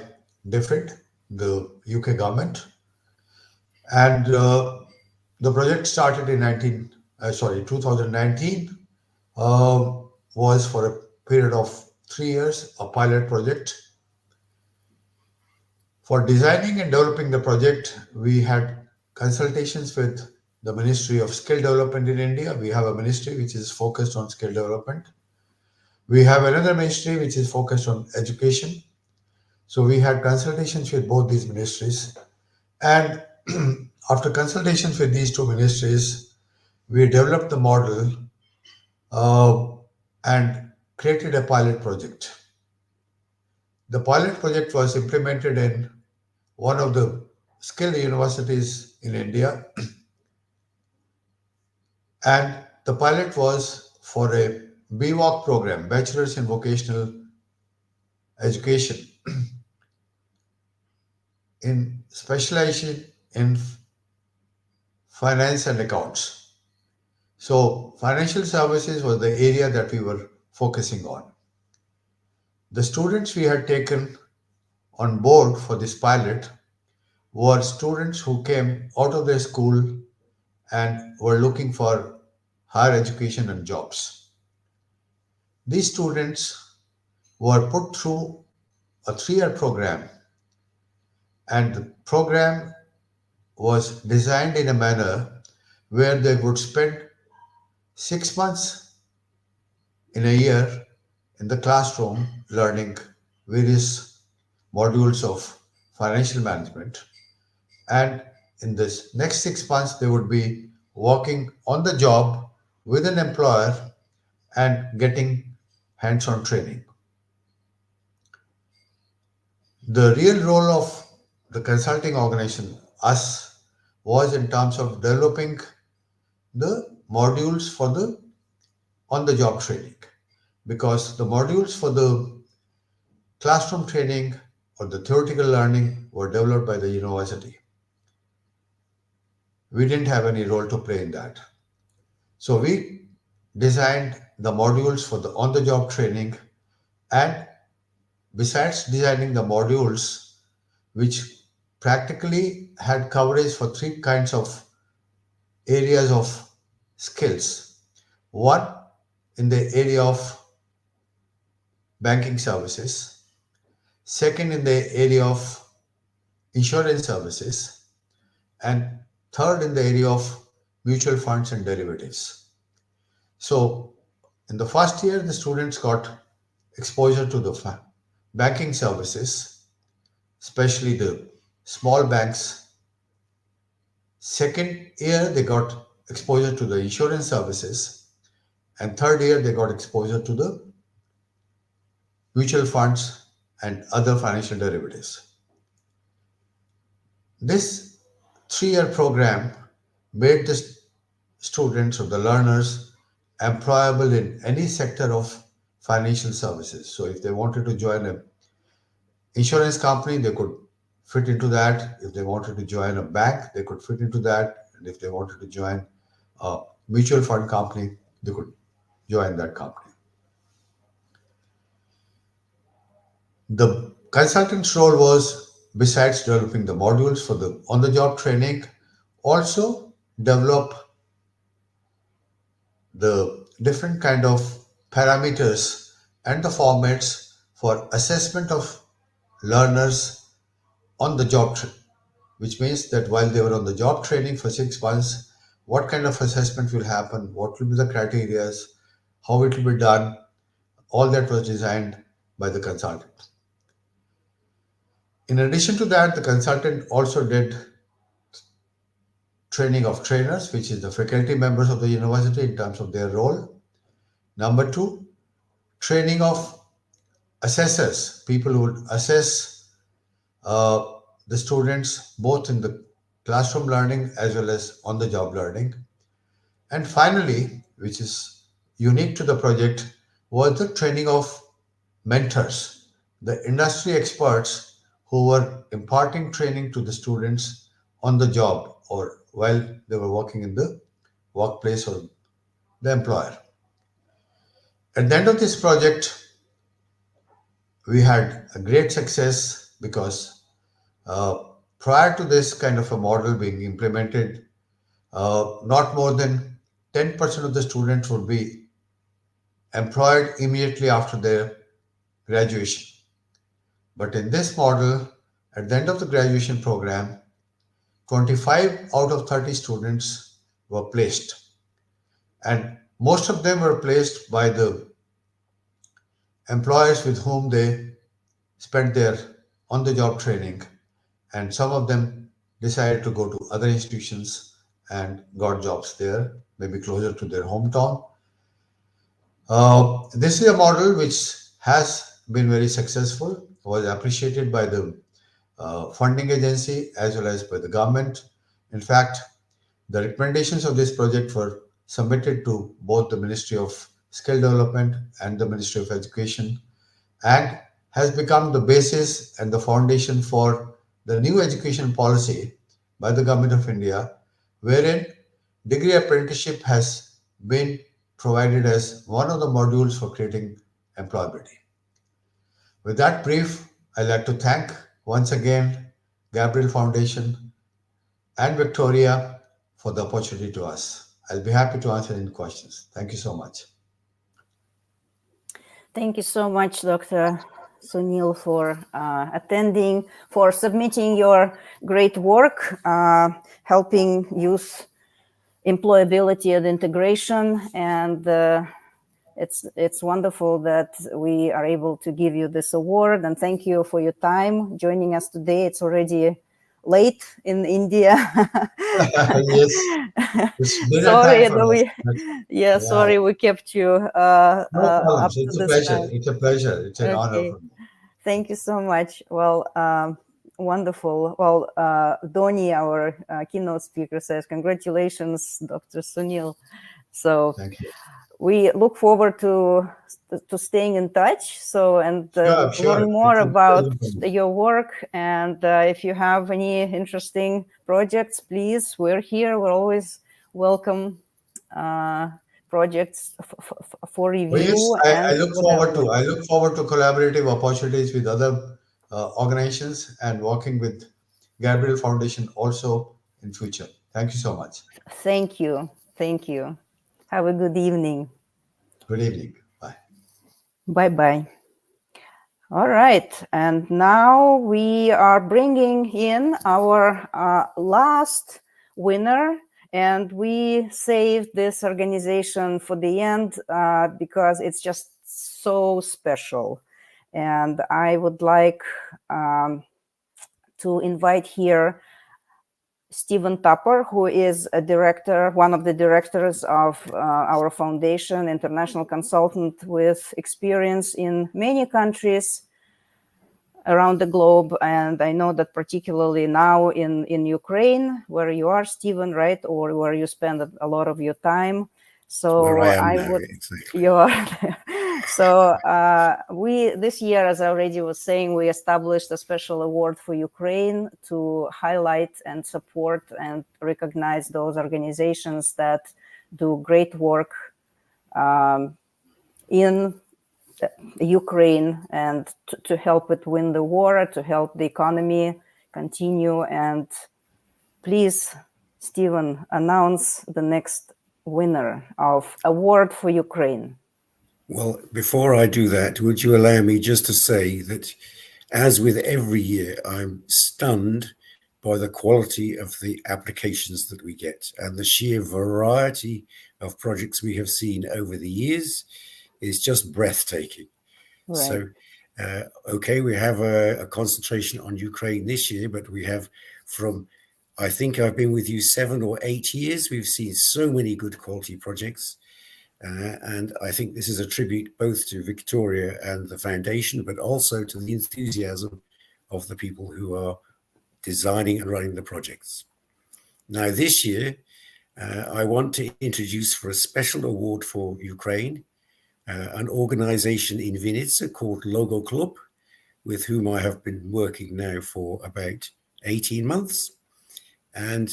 DFID, the UK government, and the project started in 2019, was for a period of 3 years, a pilot project. For designing and developing the project, we had consultations with the Ministry of Skill Development in India. We have a ministry which is focused on skill development. We have another ministry which is focused on education. So we had consultations with both these ministries. And after consultations with these two ministries, we developed the model and created a pilot project. The pilot project was implemented in one of the skilled universities in India. And the pilot was for a BVOC program, Bachelor's in Vocational Education, in specialization in finance and accounts. So financial services was the area that we were focusing on. The students we had taken on board for this pilot were students who came out of their school and were looking for higher education and jobs. These students were put through a 3-year program, and the program was designed in a manner where they would spend 6 months in a year in the classroom learning various modules of financial management. And in this next 6 months, they would be working on the job with an employer and hands-on training. The real role of the consulting organization, us, was in terms of developing the modules for the on-the-job training, because the modules for the classroom training or the theoretical learning were developed by the university. We didn't have any role to play in that. So we designed the modules for the on-the-job training, and besides designing the modules, which practically had coverage for 3 kinds of areas of skills. One, in the area of banking services. Second, in the area of insurance services. And third, in the area of mutual funds and derivatives. So in the first year, the students got exposure to the banking services, especially the small banks. Second year, they got exposure to the insurance services. And third year, they got exposure to the mutual funds and other financial derivatives. This 3-year program made the students or the learners employable in any sector of financial services. So if they wanted to join an insurance company, they could fit into that. If they wanted to join a bank, they could fit into that. And if they wanted to join a mutual fund company, they could join that company. The consultant's role was, besides developing the modules for the on-the-job training, also develop the different kind of parameters and the formats for assessment of learners on the job, which means that while they were on the job training for 6 months, what kind of assessment will happen, what will be the criteria, how it will be done. All that was designed by the consultant. In addition to that, the consultant also did training of trainers, which is the faculty members of the university in terms of their role. Number 2, training of assessors, people who would assess the students both in the classroom learning as well as on the job learning. And finally, which is unique to the project, was the training of mentors, the industry experts who were imparting training to the students on the job or while they were working in the workplace or the employer. At the end of this project, we had a great success because prior to this kind of a model being implemented, not more than 10% of the students would be employed immediately after their graduation. But in this model, at the end of the graduation program, 25 out of 30 students were placed. And most of them were placed by the employers with whom they spent their on-the-job training. And some of them decided to go to other institutions and got jobs there, maybe closer to their hometown. This is a model which has been very successful, was appreciated by the funding agency as well as by the government. In fact, the recommendations of this project were submitted to both the Ministry of Skill Development and the Ministry of Education, and has become the basis and the foundation for the new education policy by the Government of India, wherein degree apprenticeship has been provided as one of the modules for creating employability. With that brief, I'd like to thank once again Gabriel Foundation and Victoria for the opportunity to us. I'll be happy to answer any questions. Thank you so much. Thank you so much, Dr. Sunil, for attending, for submitting your great work, helping youth employability and integration. And it's wonderful that we are able to give you this award. And thank you for your time joining us today. It's already late in India. Yes, it's dinner time Sorry, for us. Yeah, sorry we kept you no up problems. to It's a this pleasure. time. It's a pleasure. It's an honor Okay, for me. thank you so much. Well, wonderful. Well, Donnie, our keynote speaker, says, congratulations, Dr. Sunil. So Thank you. we look forward to staying in touch. So, and Sure. learn more It's a about pleasure for me. your work. And if you have any interesting projects, please, we're here. We're always welcome projects for review. Well, yes, I and look whatever. forward to collaborative opportunities with other organizations and working with Gabriel Foundation also in future. Thank you so much. Thank you. Thank you. Have a good evening. Good evening. Bye. Bye-bye. All right. And now we are bringing in our last winner. And we saved this organization for the end because it's just so special. And I would like to invite here Stephen Tupper, who is a director, one of the directors of our foundation, international consultant with experience in many countries around the globe. And I know that particularly now in Ukraine, where you are, Stephen, right? Or where you spend a lot of your time. So where I am I now, would, exactly. you are so we, this year, as I already was saying, we established a special award for Ukraine to highlight and support and recognize those organizations that do great work in Ukraine and to help it win the war, to help the economy continue. And please, Stephen, announce the next winner of Award for Ukraine. Well, before I do that, would you allow me just to say that, as with every year, I'm stunned by the quality of the applications that we get, and the sheer variety of projects we have seen over the years is just breathtaking. Right. So, okay, we have a concentration on Ukraine this year, but we have from, I think I've been with you 7 or 8 years, we've seen so many good quality projects. And I think this is a tribute both to Victoria and the foundation, but also to the enthusiasm of the people who are designing and running the projects. Now, this year, I want to introduce for a special award for Ukraine, an organization in Vinnytsia called Logo Club, with whom I have been working now for about 18 months. And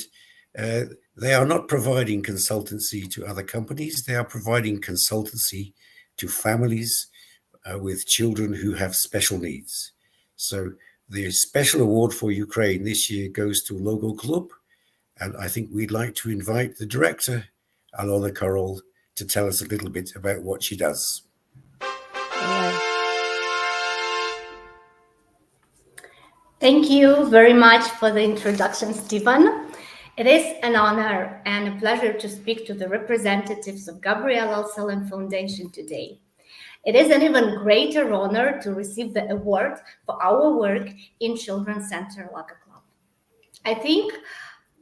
they are not providing consultancy to other companies. They are providing consultancy to families with children who have special needs. So the special award for Ukraine this year goes to Logo Club. And I think we'd like to invite the director, Alona Karol, to tell us a little bit about what she does. Thank you very much for the introduction, Stephen. It is an honor and a pleasure to speak to the representatives of Gabriel Al-Salem Foundation today. It is an even greater honor to receive the award for our work in Children's Center Laga Club. I think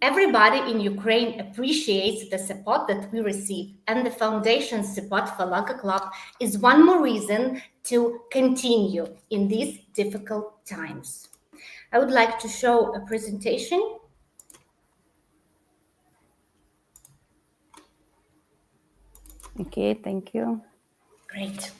everybody in Ukraine appreciates the support that we receive, and the foundation's support for Laga Club is one more reason to continue in these difficult times. I would like to show a presentation. Okay, thank you. Great.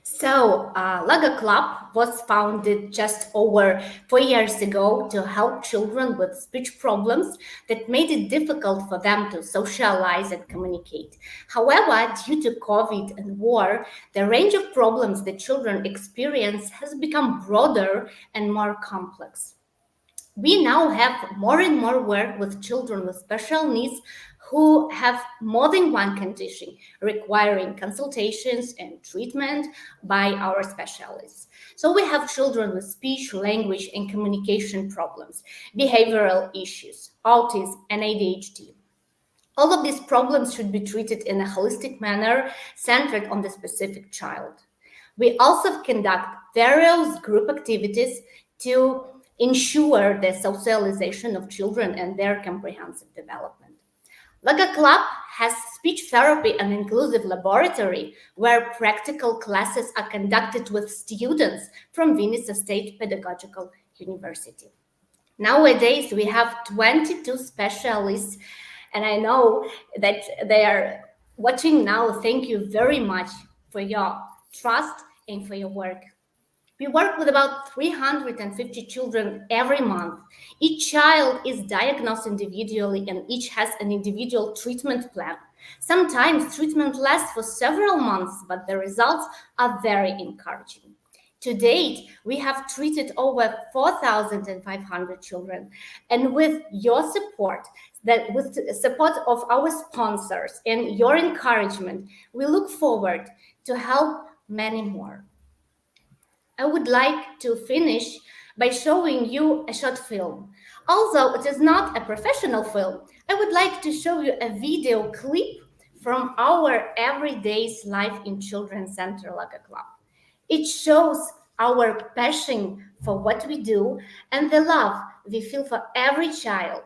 So Laga Club was founded just over 4 years ago to help children with speech problems that made it difficult for them to socialize and communicate. However, due to COVID and war, the range of problems that children experience has become broader and more complex. We now have more and more work with children with special needs who have more than one condition, requiring consultations and treatment by our specialists. So we have children with speech, language, and communication problems, behavioral issues, autism, and ADHD. All of these problems should be treated in a holistic manner, centered on the specific child. We also conduct various group activities to ensure the socialization of children and their comprehensive development. Laga Club has speech therapy and inclusive laboratory where practical classes are conducted with students from Vinnytsia State Pedagogical University. Nowadays, we have 22 specialists, and I know that they are watching now. Thank you very much for your trust and for your work. We work with about 350 children every month. Each child is diagnosed individually and each has an individual treatment plan. Sometimes treatment lasts for several months, but the results are very encouraging. To date, we have treated over 4,500 children, and with your support, with the support of our sponsors and your encouragement, we look forward to help many more. I would like to finish by showing you a short film. Although it is not a professional film, I would like to show you a video clip from our everyday's life in Children's Center Laga Club. It shows our passion for what we do and the love we feel for every child.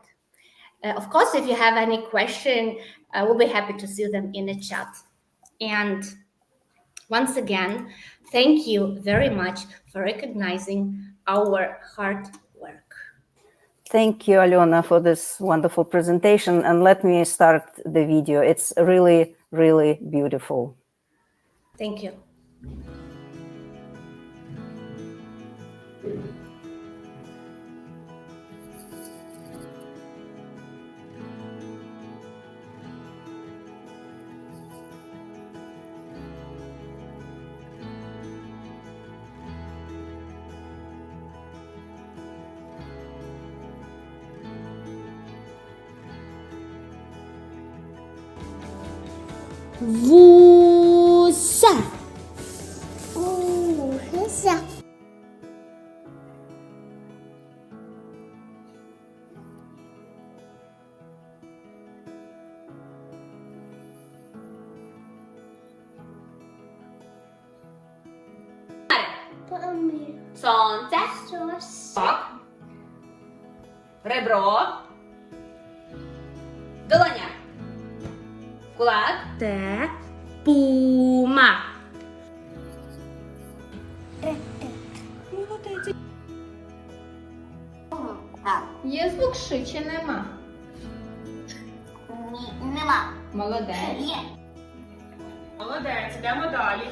Of course, if you have any question, I will be happy to see them in the chat. And once again, thank you very much for recognizing our hard work. Thank you, Alena, for this wonderful presentation. And let me start the video. It's really, really beautiful. Thank you. Вуса. Вуса. Сонце. Так. Ребро. Долоня. Кулак. Те. Пума. Є звук ши чи нема? Нема. Молодець. Є. Молодець, йдемо далі.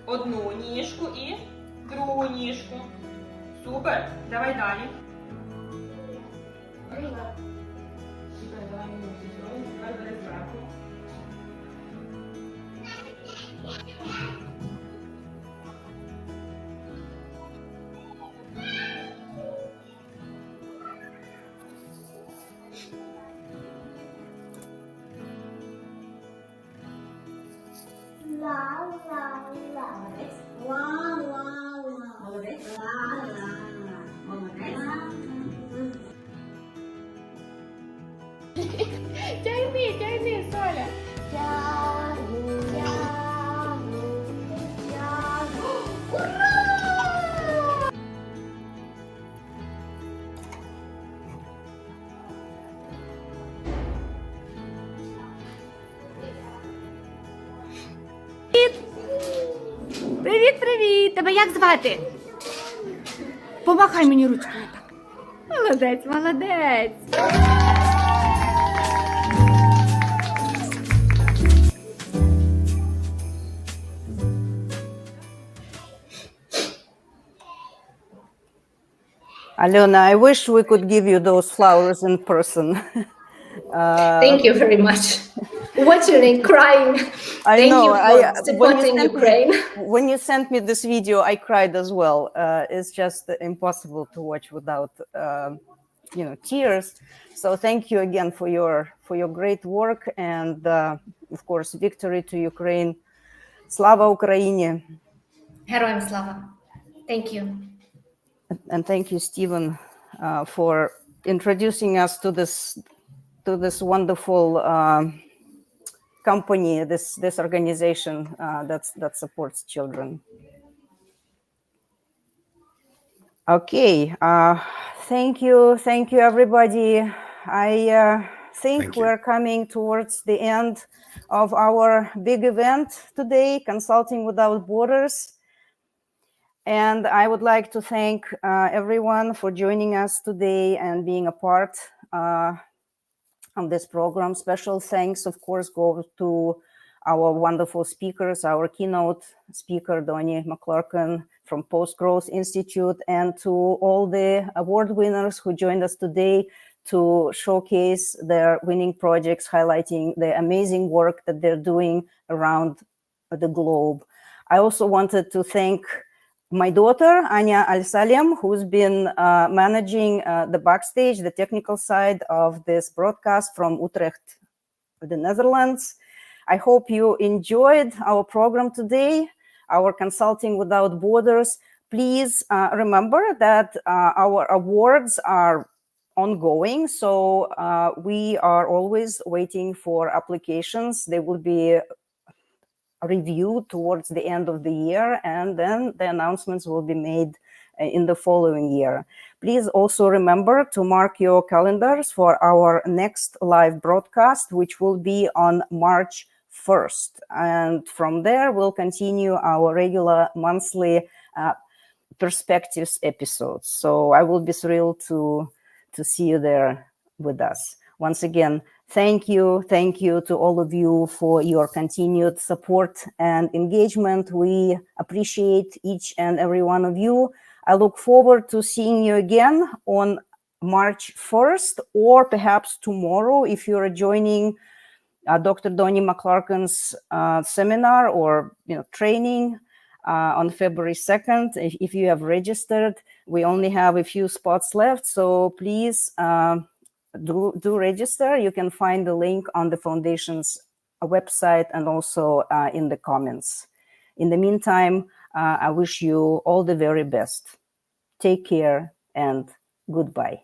Одну ніжку і другу ніжку. Супер. Давай далі. Тягни, Соля. Привіт! Тебе як звати? Помахай мені ручкою так. Молодець! Alena, I wish we could give you those flowers in person. Thank you very much. Watching and crying. I know. You for supporting Ukraine. When you sent me this video, I cried as well. It's just impossible to watch without, tears. So thank you again for your great work, and of course, victory to Ukraine. Slava Ukraini. Героям слава. Thank you. And thank you, Stephen, for introducing us to this wonderful company, this organization that supports children. Okay, thank you, everybody. I think we're coming towards the end of our big event today, Consulting Without Borders. And I would like to thank everyone for joining us today and being a part of this program. Special thanks, of course, go to our wonderful speakers, our keynote speaker, Donnie Maclurcan from Post-Growth Institute, and to all the award winners who joined us today to showcase their winning projects, highlighting the amazing work that they're doing around the globe. I also wanted to thank my daughter, Anya Al-Salem, who's been managing the backstage, the technical side of this broadcast from Utrecht, the Netherlands. I hope you enjoyed our program today, our Consulting Without Borders. Please remember that our awards are ongoing, so we are always waiting for applications. They will be reviewed towards the end of the year, and then the announcements will be made in the following year. Please also remember to mark your calendars for our next live broadcast, which will be on March 1st. And from there, we'll continue our regular monthly perspectives episodes. So I will be thrilled to see you there with us. Once again, thank you to all of you for your continued support and engagement. We appreciate each and every one of you. I look forward to seeing you again on March 1st, or perhaps tomorrow if you are joining Dr. Donnie Maclurcan's seminar or training on February 2nd. If you have registered, we only have a few spots left, so please do register. You can find the link on the Foundation's website and also in the comments. In the meantime, I wish you all the very best. Take care and goodbye.